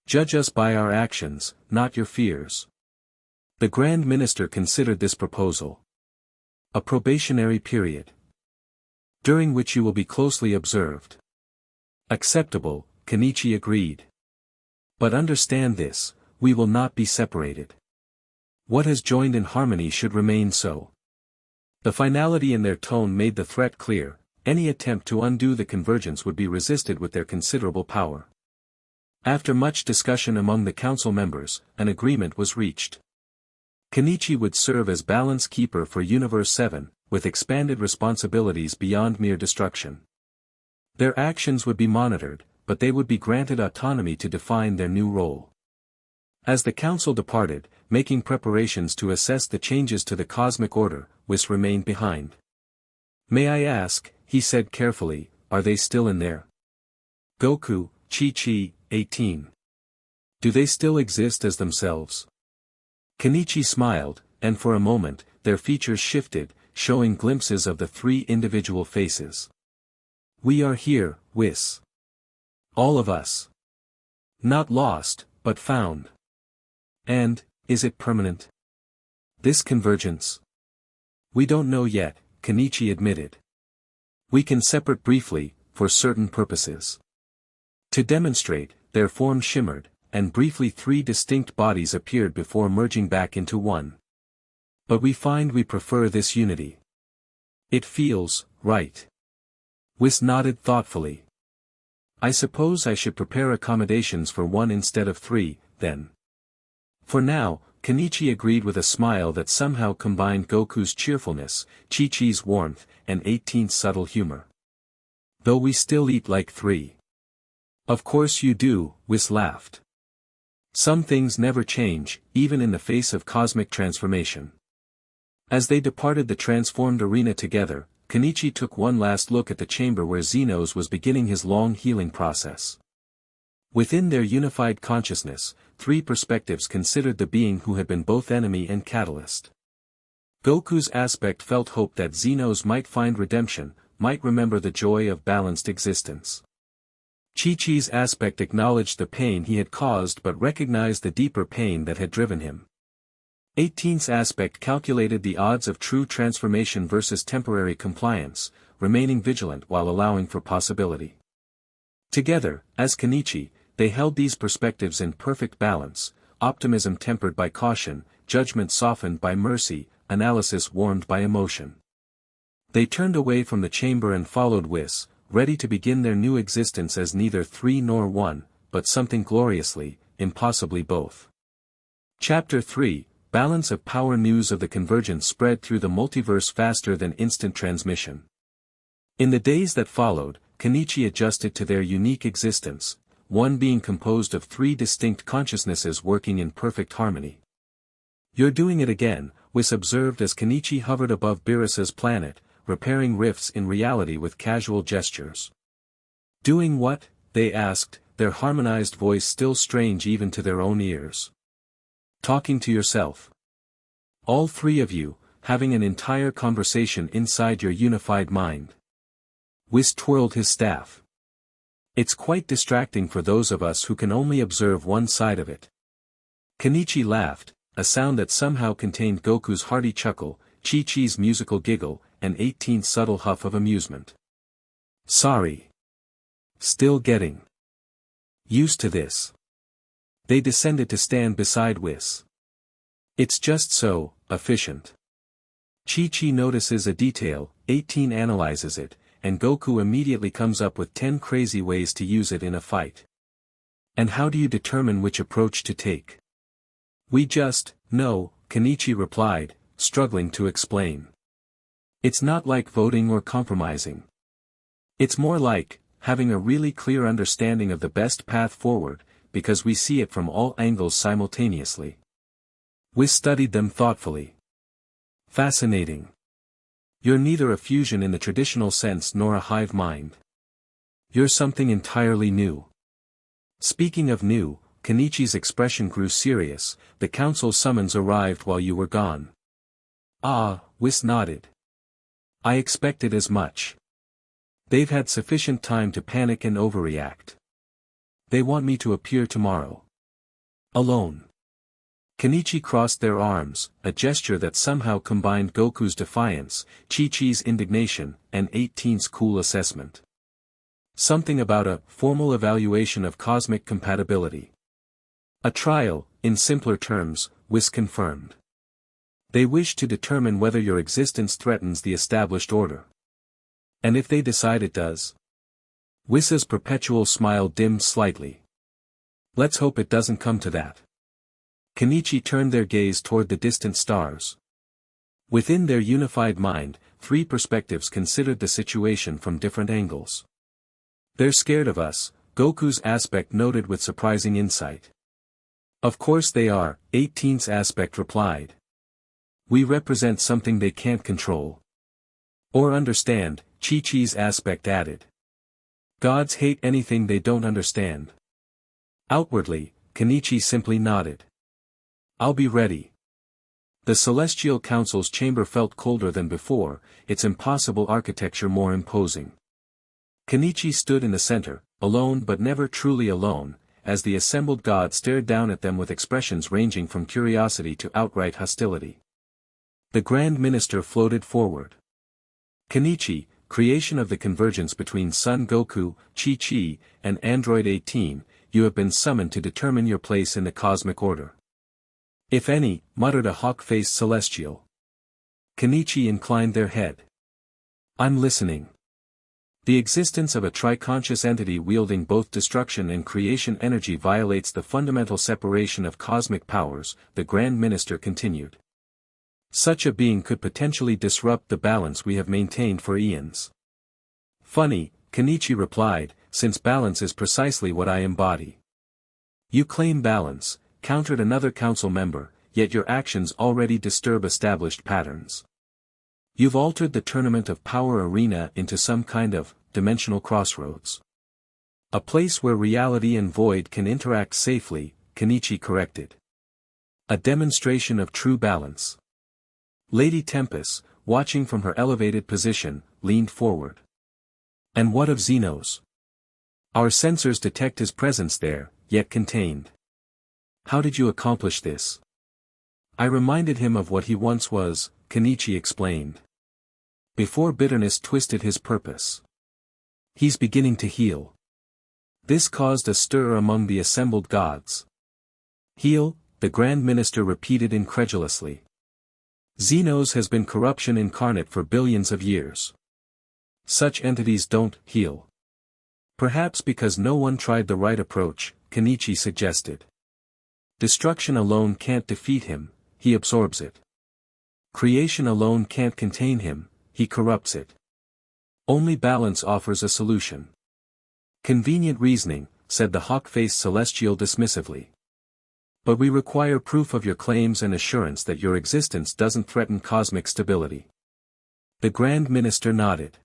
Judge us by our actions, not your fears. The Grand Minister considered this proposal. A probationary period. During which you will be closely observed. Acceptable, Kenichi agreed. But understand this, we will not be separated. What has joined in harmony should remain so. The finality in their tone made the threat clear, any attempt to undo the convergence would be resisted with their considerable power. After much discussion among the council members, an agreement was reached. Kenichi would serve as balance keeper for Universe 7, with expanded responsibilities beyond mere destruction. Their actions would be monitored, but they would be granted autonomy to define their new role. As the council departed, making preparations to assess the changes to the cosmic order, Whis remained behind. May I ask, he said carefully, are they still in there? Goku, Chi-Chi, 18. Do they still exist as themselves? Kenichi smiled, and for a moment, their features shifted, showing glimpses of the three individual faces. We are here, Whis. All of us. Not lost, but found. And, is it permanent? This convergence? We don't know yet, Kenichi admitted. We can separate briefly, for certain purposes. To demonstrate, their forms shimmered, and briefly three distinct bodies appeared before merging back into one. But we find we prefer this unity. It feels right. Whis nodded thoughtfully. I suppose I should prepare accommodations for one instead of three, then. For now, Kenichi agreed with a smile that somehow combined Goku's cheerfulness, Chi-Chi's warmth, and 18's subtle humor. Though we still eat like three. Of course you do, Whis laughed. Some things never change, even in the face of cosmic transformation. As they departed the transformed arena together, Kenichi took one last look at the chamber where Xenos was beginning his long healing process. Within their unified consciousness, three perspectives considered the being who had been both enemy and catalyst. Goku's aspect felt hope that Xenos might find redemption, might remember the joy of balanced existence. Chi-Chi's aspect acknowledged the pain he had caused but recognized the deeper pain that had driven him. 18's aspect calculated the odds of true transformation versus temporary compliance, remaining vigilant while allowing for possibility. Together, as Kenichi, they held these perspectives in perfect balance, optimism tempered by caution, judgment softened by mercy, analysis warmed by emotion. They turned away from the chamber and followed Whis, ready to begin their new existence as neither three nor one, but something gloriously, impossibly both. Chapter 3, Balance of Power. News of the convergence spread through the multiverse faster than instant transmission. In the days that followed, Kenichi adjusted to their unique existence, one being composed of three distinct consciousnesses working in perfect harmony. You're doing it again, Whis observed as Kenichi hovered above Beerus's planet, repairing rifts in reality with casual gestures. Doing what? They asked, their harmonized voice still strange even to their own ears. Talking to yourself. All three of you, having an entire conversation inside your unified mind. Whis twirled his staff. It's quite distracting for those of us who can only observe one side of it. Kenichi laughed, a sound that somehow contained Goku's hearty chuckle, Chi-Chi's musical giggle, and 18's subtle huff of amusement. Sorry. Still getting used to this. They descended to stand beside Whis. It's just so efficient. Chi-Chi notices a detail, 18 analyzes it, and Goku immediately comes up with 10 crazy ways to use it in a fight. And how do you determine which approach to take? We just know, Kenichi replied, struggling to explain. It's not like voting or compromising. It's more like having a really clear understanding of the best path forward, because we see it from all angles simultaneously. Whis studied them thoughtfully. Fascinating. You're neither a fusion in the traditional sense nor a hive mind. You're something entirely new. Speaking of new, Kenichi's expression grew serious. The council summons arrived while you were gone. Ah, Whis nodded. I expected as much. They've had sufficient time to panic and overreact. They want me to appear tomorrow. Alone. Kenichi crossed their arms, a gesture that somehow combined Goku's defiance, Chi-Chi's indignation, and 18's cool assessment. Something about a formal evaluation of cosmic compatibility. A trial, in simpler terms, Whis confirmed. They wish to determine whether your existence threatens the established order. And if they decide it does? Whis's perpetual smile dimmed slightly. Let's hope it doesn't come to that. Kenichi turned their gaze toward the distant stars. Within their unified mind, three perspectives considered the situation from different angles. They're scared of us, Goku's aspect noted with surprising insight. Of course they are, 18's aspect replied. We represent something they can't control. Or understand, Chi-Chi's aspect added. Gods hate anything they don't understand. Outwardly, Kenichi simply nodded. I'll be ready. The Celestial Council's chamber felt colder than before, its impossible architecture more imposing. Kenichi stood in the center, alone but never truly alone, as the assembled gods stared down at them with expressions ranging from curiosity to outright hostility. The Grand Minister floated forward. Kenichi, creation of the convergence between Son Goku, Chi-Chi, and Android 18, you have been summoned to determine your place in the cosmic order. If any, muttered a hawk-faced celestial. Kenichi inclined their head. I'm listening. The existence of a triconscious entity wielding both destruction and creation energy violates the fundamental separation of cosmic powers, the Grand Minister continued. Such a being could potentially disrupt the balance we have maintained for eons. Funny, Kenichi replied, since balance is precisely what I embody. You claim balance, countered another council member, yet your actions already disturb established patterns. You've altered the tournament of power arena into some kind of dimensional crossroads. A place where reality and void can interact safely, Kenichi corrected. A demonstration of true balance. Lady Tempest, watching from her elevated position, leaned forward. And what of Xenos? Our sensors detect his presence there, yet contained. How did you accomplish this? I reminded him of what he once was, Kenichi explained. Before bitterness twisted his purpose. He's beginning to heal. This caused a stir among the assembled gods. Heal, the Grand Minister repeated incredulously. Xenos has been corruption incarnate for billions of years. Such entities don't heal. Perhaps because no one tried the right approach, Kenichi suggested. Destruction alone can't defeat him, he absorbs it. Creation alone can't contain him, he corrupts it. Only balance offers a solution. Convenient reasoning, said the hawk-faced celestial dismissively. But we require proof of your claims and assurance that your existence doesn't threaten cosmic stability. The Grand Minister nodded.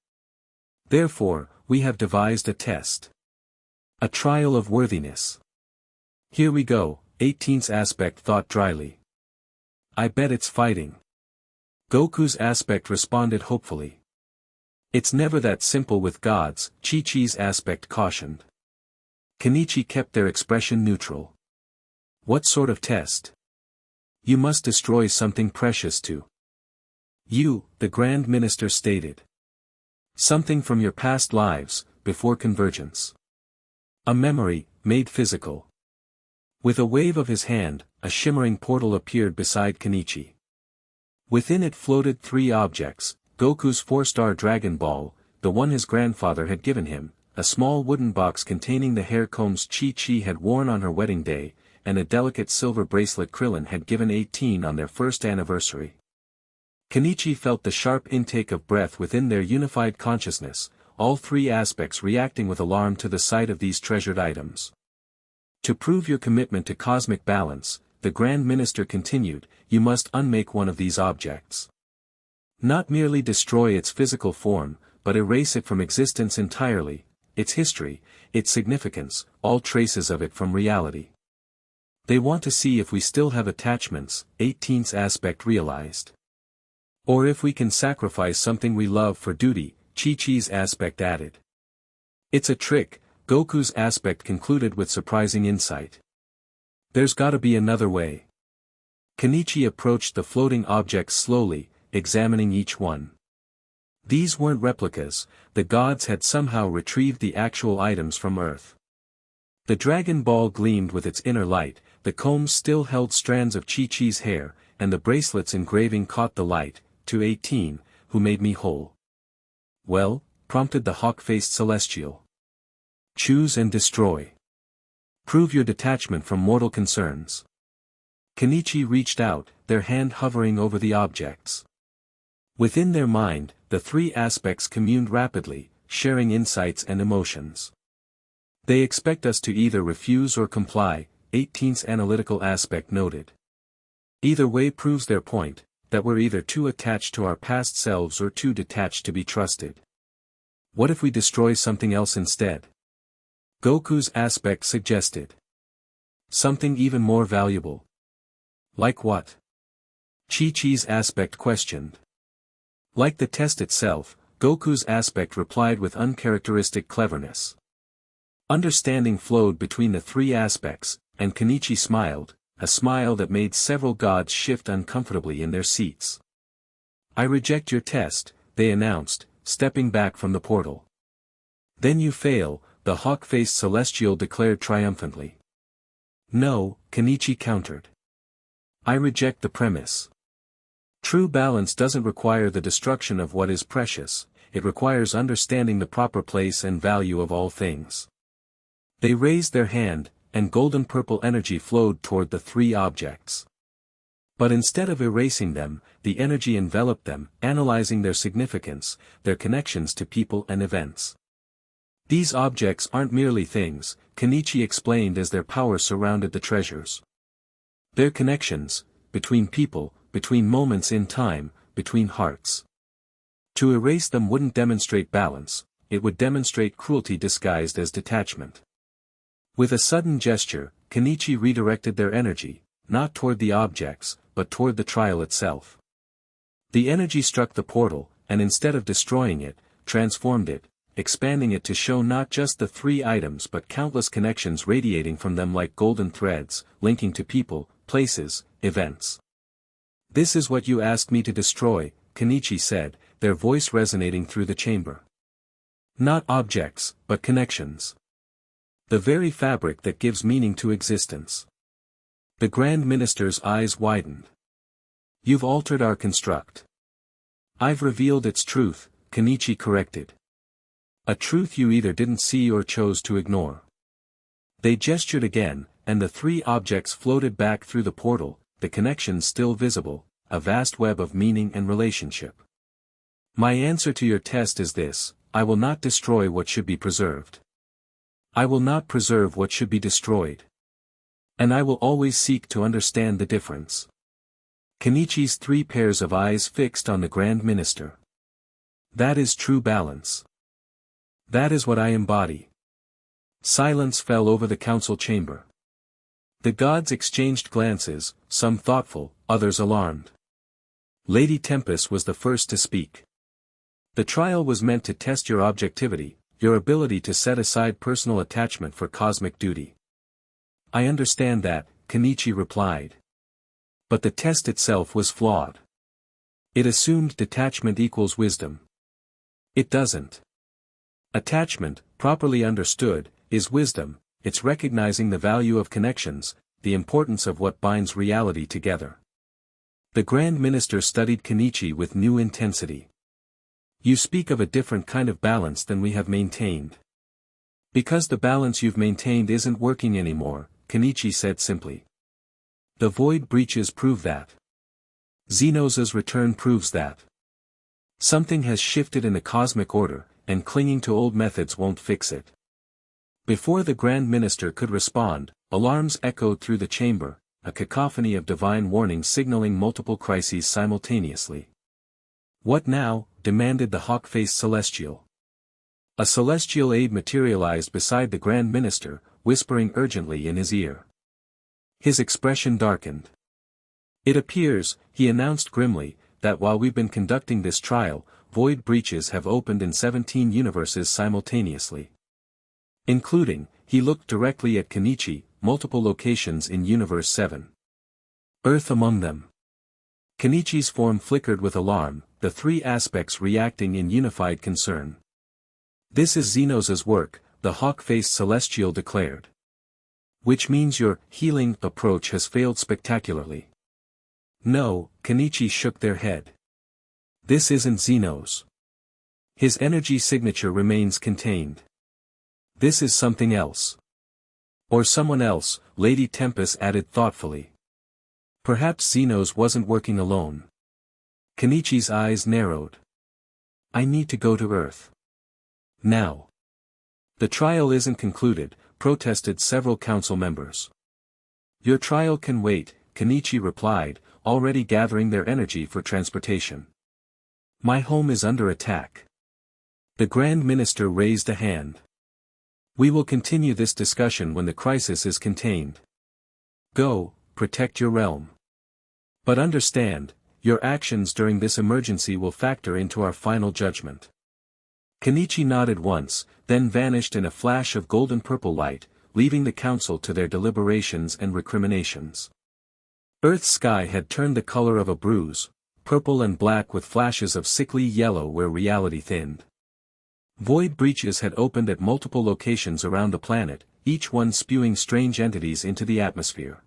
Therefore, we have devised a test. A trial of worthiness. Here we go, 18's aspect thought dryly. I bet it's fighting. Goku's aspect responded hopefully. It's never that simple with gods, Chi-Chi's aspect cautioned. Kenichi kept their expression neutral. What sort of test? You must destroy something precious to you, the Grand Minister stated. Something from your past lives, before convergence. A memory, made physical. With a wave of his hand, a shimmering portal appeared beside Kenichi. Within it floated 3 objects, Goku's 4-star Dragon Ball, the one his grandfather had given him, a small wooden box containing the hair combs Chi-Chi had worn on her wedding day, and a delicate silver bracelet Krillin had given 18 on their first anniversary. Kenichi felt the sharp intake of breath within their unified consciousness, all 3 aspects reacting with alarm to the sight of these treasured items. To prove your commitment to cosmic balance, the Grand Minister continued, you must unmake one of these objects. Not merely destroy its physical form, but erase it from existence entirely, its history, its significance, all traces of it from reality. They want to see if we still have attachments, 18's aspect realized. Or if we can sacrifice something we love for duty, Chi-Chi's aspect added. It's a trick, Goku's aspect concluded with surprising insight. There's gotta be another way. Kenichi approached the floating objects slowly, examining each one. These weren't replicas, the gods had somehow retrieved the actual items from Earth. The Dragon Ball gleamed with its inner light, the combs still held strands of Chi-Chi's hair, and the bracelet's engraving caught the light, to 18, who made me whole. Well, prompted the hawk-faced celestial. Choose and destroy. Prove your detachment from mortal concerns. Kenichi reached out, their hand hovering over the objects. Within their mind, the 3 aspects communed rapidly, sharing insights and emotions. They expect us to either refuse or comply, 18's analytical aspect noted. Either way proves their point, that we're either too attached to our past selves or too detached to be trusted. What if we destroy something else instead? Goku's aspect suggested. Something even more valuable. Like what? Chi-Chi's aspect questioned. Like the test itself, Goku's aspect replied with uncharacteristic cleverness. Understanding flowed between the 3 aspects, and Kenichi smiled, a smile that made several gods shift uncomfortably in their seats. I reject your test, they announced, stepping back from the portal. Then you fail, the hawk-faced celestial declared triumphantly. No, Kenichi countered. I reject the premise. True balance doesn't require the destruction of what is precious, it requires understanding the proper place and value of all things. They raised their hand, and golden-purple energy flowed toward the three objects. But instead of erasing them, the energy enveloped them, analyzing their significance, their connections to people and events. These objects aren't merely things, Kenichi explained as their power surrounded the treasures. They're connections, between people, between moments in time, between hearts. To erase them wouldn't demonstrate balance, it would demonstrate cruelty disguised as detachment. With a sudden gesture, Kenichi redirected their energy, not toward the objects, but toward the trial itself. The energy struck the portal, and instead of destroying it, transformed it, expanding it to show not just the three items but countless connections radiating from them like golden threads, linking to people, places, events. This is what you asked me to destroy, Kenichi said, their voice resonating through the chamber. Not objects, but connections. The very fabric that gives meaning to existence. The Grand Minister's eyes widened. You've altered our construct. I've revealed its truth, Kenichi corrected. A truth you either didn't see or chose to ignore. They gestured again, and the three objects floated back through the portal, the connections still visible, a vast web of meaning and relationship. My answer to your test is this: I will not destroy what should be preserved. I will not preserve what should be destroyed. And I will always seek to understand the difference. Kenichi's three pairs of eyes fixed on the Grand Minister. That is true balance. That is what I embody. Silence fell over the council chamber. The gods exchanged glances, some thoughtful, others alarmed. Lady Tempest was the first to speak. The trial was meant to test your objectivity, your ability to set aside personal attachment for cosmic duty. I understand that, Kenichi replied. But the test itself was flawed. It assumed detachment equals wisdom. It doesn't. Attachment, properly understood, is wisdom, it's recognizing the value of connections, the importance of what binds reality together. The Grand Minister studied Kenichi with new intensity. You speak of a different kind of balance than we have maintained. Because the balance you've maintained isn't working anymore, Kenichi said simply. The void breaches prove that. Xenos' return proves that. Something has shifted in the cosmic order, and clinging to old methods won't fix it. Before the Grand Minister could respond, alarms echoed through the chamber, a cacophony of divine warnings signaling multiple crises simultaneously. What now? Demanded the hawk-faced celestial. A celestial aide materialized beside the Grand Minister, whispering urgently in his ear. His expression darkened. It appears, he announced grimly, that while we've been conducting this trial, void breaches have opened in 17 universes simultaneously. Including, he looked directly at Kenichi, multiple locations in Universe 7. Earth among them. Kenichi's form flickered with alarm, the three aspects reacting in unified concern. This is Xenos' work, the hawk-faced celestial declared. Which means your healing approach has failed spectacularly. No, Kenichi shook their head. This isn't Xenos. His energy signature remains contained. This is something else. Or someone else, Lady Tempest added thoughtfully. Perhaps Xenos wasn't working alone. Kenichi's eyes narrowed. I need to go to Earth. Now. The trial isn't concluded, protested several council members. Your trial can wait, Kenichi replied, already gathering their energy for transportation. My home is under attack. The Grand Minister raised a hand. We will continue this discussion when the crisis is contained. Go, protect your realm. But understand, your actions during this emergency will factor into our final judgment. Kenichi nodded once, then vanished in a flash of golden-purple light, leaving the council to their deliberations and recriminations. Earth's sky had turned the color of a bruise, purple and black with flashes of sickly yellow where reality thinned. Void breaches had opened at multiple locations around the planet, each one spewing strange entities into the atmosphere.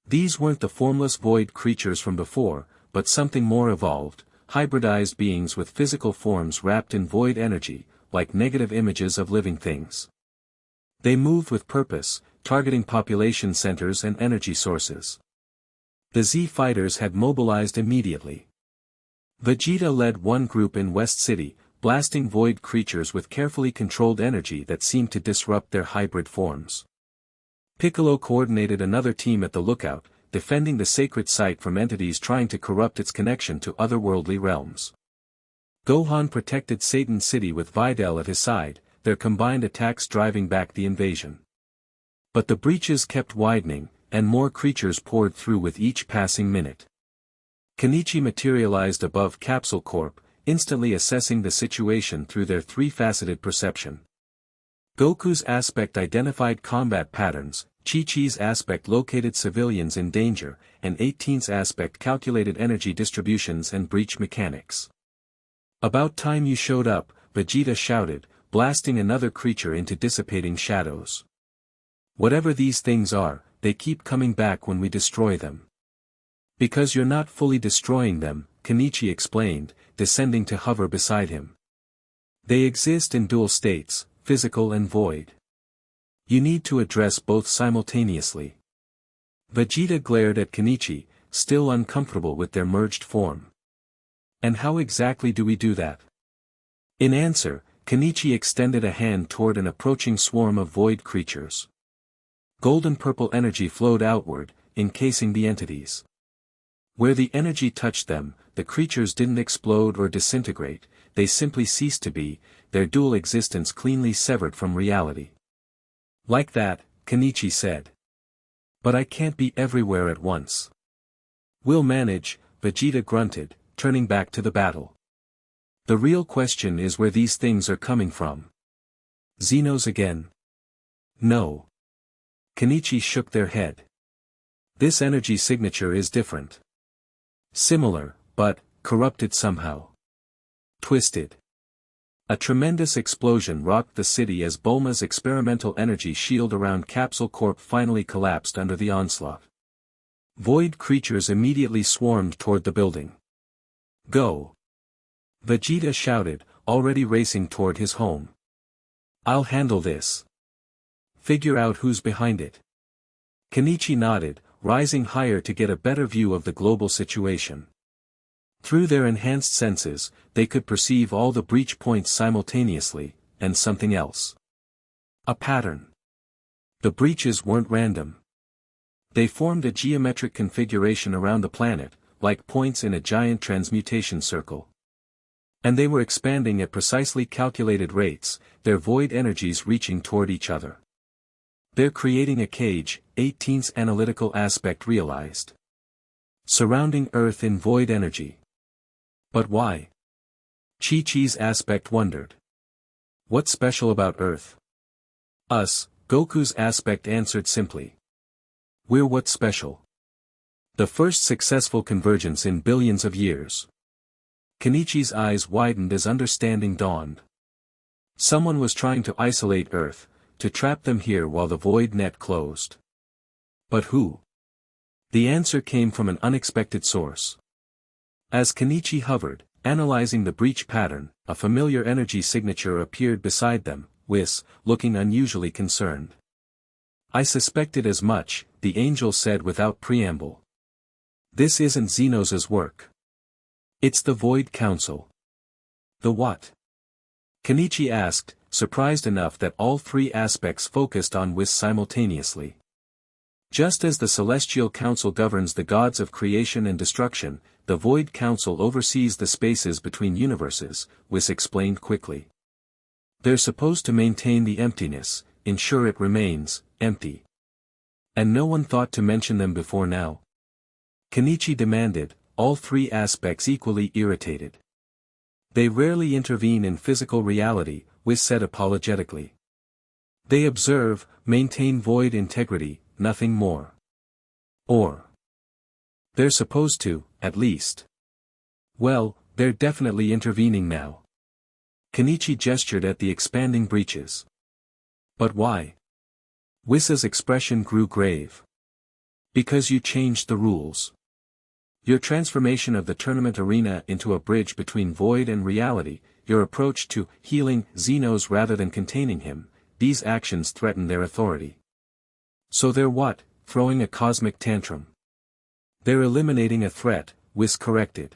These weren't the formless void creatures from before, but something more evolved, hybridized beings with physical forms wrapped in void energy, like negative images of living things. They moved with purpose, targeting population centers and energy sources. The Z fighters had mobilized immediately. Vegeta led one group in West City, blasting void creatures with carefully controlled energy that seemed to disrupt their hybrid forms. Piccolo coordinated another team at the lookout, defending the sacred site from entities trying to corrupt its connection to otherworldly realms. Gohan protected Satan City with Videl at his side, their combined attacks driving back the invasion. But the breaches kept widening, and more creatures poured through with each passing minute. Kenichi materialized above Capsule Corp, instantly assessing the situation through their three-faceted perception. Goku's aspect identified combat patterns, Chi-Chi's aspect located civilians in danger, and 18's aspect calculated energy distributions and breach mechanics. "About time you showed up," Vegeta shouted, blasting another creature into dissipating shadows. "Whatever these things are, they keep coming back when we destroy them." "Because you're not fully destroying them," Kenichi explained, descending to hover beside him. "They exist in dual states, physical and void. You need to address both simultaneously." Vegeta glared at Kenichi, still uncomfortable with their merged form. "And how exactly do we do that?" In answer, Kenichi extended a hand toward an approaching swarm of void creatures. Golden-purple energy flowed outward, encasing the entities. Where the energy touched them, the creatures didn't explode or disintegrate, they simply ceased to be, their dual existence cleanly severed from reality. "Like that," Kenichi said. "But I can't be everywhere at once." "We'll manage," Vegeta grunted, turning back to the battle. "The real question is where these things are coming from." "Xenos again?" "No." Kenichi shook their head. "This energy signature is different. Similar, but corrupted somehow. Twisted." A tremendous explosion rocked the city as Bulma's experimental energy shield around Capsule Corp finally collapsed under the onslaught. Void creatures immediately swarmed toward the building. "Go!" Vegeta shouted, already racing toward his home. "I'll handle this. Figure out who's behind it." Kenichi nodded, rising higher to get a better view of the global situation. Through their enhanced senses, they could perceive all the breach points simultaneously, and something else. A pattern. The breaches weren't random. They formed a geometric configuration around the planet, like points in a giant transmutation circle. And they were expanding at precisely calculated rates, their void energies reaching toward each other. "They're creating a cage," 18's analytical aspect realized. "Surrounding Earth in void energy." "But why?" Chi-Chi's aspect wondered. "What's special about Earth?" "Us," Goku's aspect answered simply. "We're what's special. The first successful convergence in billions of years." Kenichi's eyes widened as understanding dawned. Someone was trying to isolate Earth, to trap them here while the void net closed. But who? The answer came from an unexpected source. As Kenichi hovered, analyzing the breach pattern, a familiar energy signature appeared beside them, Whis, looking unusually concerned. "I suspected as much," the angel said without preamble. "This isn't Xenos' work. It's the Void Council." "The what?" Kenichi asked, surprised enough that all three aspects focused on Whis simultaneously. "Just as the Celestial Council governs the gods of creation and destruction, the Void Council oversees the spaces between universes," Whis explained quickly. "They're supposed to maintain the emptiness, ensure it remains empty. And no one thought to mention them before now?" Kenichi demanded, all three aspects equally irritated. "They rarely intervene in physical reality," Whis said apologetically. "They observe, maintain void integrity, nothing more. Or they're supposed to, at least." Well, they're definitely intervening now. Kenichi gestured at the expanding breaches. But why? Whisa's expression grew grave. Because you changed the rules. Your transformation of the tournament arena into a bridge between void and reality, your approach to healing Xenos rather than containing him, these actions threaten their authority. So they're what? Throwing a cosmic tantrum. They're eliminating a threat, Whis corrected.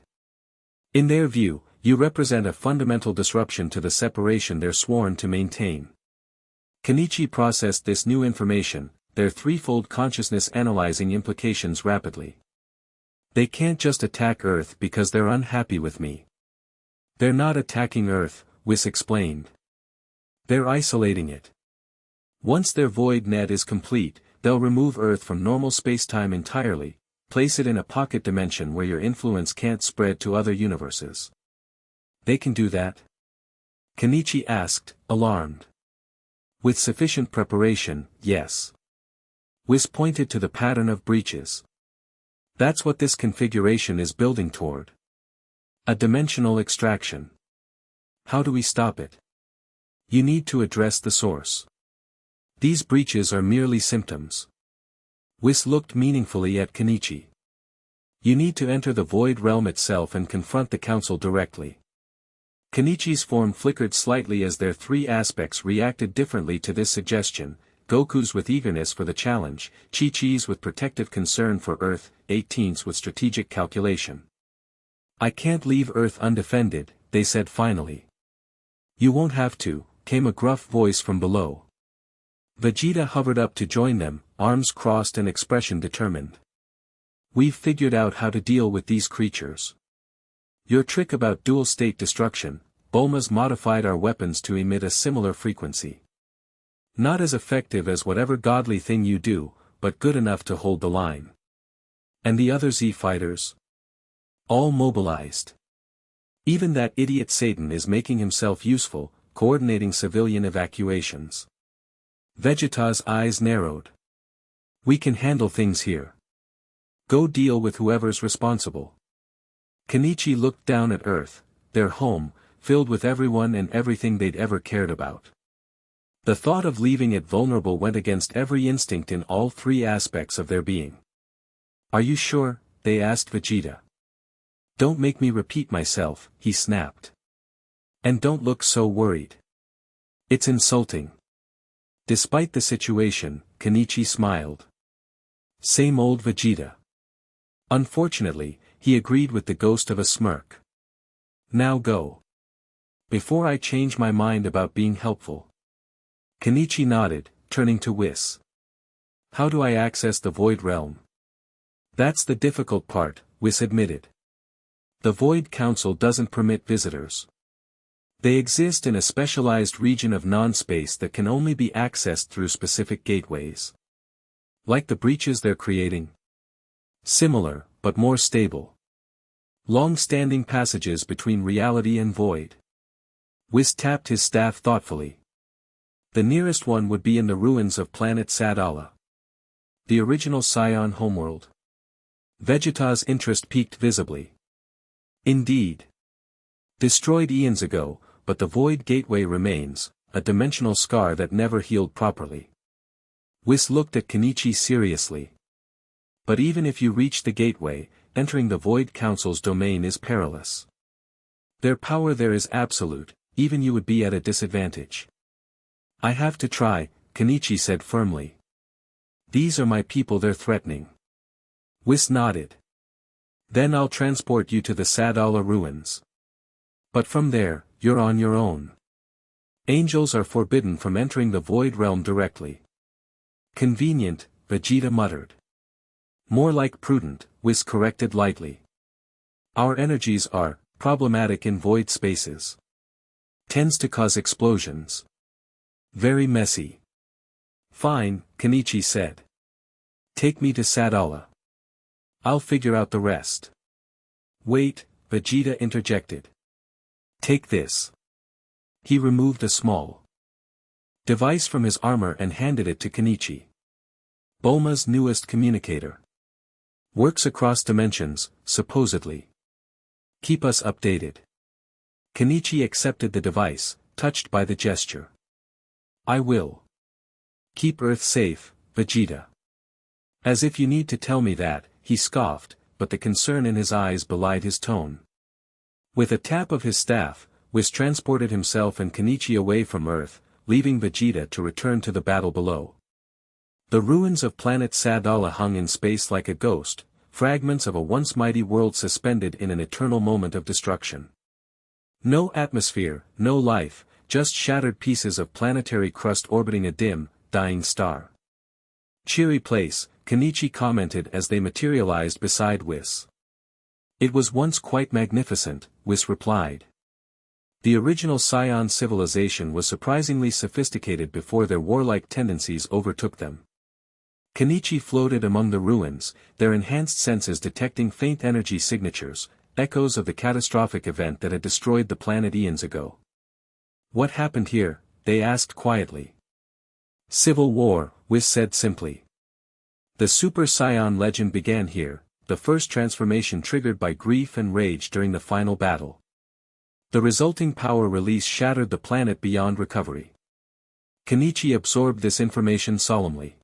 In their view, you represent a fundamental disruption to the separation they're sworn to maintain. Kenichi processed this new information, their threefold consciousness analyzing implications rapidly. They can't just attack Earth because they're unhappy with me. They're not attacking Earth, Whis explained. They're isolating it. Once their void net is complete, they'll remove Earth from normal spacetime entirely, place it in a pocket dimension where your influence can't spread to other universes. They can do that? Kenichi asked, alarmed. With sufficient preparation, yes. Whis pointed to the pattern of breaches. That's what this configuration is building toward. A dimensional extraction. How do we stop it? You need to address the source. These breaches are merely symptoms. Whis looked meaningfully at Kenichi. You need to enter the void realm itself and confront the council directly. Kenichi's form flickered slightly as their three aspects reacted differently to this suggestion, Goku's with eagerness for the challenge, Chi-Chi's with protective concern for Earth, 18's with strategic calculation. I can't leave Earth undefended, they said finally. You won't have to, came a gruff voice from below. Vegeta hovered up to join them, arms crossed and expression determined. We've figured out how to deal with these creatures. Your trick about dual-state destruction, Bulma's modified our weapons to emit a similar frequency. Not as effective as whatever godly thing you do, but good enough to hold the line. And the other Z fighters? All mobilized. Even that idiot Satan is making himself useful, coordinating civilian evacuations. Vegeta's eyes narrowed. We can handle things here. Go deal with whoever's responsible. Kenichi looked down at Earth, their home, filled with everyone and everything they'd ever cared about. The thought of leaving it vulnerable went against every instinct in all three aspects of their being. Are you sure? They asked Vegeta. Don't make me repeat myself, he snapped. And don't look so worried. It's insulting. Despite the situation, Kenichi smiled. Same old Vegeta. Unfortunately, he agreed with the ghost of a smirk. Now go. Before I change my mind about being helpful. Kenichi nodded, turning to Whis. How do I access the Void Realm? That's the difficult part, Whis admitted. The Void Council doesn't permit visitors. They exist in a specialized region of non-space that can only be accessed through specific gateways. Like the breaches they're creating. Similar, but more stable. Long-standing passages between reality and void. Whis tapped his staff thoughtfully. The nearest one would be in the ruins of planet Sadala. The original Scion homeworld. Vegeta's interest peaked visibly. Indeed. Destroyed eons ago, but the Void Gateway remains, a dimensional scar that never healed properly. Whis looked at Kenichi seriously. But even if you reach the gateway, entering the Void Council's domain is perilous. Their power there is absolute, even you would be at a disadvantage. I have to try, Kenichi said firmly. These are my people they're threatening. Whis nodded. Then I'll transport you to the Sadala ruins. But from there, you're on your own. Angels are forbidden from entering the Void Realm directly. Convenient, Vegeta muttered. More like prudent, Whis corrected lightly. Our energies are problematic in void spaces. Tends to cause explosions. Very messy. Fine, Kenichi said. Take me to Sadala. I'll figure out the rest. Wait, Vegeta interjected. Take this. He removed a small device from his armor and handed it to Kenichi. Bulma's newest communicator. Works across dimensions, supposedly. Keep us updated. Kenichi accepted the device, touched by the gesture. I will. Keep Earth safe, Vegeta. As if you need to tell me that, he scoffed, but the concern in his eyes belied his tone. With a tap of his staff, Whis transported himself and Kenichi away from Earth, leaving Vegeta to return to the battle below. The ruins of planet Sadala hung in space like a ghost, fragments of a once mighty world suspended in an eternal moment of destruction. No atmosphere, no life, just shattered pieces of planetary crust orbiting a dim, dying star. Cheery place, Kenichi commented as they materialized beside Whis. It was once quite magnificent, Whis replied. The original Scion civilization was surprisingly sophisticated before their warlike tendencies overtook them. Kenichi floated among the ruins, their enhanced senses detecting faint energy signatures, echoes of the catastrophic event that had destroyed the planet eons ago. What happened here? They asked quietly. Civil War, Whis said simply. The Super Saiyan legend began here, the first transformation triggered by grief and rage during the final battle. The resulting power release shattered the planet beyond recovery. Kenichi absorbed this information solemnly.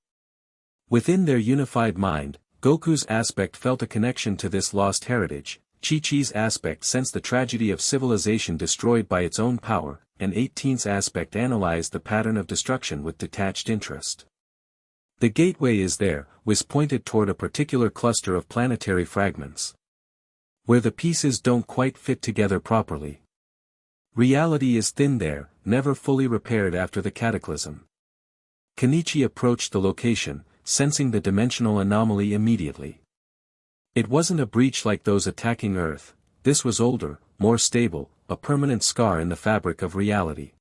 Within their unified mind, Goku's aspect felt a connection to this lost heritage, Chi-Chi's aspect sensed the tragedy of civilization destroyed by its own power, and 18's aspect analyzed the pattern of destruction with detached interest. The gateway is there, Whis pointed toward a particular cluster of planetary fragments. Where the pieces don't quite fit together properly. Reality is thin there, never fully repaired after the cataclysm. Kenichi approached the location, sensing the dimensional anomaly immediately. It wasn't a breach like those attacking Earth, this was older, more stable, a permanent scar in the fabric of reality.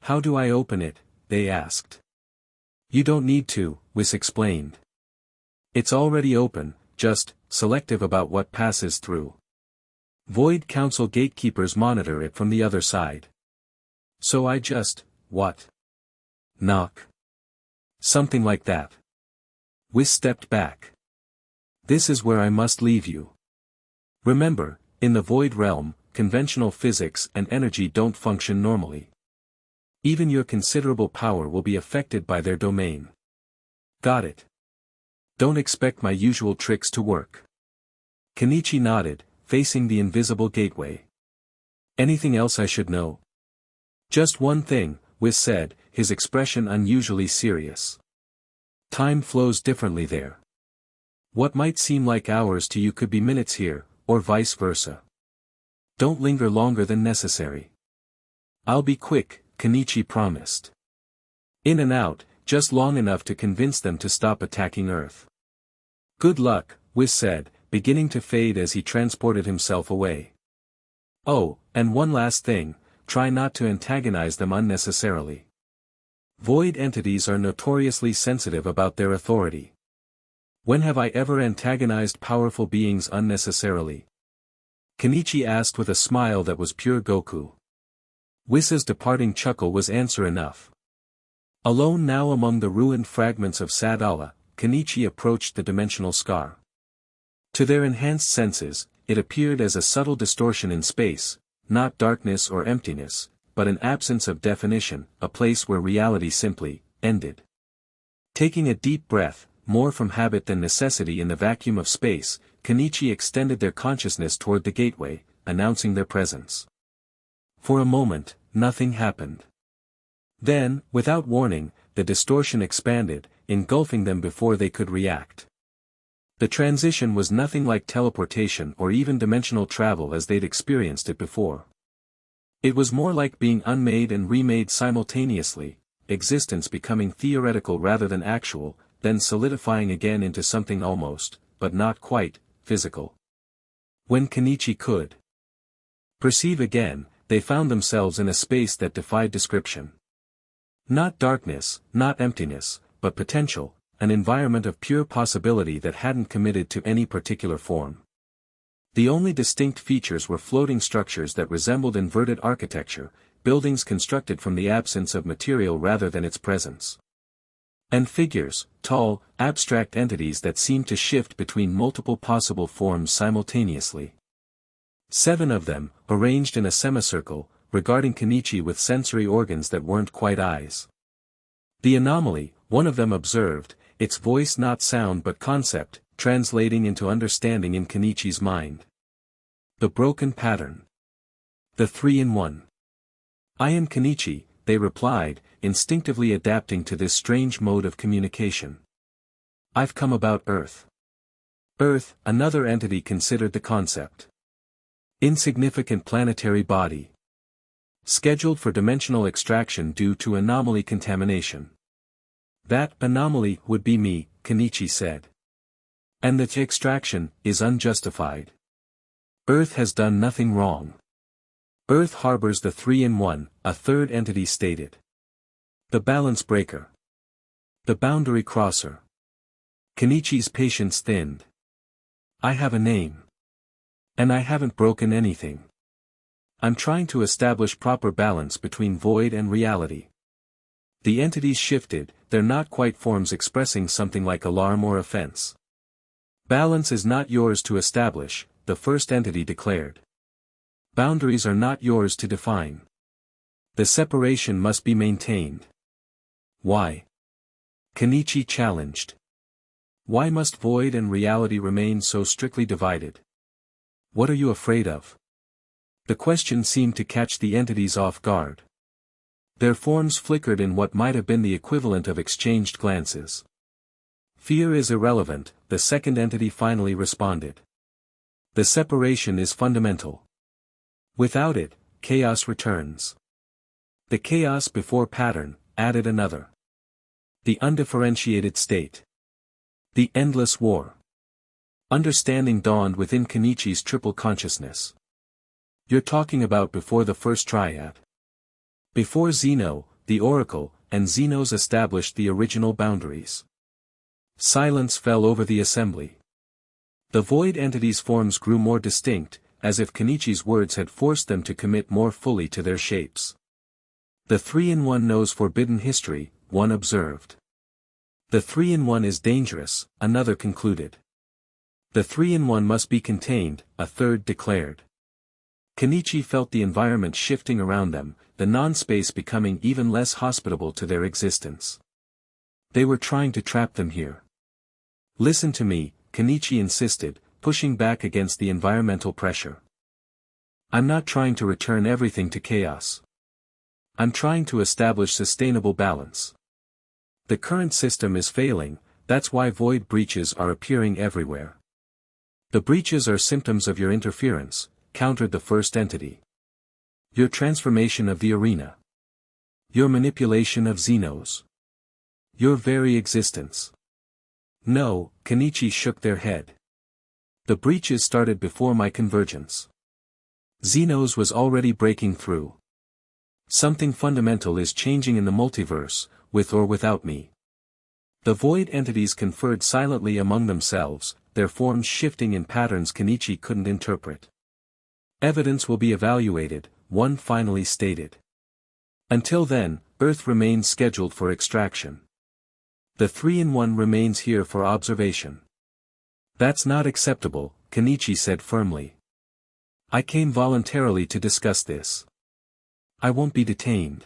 How do I open it? They asked. You don't need to, Whis explained. It's already open, just, selective about what passes through. Void Council gatekeepers monitor it from the other side. So I just, what? Knock. Something like that. Whis stepped back. This is where I must leave you. Remember, in the Void Realm, conventional physics and energy don't function normally. Even your considerable power will be affected by their domain. Got it. Don't expect my usual tricks to work. Kenichi nodded, facing the invisible gateway. Anything else I should know? Just one thing, Whis said, his expression unusually serious. Time flows differently there. What might seem like hours to you could be minutes here, or vice versa. Don't linger longer than necessary. I'll be quick, Kenichi promised. In and out, just long enough to convince them to stop attacking Earth. Good luck, Whis said, beginning to fade as he transported himself away. Oh, and one last thing, try not to antagonize them unnecessarily. Void entities are notoriously sensitive about their authority. When have I ever antagonized powerful beings unnecessarily? Kenichi asked with a smile that was pure Goku. Whis's departing chuckle was answer enough. Alone now among the ruined fragments of Sadala, Kenichi approached the dimensional scar. To their enhanced senses, it appeared as a subtle distortion in space, not darkness or emptiness, but an absence of definition, a place where reality simply ended. Taking a deep breath, more from habit than necessity in the vacuum of space, Kenichi extended their consciousness toward the gateway, announcing their presence. For a moment, nothing happened. Then, without warning, the distortion expanded, engulfing them before they could react. The transition was nothing like teleportation or even dimensional travel as they'd experienced it before. It was more like being unmade and remade simultaneously, existence becoming theoretical rather than actual, then solidifying again into something almost, but not quite, physical. When Kenichi could perceive again, they found themselves in a space that defied description. Not darkness, not emptiness, but potential, an environment of pure possibility that hadn't committed to any particular form. The only distinct features were floating structures that resembled inverted architecture, buildings constructed from the absence of material rather than its presence. And figures, tall, abstract entities that seemed to shift between multiple possible forms simultaneously. 7 of them, arranged in a semicircle, regarding Kenichi with sensory organs that weren't quite eyes. The anomaly, one of them observed, its voice not sound but concept, translating into understanding in Kenichi's mind. The broken pattern. The 3-in-1. I am Kenichi, they replied, instinctively adapting to this strange mode of communication. I've come about Earth. Earth, another entity considered the concept. Insignificant planetary body. Scheduled for dimensional extraction due to anomaly contamination. That anomaly would be me, Kenichi said. And the extraction is unjustified. Earth has done nothing wrong. Earth harbors the 3-in-1, a third entity stated. The balance breaker. The boundary crosser. Kenichi's patience thinned. I have a name. And I haven't broken anything. I'm trying to establish proper balance between void and reality. The entities shifted, they're not quite forms expressing something like alarm or offense. Balance is not yours to establish, the first entity declared. Boundaries are not yours to define. The separation must be maintained. Why? Kenichi challenged. Why must void and reality remain so strictly divided? What are you afraid of? The question seemed to catch the entities off guard. Their forms flickered in what might have been the equivalent of exchanged glances. Fear is irrelevant, the second entity finally responded. The separation is fundamental. Without it, chaos returns. The chaos before pattern, added another. The undifferentiated state. The endless war. Understanding dawned within Kenichi's triple consciousness. You're talking about before the first triad. Before Zeno, the Oracle, and Zenos established the original boundaries. Silence fell over the assembly. The void entity's forms grew more distinct, as if Kenichi's words had forced them to commit more fully to their shapes. The 3-in-1 knows forbidden history, one observed. The 3-in-1 is dangerous, another concluded. The 3-in-1 must be contained, a third declared. Kenichi felt the environment shifting around them, the non-space becoming even less hospitable to their existence. They were trying to trap them here. Listen to me, Kenichi insisted, pushing back against the environmental pressure. I'm not trying to return everything to chaos. I'm trying to establish sustainable balance. The current system is failing, that's why void breaches are appearing everywhere. The breaches are symptoms of your interference, countered the first entity. Your transformation of the arena. Your manipulation of Zenos. Your very existence. No, Kenichi shook their head. The breaches started before my convergence. Zenos was already breaking through. Something fundamental is changing in the multiverse, with or without me. The void entities conferred silently among themselves, their forms shifting in patterns Kenichi couldn't interpret. Evidence will be evaluated, one finally stated. Until then, Earth remains scheduled for extraction. The 3-in-1 remains here for observation. That's not acceptable, Kenichi said firmly. I came voluntarily to discuss this. I won't be detained.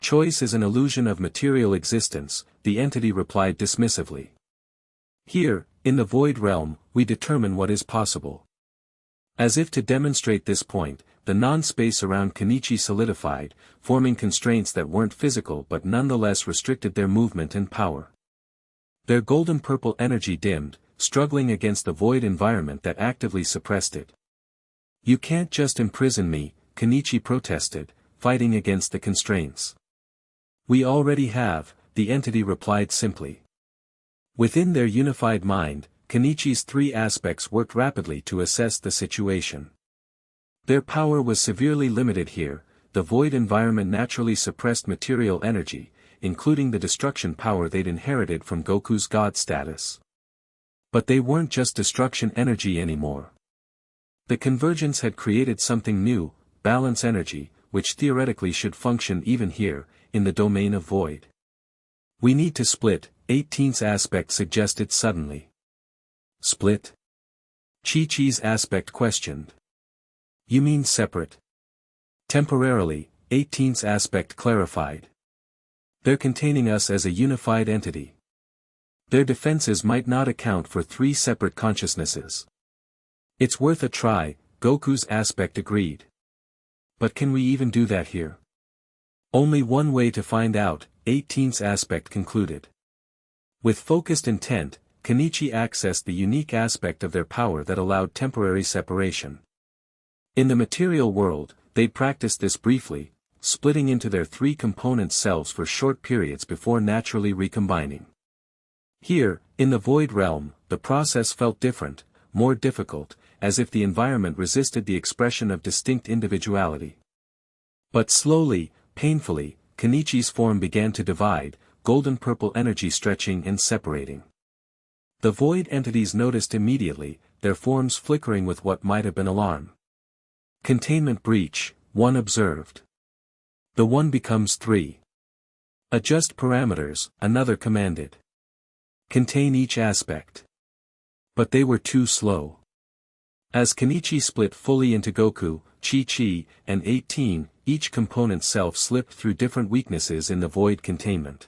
Choice is an illusion of material existence, the entity replied dismissively. Here, in the void realm, we determine what is possible. As if to demonstrate this point, the non-space around Kenichi solidified, forming constraints that weren't physical but nonetheless restricted their movement and power. Their golden-purple energy dimmed, struggling against the void environment that actively suppressed it. You can't just imprison me, Kenichi protested, fighting against the constraints. We already have, the entity replied simply. Within their unified mind, Kenichi's three aspects worked rapidly to assess the situation. Their power was severely limited here, the void environment naturally suppressed material energy, including the destruction power they'd inherited from Goku's god status. But they weren't just destruction energy anymore. The convergence had created something new, balance energy, which theoretically should function even here, in the domain of void. We need to split, 18's aspect suggested suddenly. Split? Chi-Chi's aspect questioned. You mean separate? Temporarily, 18's aspect clarified. They're containing us as a unified entity. Their defenses might not account for three separate consciousnesses. It's worth a try, Goku's aspect agreed. But can we even do that here? Only one way to find out, 18's aspect concluded. With focused intent, Kenichi accessed the unique aspect of their power that allowed temporary separation. In the material world, they'd practiced this briefly, splitting into their three component selves for short periods before naturally recombining. Here, in the void realm, the process felt different, more difficult, as if the environment resisted the expression of distinct individuality. But slowly, painfully, Kenichi's form began to divide, golden-purple energy stretching and separating. The void entities noticed immediately, their forms flickering with what might have been alarm. Containment breach, one observed. The one becomes three. Adjust parameters, another commanded. Contain each aspect. But they were too slow. As Kenichi split fully into Goku, Chi-Chi, and 18, each component self slipped through different weaknesses in the void containment.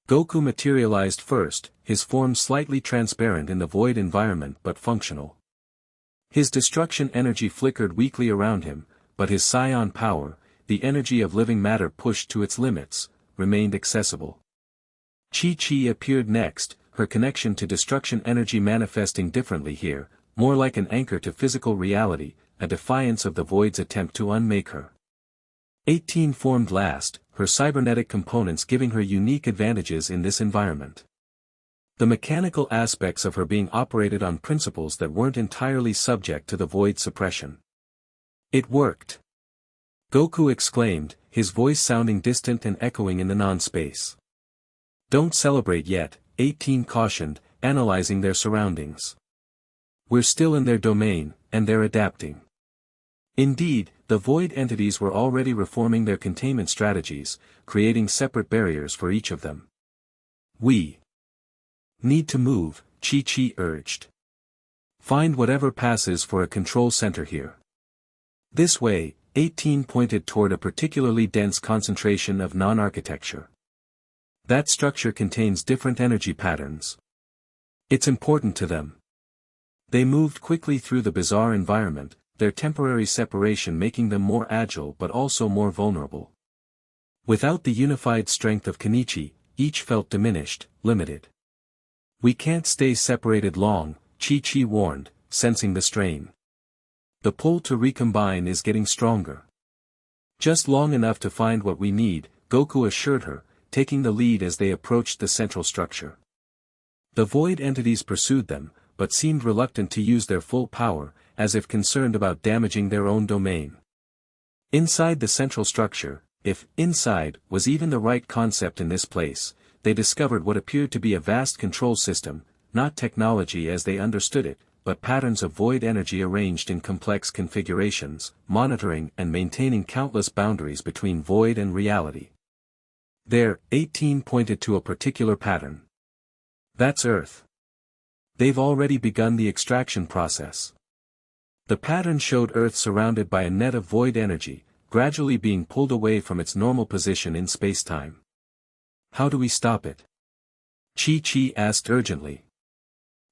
Goku materialized first, his form slightly transparent in the void environment but functional. His destruction energy flickered weakly around him, but his psion power, the energy of living matter pushed to its limits, remained accessible. Chi-Chi appeared next, her connection to destruction energy manifesting differently here, more like an anchor to physical reality, a defiance of the void's attempt to unmake her. 18 formed last, her cybernetic components giving her unique advantages in this environment. The mechanical aspects of her being operated on principles that weren't entirely subject to the void suppression. It worked! Goku exclaimed, his voice sounding distant and echoing in the non-space. Don't celebrate yet, 18 cautioned, analyzing their surroundings. We're still in their domain, and they're adapting. Indeed, the void entities were already reforming their containment strategies, creating separate barriers for each of them. We need to move, Chi-Chi urged. Find whatever passes for a control center here. This way, 18 pointed toward a particularly dense concentration of non-architecture. That structure contains different energy patterns. It's important to them. They moved quickly through the bizarre environment, their temporary separation making them more agile but also more vulnerable. Without the unified strength of Kenichi, each felt diminished, limited. We can't stay separated long, Chi-Chi warned, sensing the strain. The pull to recombine is getting stronger. Just long enough to find what we need, Goku assured her, taking the lead as they approached the central structure. The void entities pursued them, but seemed reluctant to use their full power, as if concerned about damaging their own domain. Inside the central structure, if inside was even the right concept in this place, they discovered what appeared to be a vast control system, not technology as they understood it, but patterns of void energy arranged in complex configurations, monitoring and maintaining countless boundaries between void and reality. There, 18 pointed to a particular pattern. That's Earth. They've already begun the extraction process. The pattern showed Earth surrounded by a net of void energy, gradually being pulled away from its normal position in space-time. How do we stop it? Chi-Chi asked urgently.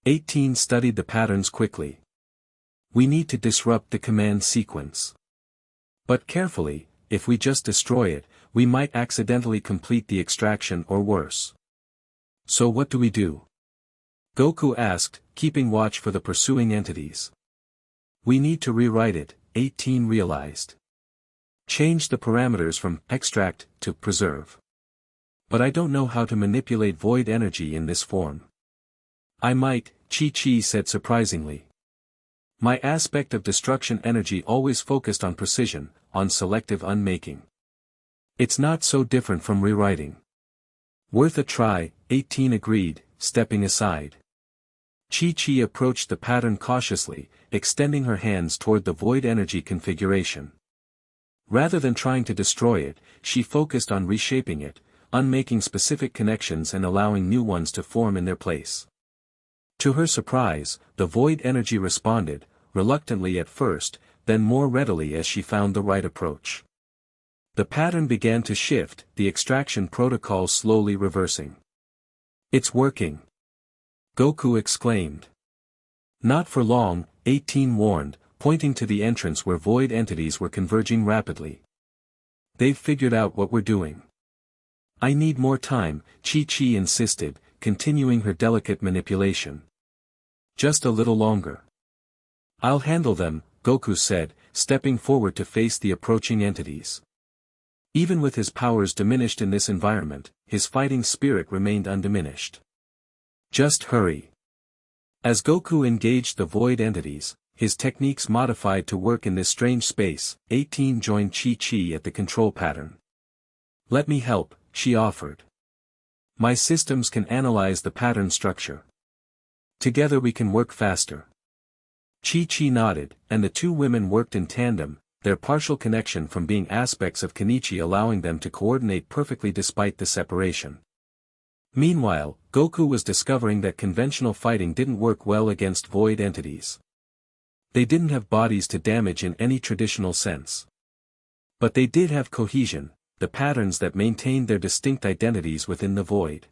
18 studied the patterns quickly. We need to disrupt the command sequence. But carefully, if we just destroy it, we might accidentally complete the extraction or worse. So what do we do? Goku asked, keeping watch for the pursuing entities. We need to rewrite it, 18 realized. Change the parameters from extract to preserve. But I don't know how to manipulate void energy in this form. I might, Chi-Chi said surprisingly. My aspect of destruction energy always focused on precision, on selective unmaking. It's not so different from rewriting. Worth a try, 18 agreed, stepping aside. Chi-Chi approached the pattern cautiously, extending her hands toward the void energy configuration. Rather than trying to destroy it, she focused on reshaping it, unmaking specific connections and allowing new ones to form in their place. To her surprise, the void energy responded, reluctantly at first, then more readily as she found the right approach. The pattern began to shift, the extraction protocol slowly reversing. "It's working!" Goku exclaimed. "Not for long," 18 warned, pointing to the entrance where void entities were converging rapidly. "They've figured out what we're doing." "I need more time," Chi-Chi insisted, continuing her delicate manipulation. "Just a little longer." "I'll handle them," Goku said, stepping forward to face the approaching entities. Even with his powers diminished in this environment, his fighting spirit remained undiminished. "Just hurry." As Goku engaged the void entities, his techniques modified to work in this strange space, 18 joined Chi-Chi at the control pattern. "Let me help," she offered. "My systems can analyze the pattern structure. Together we can work faster." Chi-Chi nodded, and the two women worked in tandem, their partial connection from being aspects of Kenichi allowing them to coordinate perfectly despite the separation. Meanwhile, Goku was discovering that conventional fighting didn't work well against void entities. They didn't have bodies to damage in any traditional sense. But they did have cohesion, the patterns that maintained their distinct identities within the void.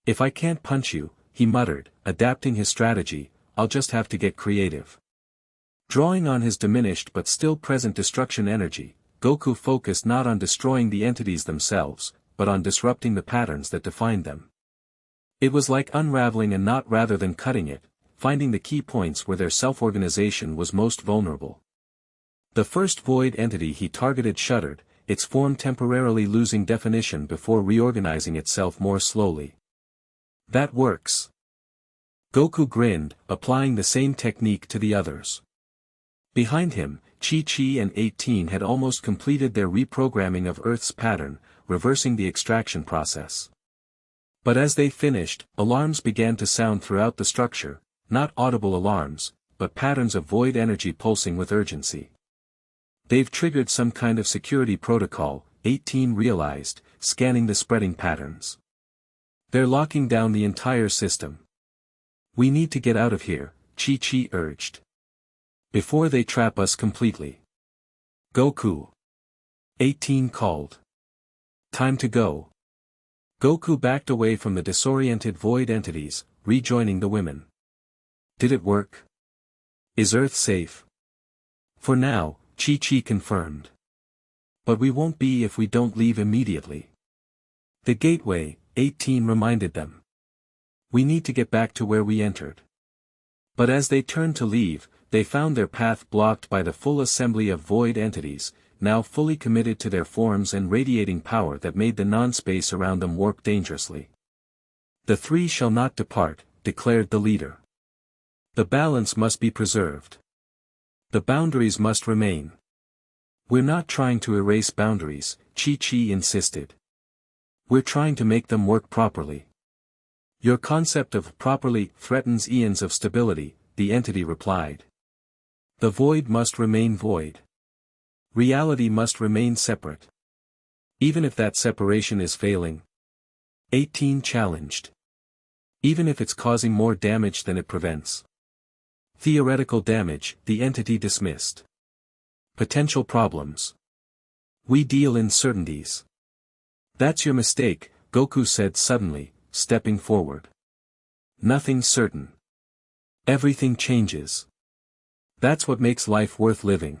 "If I can't punch you," he muttered, adapting his strategy, "I'll just have to get creative." Drawing on his diminished but still present destruction energy, Goku focused not on destroying the entities themselves, but on disrupting the patterns that defined them. It was like unraveling a knot rather than cutting it, finding the key points where their self-organization was most vulnerable. The first void entity he targeted shuddered, its form temporarily losing definition before reorganizing itself more slowly. "That works." Goku grinned, applying the same technique to the others. Behind him, Chi-Chi and 18 had almost completed their reprogramming of Earth's pattern, reversing the extraction process. But as they finished, alarms began to sound throughout the structure, not audible alarms, but patterns of void energy pulsing with urgency. "They've triggered some kind of security protocol," 18 realized, scanning the spreading patterns. "They're locking down the entire system. We need to get out of here," Chi-Chi urged. "Before they trap us completely." "Goku!" 18 called. "Time to go." Goku backed away from the disoriented void entities, rejoining the women. "Did it work? Is Earth safe?" "For now," Chi-Chi confirmed. "But we won't be if we don't leave immediately." "The gateway," 18 reminded them. "We need to get back to where we entered." But as they turned to leave, they found their path blocked by the full assembly of void entities, now fully committed to their forms and radiating power that made the non-space around them warp dangerously. "The three shall not depart," declared the leader. "The balance must be preserved. The boundaries must remain." "We're not trying to erase boundaries," Chi-Chi insisted. "We're trying to make them work properly." "Your concept of properly threatens eons of stability," the entity replied. "The void must remain void. Reality must remain separate. Even if that separation is failing?" 18 challenged. "Even if it's causing more damage than it prevents." "Theoretical damage," the entity dismissed. "Potential problems. We deal in certainties." "That's your mistake," Goku said suddenly, stepping forward. "Nothing's certain. Everything changes. That's what makes life worth living."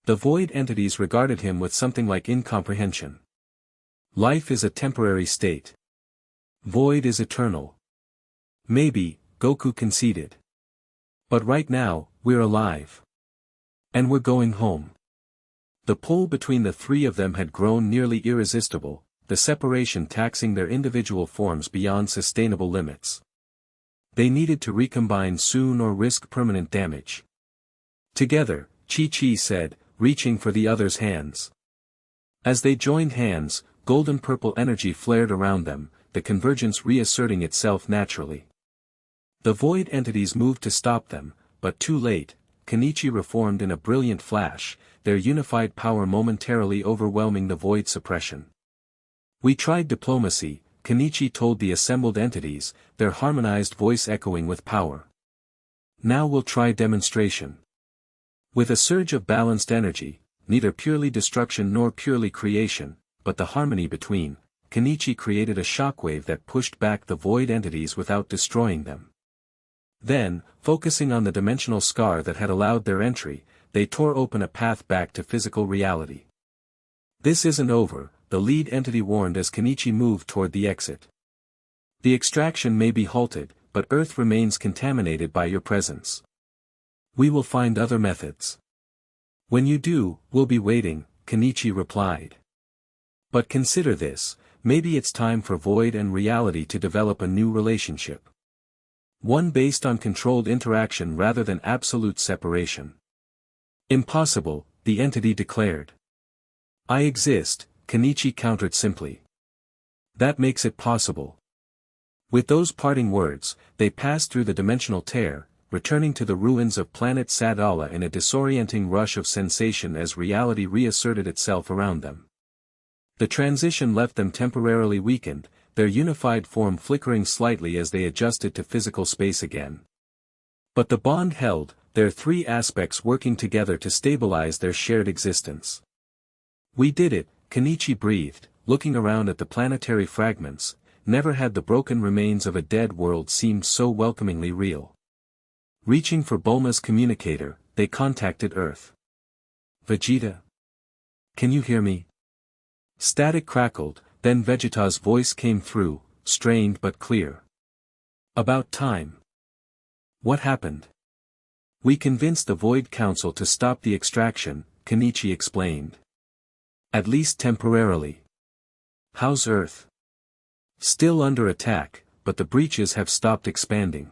The void entities regarded him with something like incomprehension. "Life is a temporary state. Void is eternal." "Maybe," Goku conceded. "But right now, we're alive. And we're going home." The pull between the three of them had grown nearly irresistible, the separation taxing their individual forms beyond sustainable limits. They needed to recombine soon or risk permanent damage. "Together," Chi-Chi said, reaching for the other's hands. As they joined hands, golden-purple energy flared around them, the convergence reasserting itself naturally. The void entities moved to stop them, but too late. Kenichi reformed in a brilliant flash, their unified power momentarily overwhelming the void suppression. "We tried diplomacy," Kenichi told the assembled entities, their harmonized voice echoing with power. "Now we'll try demonstration. With a surge of balanced energy, neither purely destruction nor purely creation, but the harmony between, Kenichi created a shockwave that pushed back the void entities without destroying them. Then, focusing on the dimensional scar that had allowed their entry, they tore open a path back to physical reality. "This isn't over," the lead entity warned as Kenichi moved toward the exit. "The extraction may be halted, but Earth remains contaminated by your presence. We will find other methods. When you do, we'll be waiting," Kenichi replied. "But consider this, maybe it's time for void and reality to develop a new relationship. One based on controlled interaction rather than absolute separation." "Impossible," the entity declared. "I exist," Kenichi countered simply. "That makes it possible." With those parting words, they passed through the dimensional tear, returning to the ruins of planet Sadala in a disorienting rush of sensation as reality reasserted itself around them. The transition left them temporarily weakened, their unified form flickering slightly as they adjusted to physical space again. But the bond held, their three aspects working together to stabilize their shared existence. "We did it," Kenichi breathed, looking around at the planetary fragments. Never had the broken remains of a dead world seemed so welcomingly real. Reaching for Bulma's communicator, they contacted Earth. "Vegeta? Can you hear me?" Static crackled, then Vegeta's voice came through, strained but clear. "About time. What happened?" "We convinced the Void Council to stop the extraction," Kenichi explained. "At least temporarily. How's Earth?" "Still under attack, but the breaches have stopped expanding."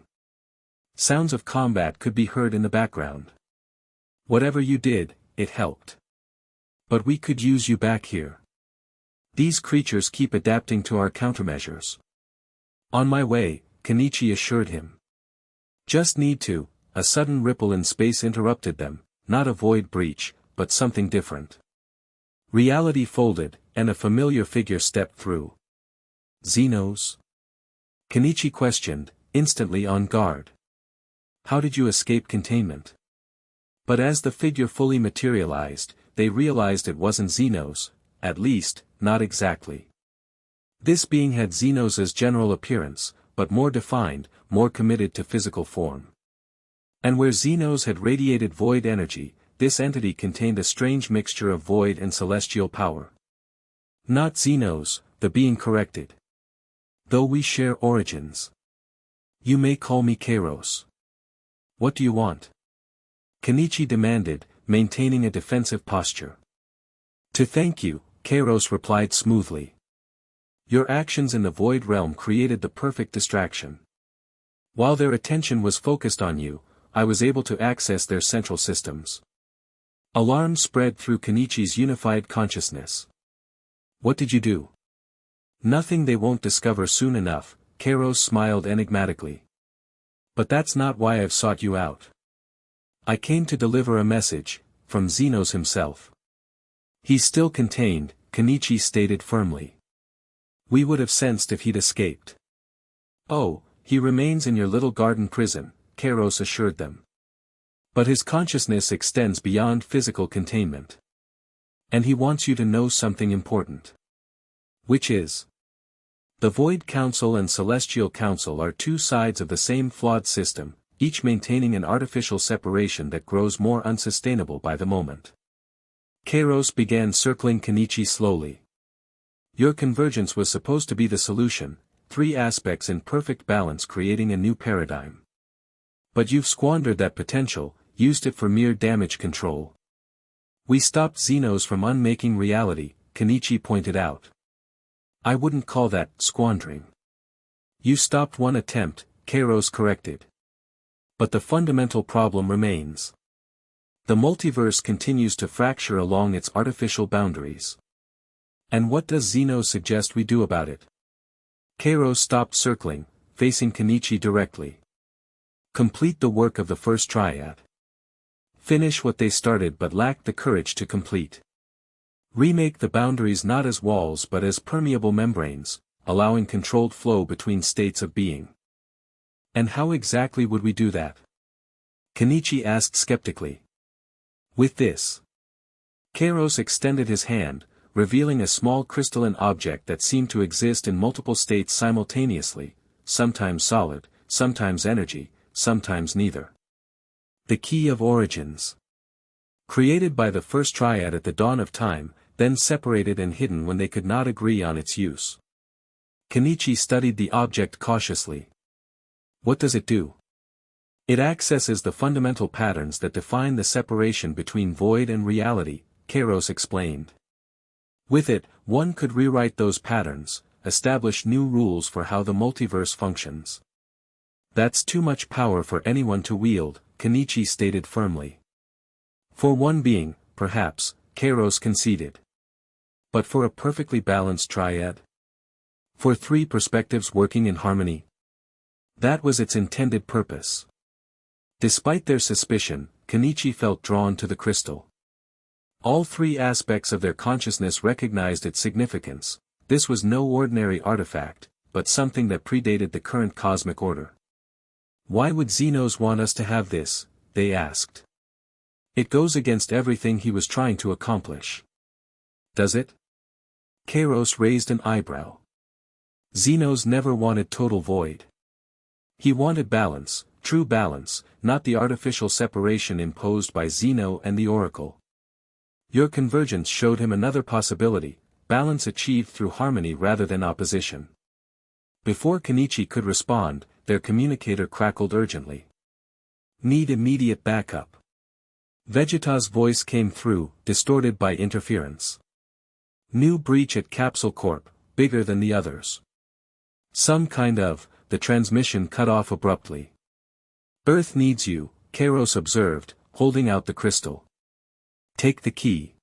Sounds of combat could be heard in the background. "Whatever you did, it helped. But we could use you back here. These creatures keep adapting to our countermeasures." "On my way," Kenichi assured him. "Just need to," a sudden ripple in space interrupted them, not a void breach, but something different. Reality folded, and a familiar figure stepped through. "Xenos?" Kenichi questioned, instantly on guard. "How did you escape containment?" But as the figure fully materialized, they realized it wasn't Xenos, at least, not exactly. This being had Xenos' general appearance, but more defined, more committed to physical form. And where Xenos had radiated void energy, this entity contained a strange mixture of void and celestial power. "Not Xenos," the being corrected. "Though we share origins. You may call me Kairos." "What do you want?" Kenichi demanded, maintaining a defensive posture. "To thank you," Kairos replied smoothly. "Your actions in the void realm created the perfect distraction. While their attention was focused on you, I was able to access their central systems." Alarm spread through Kenichi's unified consciousness. "What did you do?" "Nothing they won't discover soon enough," Kairos smiled enigmatically. "But that's not why I've sought you out. I came to deliver a message, from Xenos himself." "He's still contained," Kenichi stated firmly. "We would have sensed if he'd escaped." "Oh, he remains in your little garden prison," Kairos assured them. "But his consciousness extends beyond physical containment. And he wants you to know something important." "Which is?" "The Void Council and Celestial Council are two sides of the same flawed system, each maintaining an artificial separation that grows more unsustainable by the moment." Kairos began circling Kenichi slowly. "Your convergence was supposed to be the solution, three aspects in perfect balance creating a new paradigm. But you've squandered that potential, used it for mere damage control." "We stopped Xenos from unmaking reality," Kenichi pointed out. "I wouldn't call that squandering." "You stopped one attempt," Kairos corrected. "But the fundamental problem remains. The multiverse continues to fracture along its artificial boundaries. And what does Xenos suggest we do about it?" Kairos stopped circling, facing Kenichi directly. "Complete the work of the first triad. Finish what they started but lacked the courage to complete. Remake the boundaries not as walls but as permeable membranes, allowing controlled flow between states of being." "And how exactly would we do that?" Kenichi asked skeptically. With this, Kairos extended his hand, revealing a small crystalline object that seemed to exist in multiple states simultaneously, sometimes solid, sometimes energy, sometimes neither. The Key of Origins. Created by the first triad at the dawn of time, then separated and hidden when they could not agree on its use. Kenichi studied the object cautiously. What does it do? It accesses the fundamental patterns that define the separation between void and reality, Kairos explained. With it, one could rewrite those patterns, establish new rules for how the multiverse functions. That's too much power for anyone to wield, Kenichi stated firmly. For one being, perhaps, Kairos conceded. But for a perfectly balanced triad? For three perspectives working in harmony? That was its intended purpose. Despite their suspicion, Kenichi felt drawn to the crystal. All three aspects of their consciousness recognized its significance. This was no ordinary artifact, but something that predated the current cosmic order. Why would Xenos want us to have this? They asked. It goes against everything he was trying to accomplish. Does it? Kairos raised an eyebrow. Xenos never wanted total void. He wanted balance, true balance, not the artificial separation imposed by Xeno and the Oracle. Your convergence showed him another possibility, balance achieved through harmony rather than opposition. Before Kenichi could respond, their communicator crackled urgently. Need immediate backup. Vegeta's voice came through, distorted by interference. New breach at Capsule Corp, bigger than the others. Some kind of, the transmission cut off abruptly. Earth needs you, Kairos observed, holding out the crystal. Take the key.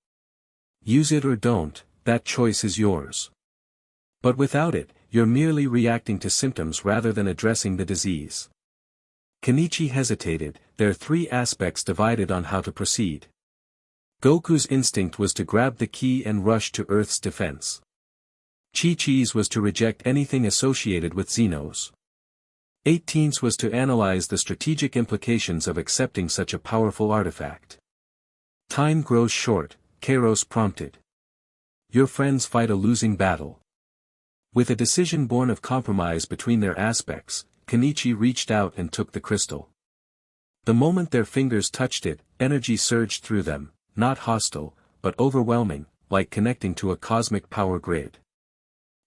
Use it or don't, that choice is yours. But without it, you're merely reacting to symptoms rather than addressing the disease. Kenichi hesitated, their three aspects divided on how to proceed. Goku's instinct was to grab the key and rush to Earth's defense. Chi-Chi's was to reject anything associated with Xenos. 18's was to analyze the strategic implications of accepting such a powerful artifact. Time grows short, Kairos prompted. Your friends fight a losing battle. With a decision born of compromise between their aspects, Kenichi reached out and took the crystal. The moment their fingers touched it, energy surged through them, not hostile, but overwhelming, like connecting to a cosmic power grid.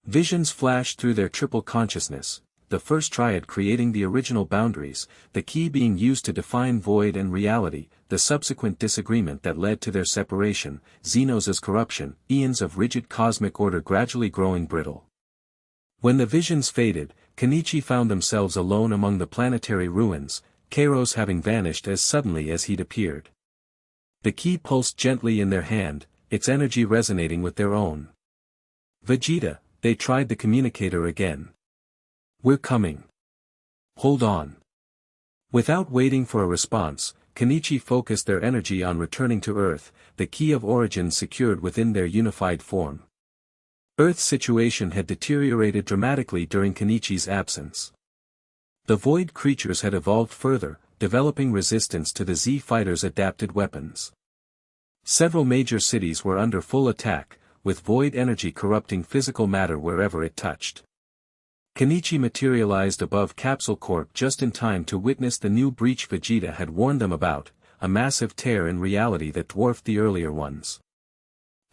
Visions flashed through their triple consciousness, the first triad creating the original boundaries, the key being used to define void and reality, the subsequent disagreement that led to their separation, Xenos' corruption, eons of rigid cosmic order gradually growing brittle. When the visions faded, Kenichi found themselves alone among the planetary ruins, Kairos having vanished as suddenly as he'd appeared. The key pulsed gently in their hand, its energy resonating with their own. Vegeta, they tried the communicator again. We're coming. Hold on. Without waiting for a response, Kenichi focused their energy on returning to Earth, the key of origin secured within their unified form. Earth's situation had deteriorated dramatically during Kenichi's absence. The void creatures had evolved further, developing resistance to the Z-Fighters' adapted weapons. Several major cities were under full attack, with void energy corrupting physical matter wherever it touched. Kenichi materialized above Capsule Corp just in time to witness the new breach Vegeta had warned them about, a massive tear in reality that dwarfed the earlier ones.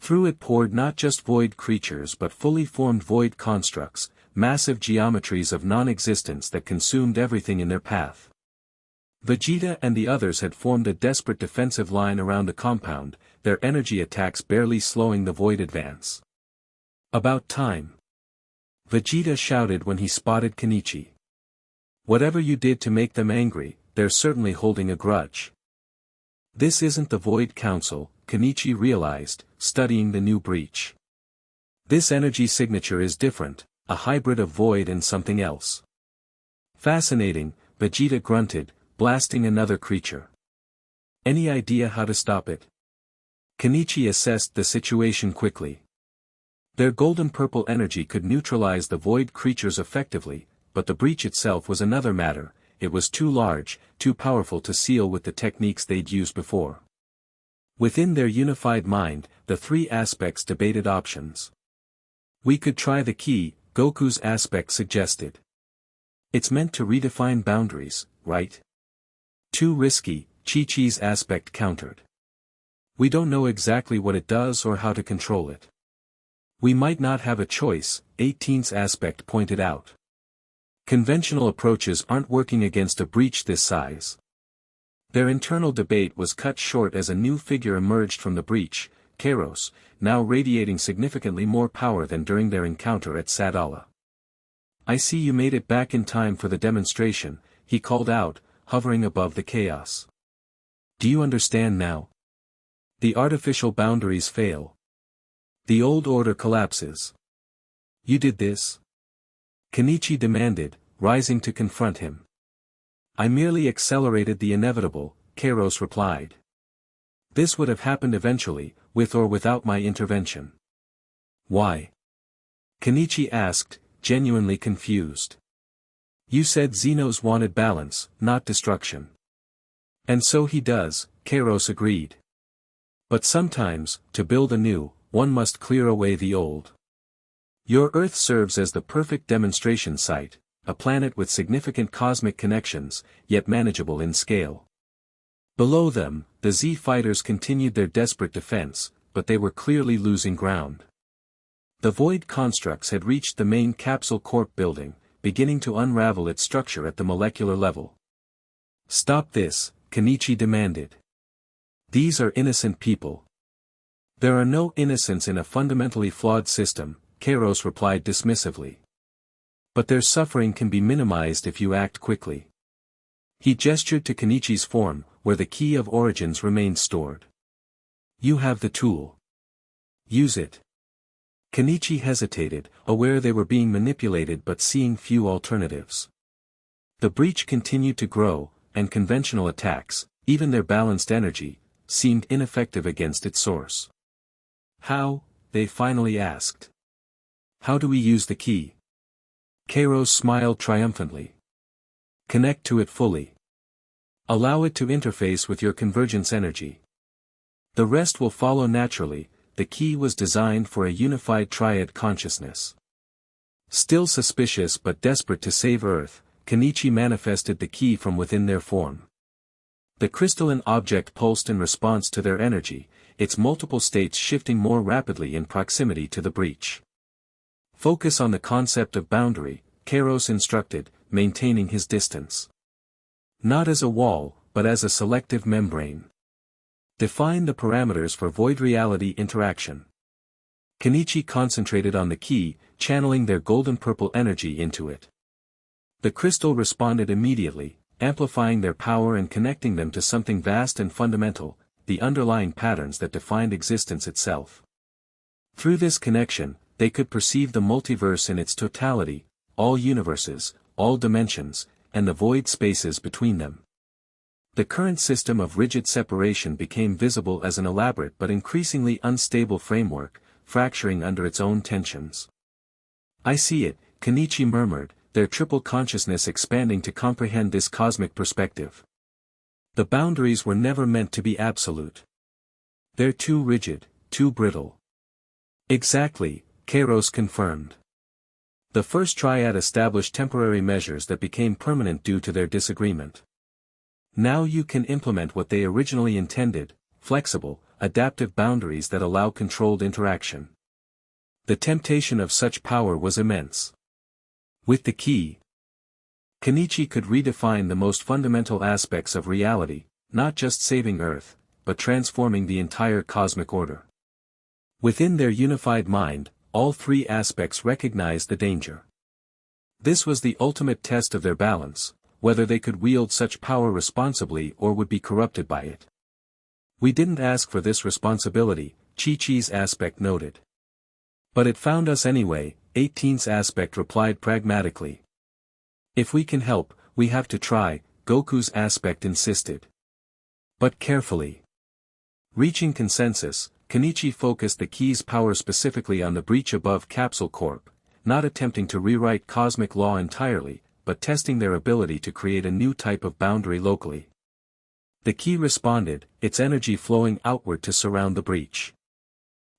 Through it poured not just void creatures but fully formed void constructs, massive geometries of non-existence that consumed everything in their path. Vegeta and the others had formed a desperate defensive line around the compound, their energy attacks barely slowing the void advance. About time. Vegeta shouted when he spotted Kenichi. Whatever you did to make them angry, they're certainly holding a grudge. This isn't the Void Council, Kenichi realized, studying the new breach. This energy signature is different, a hybrid of void and something else. Fascinating, Vegeta grunted, blasting another creature. Any idea how to stop it? Kenichi assessed the situation quickly. Their golden-purple energy could neutralize the void creatures effectively, but the breach itself was another matter. It was too large, too powerful to seal with the techniques they'd used before. Within their unified mind, the three aspects debated options. We could try the key, Goku's aspect suggested. It's meant to redefine boundaries, right? Too risky, Chi-Chi's aspect countered. We don't know exactly what it does or how to control it. We might not have a choice, 18's aspect pointed out. Conventional approaches aren't working against a breach this size. Their internal debate was cut short as a new figure emerged from the breach, Kairos, now radiating significantly more power than during their encounter at Sadala. I see you made it back in time for the demonstration, he called out, hovering above the chaos. Do you understand now? The artificial boundaries fail. The old order collapses. You did this? Kenichi demanded, rising to confront him. I merely accelerated the inevitable, Kairos replied. This would have happened eventually, with or without my intervention. Why? Kenichi asked, genuinely confused. You said Xenos wanted balance, not destruction. And so he does, Kairos agreed. But sometimes, to build anew, one must clear away the old. Your Earth serves as the perfect demonstration site, a planet with significant cosmic connections, yet manageable in scale. Below them, the Z fighters continued their desperate defense, but they were clearly losing ground. The void constructs had reached the main capsule corp building, beginning to unravel its structure at the molecular level. Stop this, Kenichi demanded. These are innocent people. There are no innocents in a fundamentally flawed system, Kairos replied dismissively. But their suffering can be minimized if you act quickly. He gestured to Kenichi's form, where the key of origins remained stored. You have the tool. Use it. Kenichi hesitated, aware they were being manipulated but seeing few alternatives. The breach continued to grow, and conventional attacks, even their balanced energy, seemed ineffective against its source. How, they finally asked. How do we use the key? Kairos smiled triumphantly. Connect to it fully. Allow it to interface with your convergence energy. The rest will follow naturally. The key was designed for a unified triad consciousness. Still suspicious but desperate to save Earth, Kenichi manifested the key from within their form. The crystalline object pulsed in response to their energy, its multiple states shifting more rapidly in proximity to the breach. Focus on the concept of boundary, Kairos instructed, maintaining his distance. Not as a wall, but as a selective membrane. Define the parameters for void reality interaction. Kenichi concentrated on the key, channeling their golden-purple energy into it. The crystal responded immediately, amplifying their power and connecting them to something vast and fundamental, the underlying patterns that defined existence itself. Through this connection, they could perceive the multiverse in its totality, all universes, all dimensions, and the void spaces between them. The current system of rigid separation became visible as an elaborate but increasingly unstable framework, fracturing under its own tensions. I see it, Kenichi murmured, their triple consciousness expanding to comprehend this cosmic perspective. The boundaries were never meant to be absolute. They're too rigid, too brittle. Exactly, Kairos confirmed. The first triad established temporary measures that became permanent due to their disagreement. Now you can implement what they originally intended, flexible, adaptive boundaries that allow controlled interaction. The temptation of such power was immense. With the key, Kenichi could redefine the most fundamental aspects of reality, not just saving Earth, but transforming the entire cosmic order. Within their unified mind, all three aspects recognized the danger. This was the ultimate test of their balance, whether they could wield such power responsibly or would be corrupted by it. We didn't ask for this responsibility, Chi-Chi's aspect noted. But it found us anyway, 18's aspect replied pragmatically. If we can help, we have to try, Goku's aspect insisted. But carefully. Reaching consensus, Kenichi focused the key's power specifically on the breach above Capsule Corp, not attempting to rewrite cosmic law entirely, but testing their ability to create a new type of boundary locally. The key responded, its energy flowing outward to surround the breach.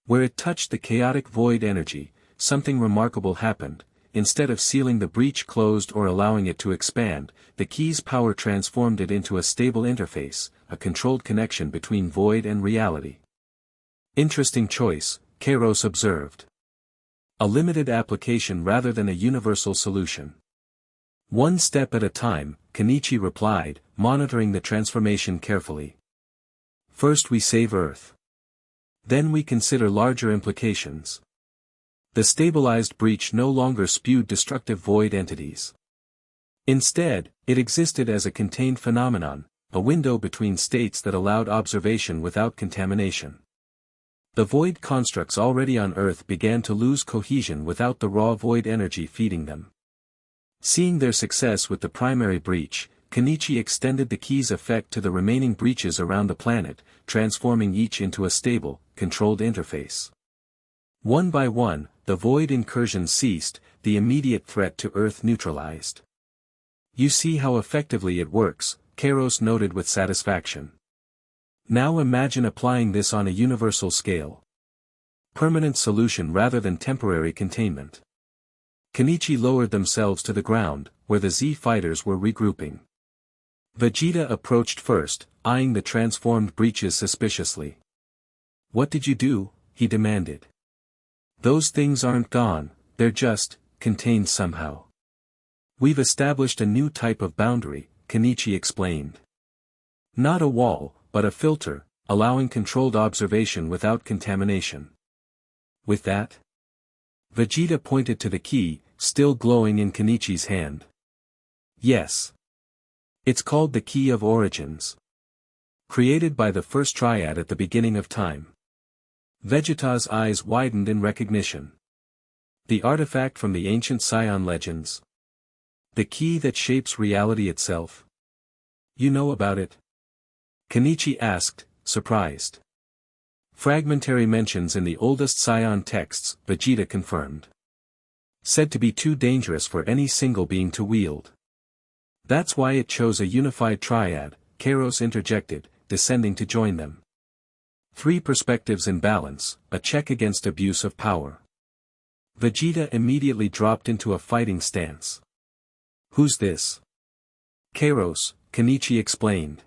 Where it touched the chaotic void energy, something remarkable happened. Instead of sealing the breach closed or allowing it to expand, the key's power transformed it into a stable interface, a controlled connection between void and reality. Interesting choice, Kairos observed. A limited application rather than a universal solution. One step at a time, Kenichi replied, monitoring the transformation carefully. First we save Earth. Then we consider larger implications. The stabilized breach no longer spewed destructive void entities. Instead, it existed as a contained phenomenon, a window between states that allowed observation without contamination. The void constructs already on Earth began to lose cohesion without the raw void energy feeding them. Seeing their success with the primary breach, Kenichi extended the key's effect to the remaining breaches around the planet, transforming each into a stable, controlled interface. One by one, the void incursions ceased, the immediate threat to Earth neutralized. You see how effectively it works, Kairos noted with satisfaction. Now imagine applying this on a universal scale. Permanent solution rather than temporary containment. Kenichi lowered themselves to the ground, where the Z fighters were regrouping. Vegeta approached first, eyeing the transformed breaches suspiciously. What did you do? He demanded. Those things aren't gone, they're just, contained somehow. We've established a new type of boundary, Kenichi explained. Not a wall, but a filter, allowing controlled observation without contamination. With that? Vegeta pointed to the key, still glowing in Kenichi's hand. Yes. It's called the Key of Origins. Created by the first triad at the beginning of time. Vegeta's eyes widened in recognition. The artifact from the ancient Scion legends. The key that shapes reality itself. You know about it? Kenichi asked, surprised. Fragmentary mentions in the oldest Scion texts, Vegeta confirmed. Said to be too dangerous for any single being to wield. That's why it chose a unified triad, Kairos interjected, descending to join them. 3 perspectives in balance, a check against abuse of power. Vegeta immediately dropped into a fighting stance. Who's this? Kairos, Kenichi explained.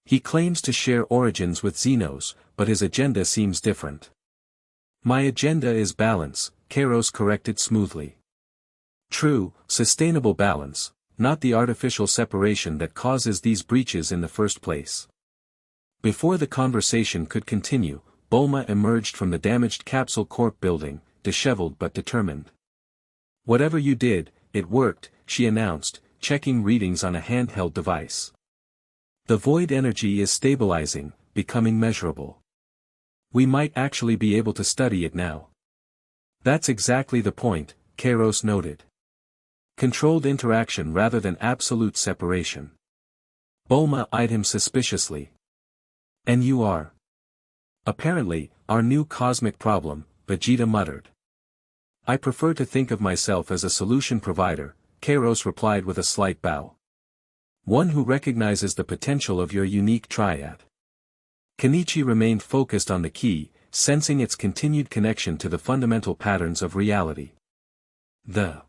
He claims to share origins with Xenos, but his agenda seems different. My agenda is balance, Kairos corrected smoothly. True, sustainable balance, not the artificial separation that causes these breaches in the first place. Before the conversation could continue, Bulma emerged from the damaged Capsule Corp building, disheveled but determined. Whatever you did, it worked, she announced, checking readings on a handheld device. The void energy is stabilizing, becoming measurable. We might actually be able to study it now. That's exactly the point, Kairos noted. Controlled interaction rather than absolute separation. Bulma eyed him suspiciously. And you are? Apparently, our new cosmic problem, Vegeta muttered. I prefer to think of myself as a solution provider, Kairos replied with a slight bow. One who recognizes the potential of your unique triad. Kenichi remained focused on the key, sensing its continued connection to the fundamental patterns of reality. The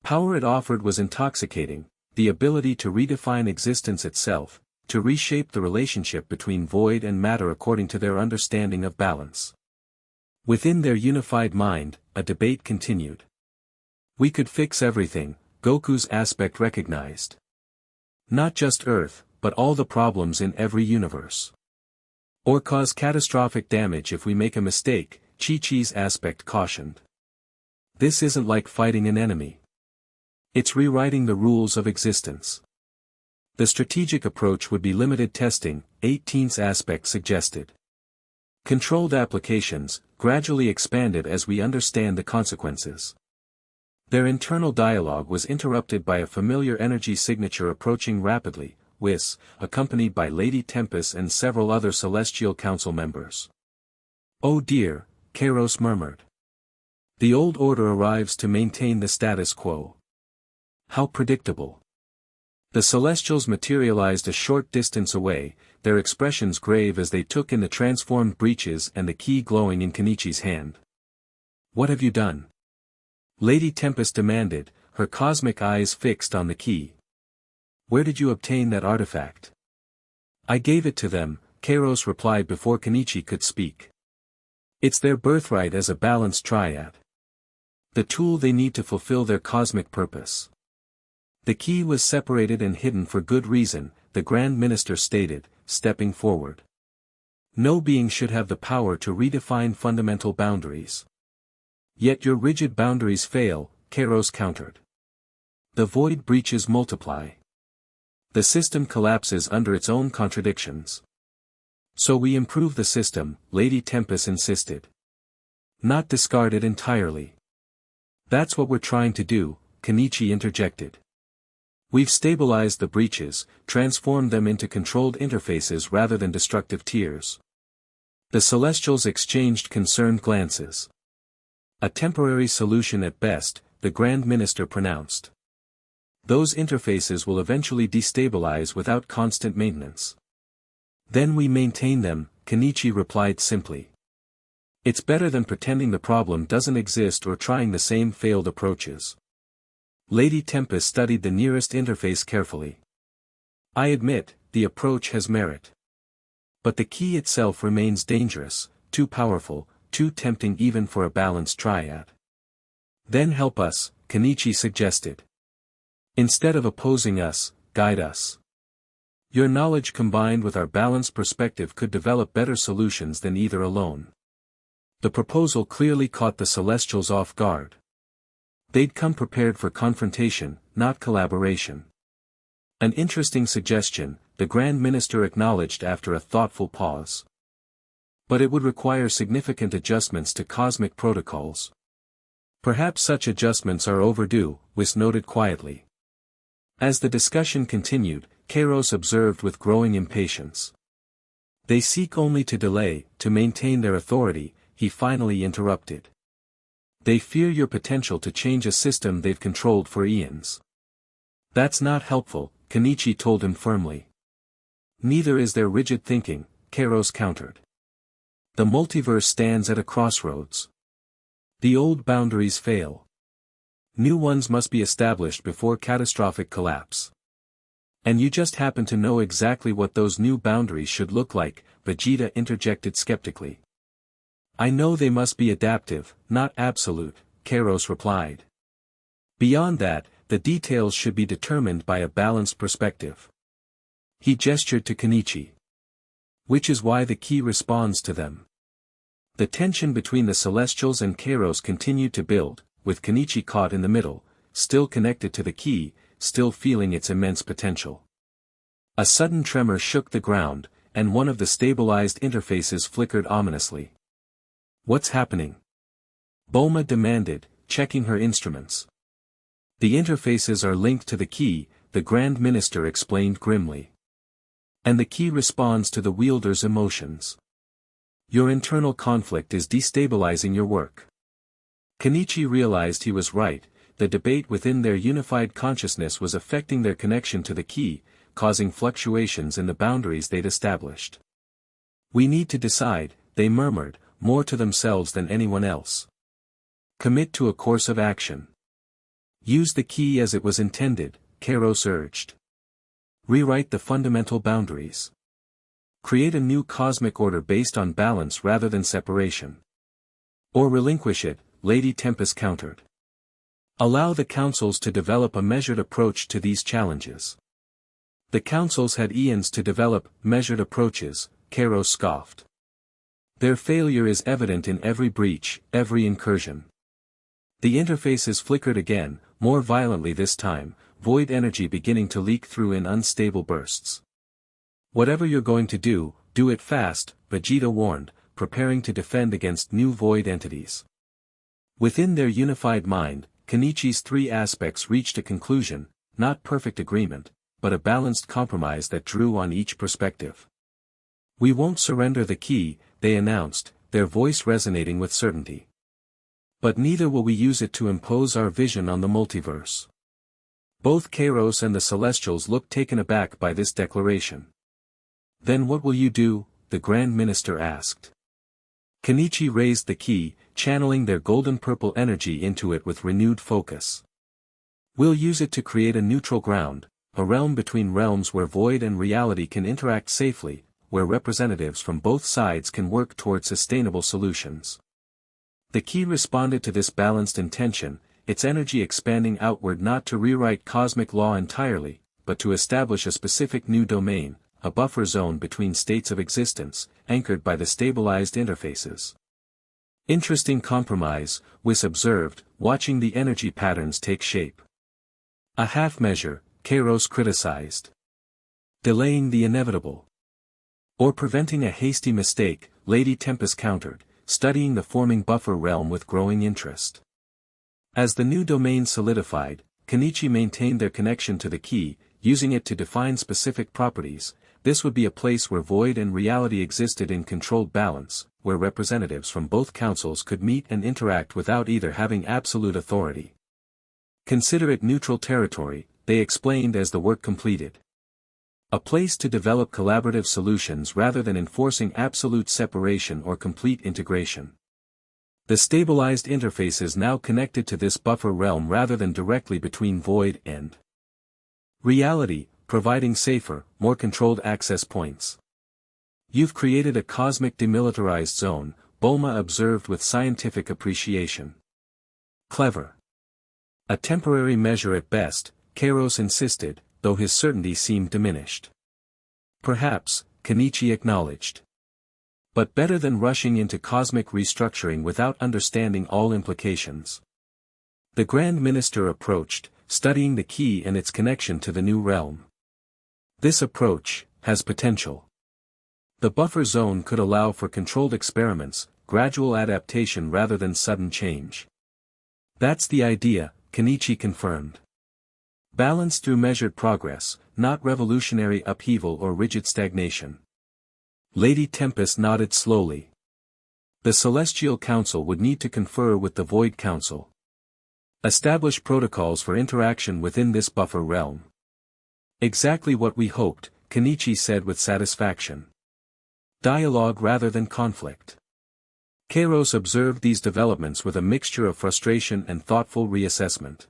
power it offered was intoxicating, the ability to redefine existence itself, to reshape the relationship between void and matter according to their understanding of balance. Within their unified mind, a debate continued. We could fix everything, Goku's aspect recognized. Not just Earth, but all the problems in every universe. Or cause catastrophic damage if we make a mistake, Chi-Chi's aspect cautioned. This isn't like fighting an enemy. It's rewriting the rules of existence. The strategic approach would be limited testing, 18's aspect suggested. Controlled applications, gradually expanded as we understand the consequences. Their internal dialogue was interrupted by a familiar energy signature approaching rapidly, Whis, accompanied by Lady Tempest and several other Celestial Council members. Oh dear, Kairos murmured. The old order arrives to maintain the status quo. How predictable. The Celestials materialized a short distance away, their expressions grave as they took in the transformed breeches and the key glowing in Kenichi's hand. "What have you done?" Lady Tempest demanded, her cosmic eyes fixed on the key. "Where did you obtain that artifact?" "I gave it to them," Kairos replied before Kenichi could speak. "It's their birthright as a balanced triad. The tool they need to fulfill their cosmic purpose." "The key was separated and hidden for good reason," the Grand Minister stated, stepping forward. "No being should have the power to redefine fundamental boundaries." "Yet your rigid boundaries fail," Kairos countered. "The void breaches multiply. The system collapses under its own contradictions." "So we improve the system," Lady Tempest insisted. "Not discard it entirely." "That's what we're trying to do," Kenichi interjected. "We've stabilized the breaches, transformed them into controlled interfaces rather than destructive tiers." The Celestials exchanged concerned glances. "A temporary solution at best," the Grand Minister pronounced. "Those interfaces will eventually destabilize without constant maintenance." "Then we maintain them," Kenichi replied simply. "It's better than pretending the problem doesn't exist or trying the same failed approaches." Lady Tempest studied the nearest interface carefully. "I admit, the approach has merit. But the key itself remains dangerous, too powerful, too tempting even for a balanced triad." "Then help us," Kenichi suggested. "Instead of opposing us, guide us. Your knowledge combined with our balanced perspective could develop better solutions than either alone." The proposal clearly caught the Celestials off guard. They'd come prepared for confrontation, not collaboration. "An interesting suggestion," the Grand Minister acknowledged after a thoughtful pause. "But it would require significant adjustments to cosmic protocols." "Perhaps such adjustments are overdue," Whis noted quietly. As the discussion continued, Kairos observed with growing impatience. "They seek only to delay, to maintain their authority," he finally interrupted. "They fear your potential to change a system they've controlled for eons." "That's not helpful," Kenichi told him firmly. "Neither is their rigid thinking," Kairos countered. "The multiverse stands at a crossroads. The old boundaries fail. New ones must be established before catastrophic collapse. And you just happen to know exactly what those new boundaries should look like," Vegeta interjected skeptically. "I know they must be adaptive, not absolute," Kairos replied. "Beyond that, the details should be determined by a balanced perspective." He gestured to Kenichi. "Which is why the key responds to them." The tension between the Celestials and Kairos continued to build, with Kenichi caught in the middle, still connected to the key, still feeling its immense potential. A sudden tremor shook the ground, and one of the stabilized interfaces flickered ominously. "What's happening?" Bulma demanded, checking her instruments. "The interfaces are linked to the key," the Grand Minister explained grimly. "And the key responds to the wielder's emotions. Your internal conflict is destabilizing your work." Kenichi realized he was right. The debate within their unified consciousness was affecting their connection to the key, causing fluctuations in the boundaries they'd established. "We need to decide," they murmured, more to themselves than anyone else. "Commit to a course of action. Use the key as it was intended," Kairos urged. "Rewrite the fundamental boundaries. Create a new cosmic order based on balance rather than separation. Or relinquish it," Lady Tempest countered. "Allow the councils to develop a measured approach to these challenges." "The councils had eons to develop measured approaches," Kairos scoffed. "Their failure is evident in every breach, every incursion." The interfaces flickered again, more violently this time, void energy beginning to leak through in unstable bursts. "Whatever you're going to do, do it fast," Vegeta warned, preparing to defend against new void entities. Within their unified mind, Kenichi's three aspects reached a conclusion, not perfect agreement, but a balanced compromise that drew on each perspective. "We won't surrender the key," they announced, their voice resonating with certainty. "But neither will we use it to impose our vision on the multiverse. Both Kairos and the Celestials looked taken aback by this declaration. "Then what will you do?" the Grand Minister asked. Kenichi raised the key, channeling their golden-purple energy into it with renewed focus. "We'll use it to create a neutral ground, a realm between realms where void and reality can interact safely, where representatives from both sides can work toward sustainable solutions." The key responded to this balanced intention, its energy expanding outward not to rewrite cosmic law entirely, but to establish a specific new domain, a buffer zone between states of existence, anchored by the stabilized interfaces. "Interesting compromise," Whis observed, watching the energy patterns take shape. "A half measure," Kairos criticized. "Delaying the inevitable. Or preventing a hasty mistake," Lady Tempest countered, studying the forming buffer realm with growing interest. As the new domain solidified, Kenichi maintained their connection to the key, using it to define specific properties. This would be a place where void and reality existed in controlled balance, where representatives from both councils could meet and interact without either having absolute authority. "Consider it neutral territory," they explained as the work completed. "A place to develop collaborative solutions rather than enforcing absolute separation or complete integration." The stabilized interfaces now connected to this buffer realm rather than directly between void and reality, providing safer, more controlled access points. "You've created a cosmic demilitarized zone," Bulma observed with scientific appreciation. "Clever. A temporary measure at best," Kairos insisted, though his certainty seemed diminished. "Perhaps," Kenichi acknowledged. "But better than rushing into cosmic restructuring without understanding all implications." The Grand Minister approached, studying the key and its connection to the new realm. "This approach has potential. The buffer zone could allow for controlled experiments, gradual adaptation rather than sudden change." "That's the idea," Kenichi confirmed. "Balance through measured progress, not revolutionary upheaval or rigid stagnation." Lady Tempest nodded slowly. The Celestial Council would need to confer with the Void Council. Establish protocols for interaction within this buffer realm. "Exactly what we hoped," Kenichi said with satisfaction. "Dialogue rather than conflict." Kairos observed these developments with a mixture of frustration and thoughtful reassessment.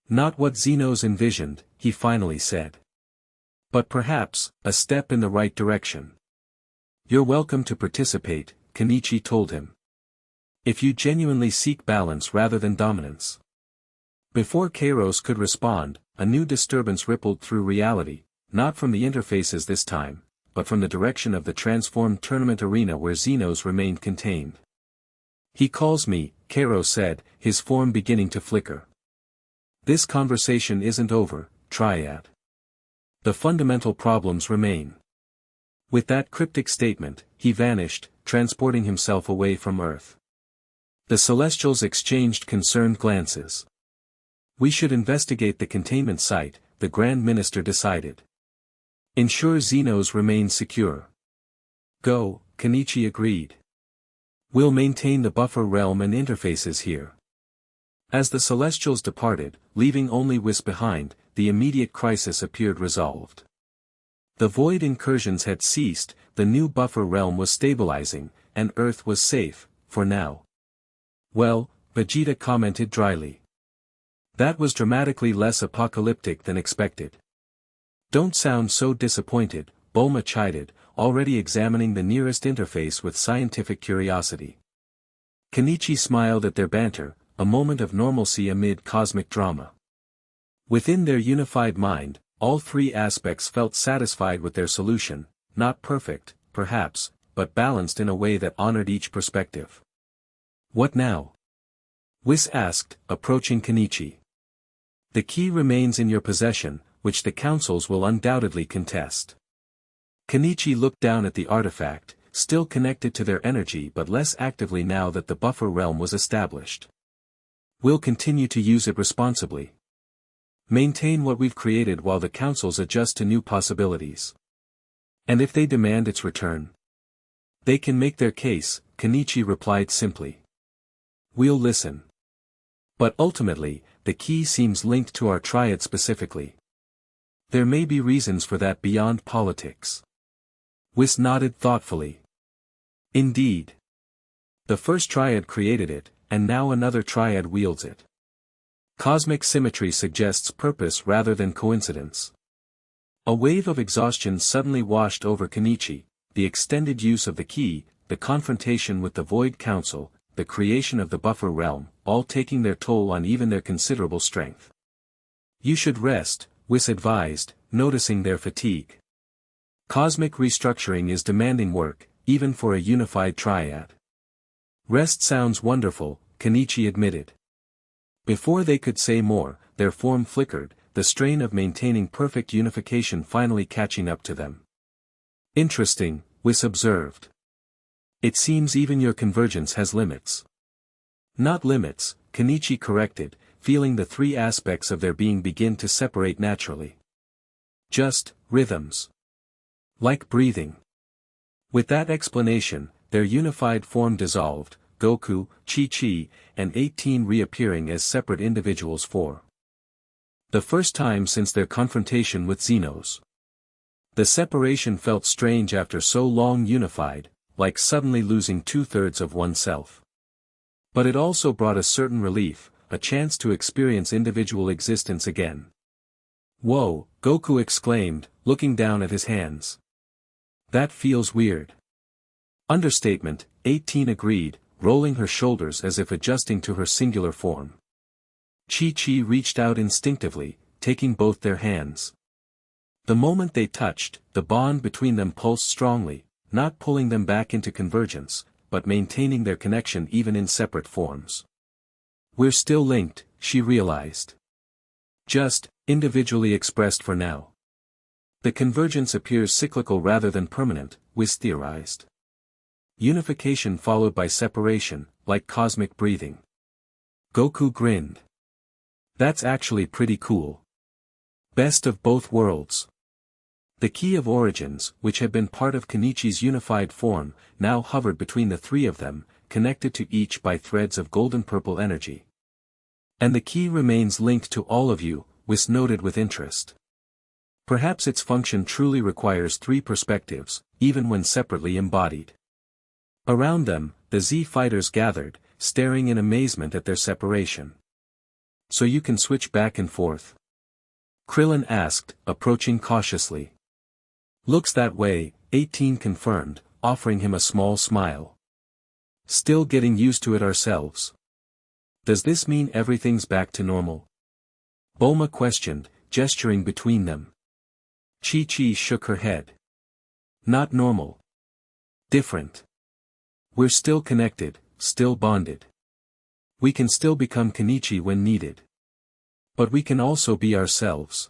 "Not what Xenos envisioned," he finally said. "But perhaps, a step in the right direction." "You're welcome to participate," Kenichi told him. "If you genuinely seek balance rather than dominance." Before Kairos could respond, a new disturbance rippled through reality, not from the interfaces this time, but from the direction of the transformed tournament arena where Xenos remained contained. "He calls me," Kairos said, his form beginning to flicker. "This conversation isn't over, Triad. The fundamental problems remain." With that cryptic statement, he vanished, transporting himself away from Earth. The Celestials exchanged concerned glances. "We should investigate the containment site," the Grand Minister decided. "Ensure Xenos remain secure." "Go," Kenichi agreed. "We'll maintain the buffer realm and interfaces here." As the Celestials departed, leaving only Whis behind, the immediate crisis appeared resolved. The void incursions had ceased, the new buffer realm was stabilizing, and Earth was safe, for now. "Well," Vegeta commented dryly. "That was dramatically less apocalyptic than expected." "Don't sound so disappointed," Bulma chided, already examining the nearest interface with scientific curiosity. Kenichi smiled at their banter, a moment of normalcy amid cosmic drama. Within their unified mind, all three aspects felt satisfied with their solution, not perfect, perhaps, but balanced in a way that honored each perspective. "What now?" Whis asked, approaching Kenichi. "The key remains in your possession, which the councils will undoubtedly contest." Kenichi looked down at the artifact, still connected to their energy but less actively now that the buffer realm was established. "We'll continue to use it responsibly. Maintain what we've created while the councils adjust to new possibilities. And if they demand its return, they can make their case," Kenichi replied simply. "We'll listen. But ultimately, the key seems linked to our triad specifically. There may be reasons for that beyond politics. Whis nodded thoughtfully. Indeed. The first triad created it, and now another triad wields it. Cosmic symmetry suggests purpose rather than coincidence. A wave of exhaustion suddenly washed over Kenichi, the extended use of the key, the confrontation with the Void Council, the creation of the buffer realm, all taking their toll on even their considerable strength. You should rest, Whis advised, noticing their fatigue. Cosmic restructuring is demanding work, even for a unified triad. Rest sounds wonderful, Kenichi admitted. Before they could say more, their form flickered, the strain of maintaining perfect unification finally catching up to them. Interesting, Whis observed. It seems even your convergence has limits. Not limits, Kenichi corrected, feeling the three aspects of their being begin to separate naturally. Just, rhythms. Like breathing. With that explanation, their unified form dissolved, Goku, Chi-Chi, and 18 reappearing as separate individuals for the first time since their confrontation with Xenos. The separation felt strange after so long unified, like suddenly losing 2/3 of oneself. But it also brought a certain relief, a chance to experience individual existence again. Whoa, Goku exclaimed, looking down at his hands. That feels weird. Understatement, 18 agreed, rolling her shoulders as if adjusting to her singular form. Chi-Chi reached out instinctively, taking both their hands. The moment they touched, the bond between them pulsed strongly, not pulling them back into convergence, but maintaining their connection even in separate forms. We're still linked, she realized. Just, individually expressed for now. The convergence appears cyclical rather than permanent, Whis theorized. Unification followed by separation, like cosmic breathing. Goku grinned. That's actually pretty cool. Best of both worlds. The key of origins, which had been part of Kenichi's unified form, now hovered between the three of them, connected to each by threads of golden-purple energy. And the key remains linked to all of you, Whis noted with interest. Perhaps its function truly requires three perspectives, even when separately embodied. Around them, the Z fighters gathered, staring in amazement at their separation. So you can switch back and forth? Krillin asked, approaching cautiously. Looks that way, 18 confirmed, offering him a small smile. Still getting used to it ourselves. Does this mean everything's back to normal? Bulma questioned, gesturing between them. Chi-Chi shook her head. Not normal. Different. We're still connected, still bonded. We can still become Kenichi when needed. But we can also be ourselves.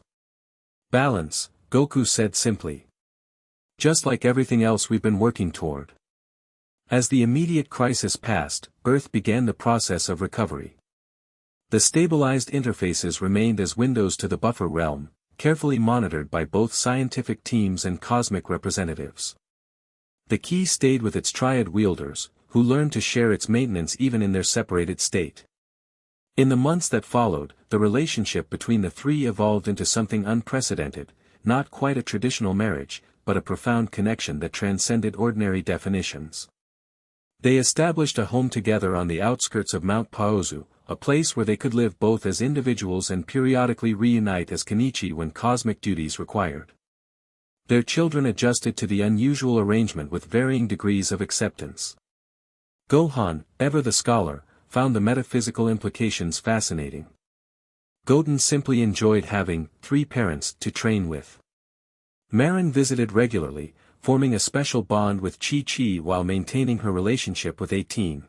Balance, Goku said simply. Just like everything else we've been working toward. As the immediate crisis passed, Earth began the process of recovery. The stabilized interfaces remained as windows to the buffer realm, carefully monitored by both scientific teams and cosmic representatives. The key stayed with its triad wielders, who learned to share its maintenance even in their separated state. In the months that followed, the relationship between the three evolved into something unprecedented, not quite a traditional marriage, but a profound connection that transcended ordinary definitions. They established a home together on the outskirts of Mount Paozu, a place where they could live both as individuals and periodically reunite as Kenichi when cosmic duties required. Their children adjusted to the unusual arrangement with varying degrees of acceptance. Gohan, ever the scholar, found the metaphysical implications fascinating. Goten simply enjoyed having three parents to train with. Marin visited regularly, forming a special bond with Chi-Chi while maintaining her relationship with 18.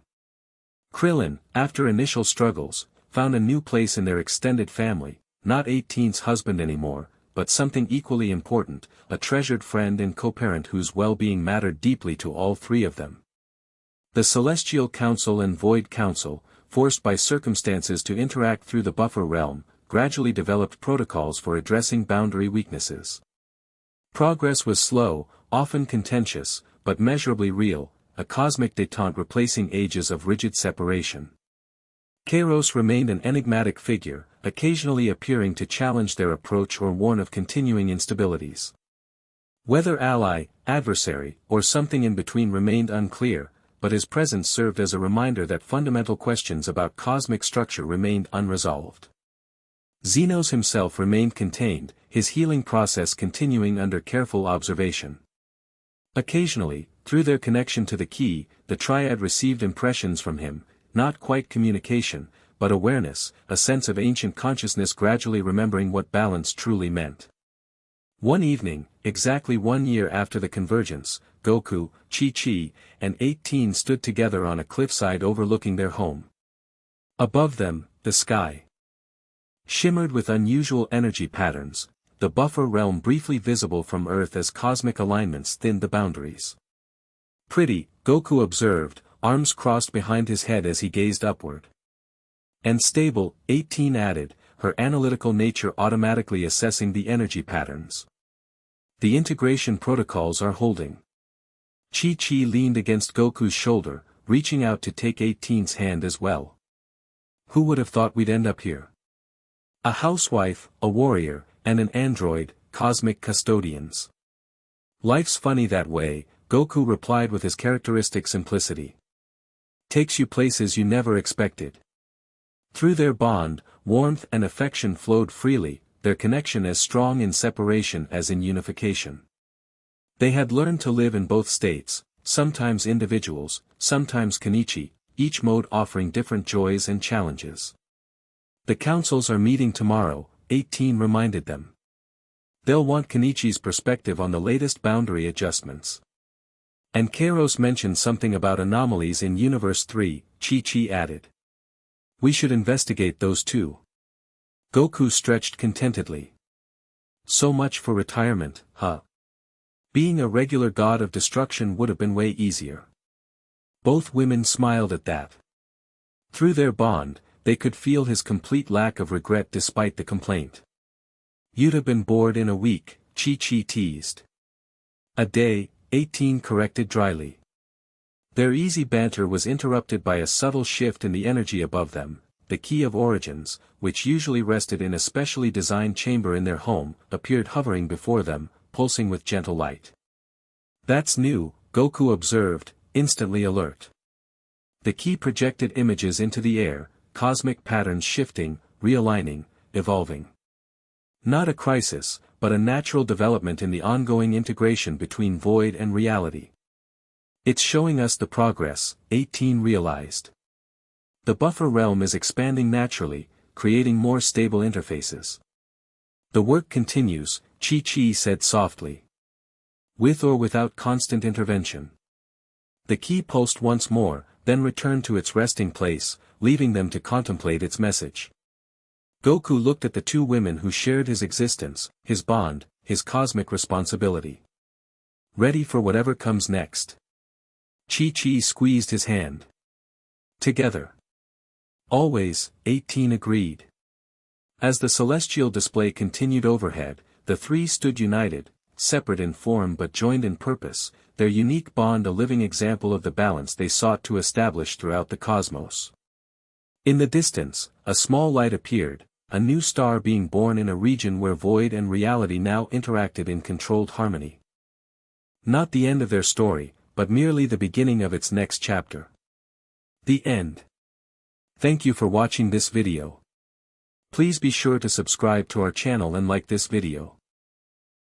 Krillin, after initial struggles, found a new place in their extended family, not 18's husband anymore, but something equally important, a treasured friend and co-parent whose well-being mattered deeply to all three of them. The Celestial Council and Void Council, forced by circumstances to interact through the buffer realm, gradually developed protocols for addressing boundary weaknesses. Progress was slow, often contentious, but measurably real, a cosmic détente replacing ages of rigid separation. Kairos remained an enigmatic figure, occasionally appearing to challenge their approach or warn of continuing instabilities. Whether ally, adversary, or something in between remained unclear, but his presence served as a reminder that fundamental questions about cosmic structure remained unresolved. Xenos himself remained contained, his healing process continuing under careful observation. Occasionally, through their connection to the key, the triad received impressions from him, not quite communication, but awareness, a sense of ancient consciousness gradually remembering what balance truly meant. One evening, exactly 1 year after the convergence, Goku, Chi-Chi, and 18 stood together on a cliffside overlooking their home. Above them, the sky shimmered with unusual energy patterns, the buffer realm briefly visible from Earth as cosmic alignments thinned the boundaries. Pretty, Goku observed, arms crossed behind his head as he gazed upward. And stable, 18 added, her analytical nature automatically assessing the energy patterns. The integration protocols are holding. Chi-Chi leaned against Goku's shoulder, reaching out to take 18's hand as well. Who would have thought we'd end up here? A housewife, a warrior, and an android, cosmic custodians. Life's funny that way, Goku replied with his characteristic simplicity. Takes you places you never expected. Through their bond, warmth and affection flowed freely, their connection as strong in separation as in unification. They had learned to live in both states, sometimes individuals, sometimes Kenichi, each mode offering different joys and challenges. The councils are meeting tomorrow, 18 reminded them. They'll want Kenichi's perspective on the latest boundary adjustments. And Kairos mentioned something about anomalies in Universe 3, Chi-Chi added. We should investigate those too. Goku stretched contentedly. So much for retirement, huh? Being a regular god of destruction would have been way easier. Both women smiled at that. Through their bond, they could feel his complete lack of regret despite the complaint. You'd have been bored in a week, Chi-Chi teased. A day, 18 corrected dryly. Their easy banter was interrupted by a subtle shift in the energy above them. The key of origins, which usually rested in a specially designed chamber in their home, appeared hovering before them, pulsing with gentle light. That's new, Goku observed, instantly alert. The key projected images into the air, cosmic patterns shifting, realigning, evolving. Not a crisis, but a natural development in the ongoing integration between void and reality. It's showing us the progress, 18 realized. The buffer realm is expanding naturally, creating more stable interfaces. The work continues, Chi-Chi said softly. With or without constant intervention. The key pulsed once more, then returned to its resting place, leaving them to contemplate its message. Goku looked at the two women who shared his existence, his bond, his cosmic responsibility. Ready for whatever comes next. Chi-Chi squeezed his hand. Together. Always, 18 agreed. As the celestial display continued overhead, the three stood united, separate in form but joined in purpose, their unique bond a living example of the balance they sought to establish throughout the cosmos. In the distance, a small light appeared, a new star being born in a region where void and reality now interacted in controlled harmony. Not the end of their story, but merely the beginning of its next chapter. The end. Thank you for watching this video. Please be sure to subscribe to our channel and like this video.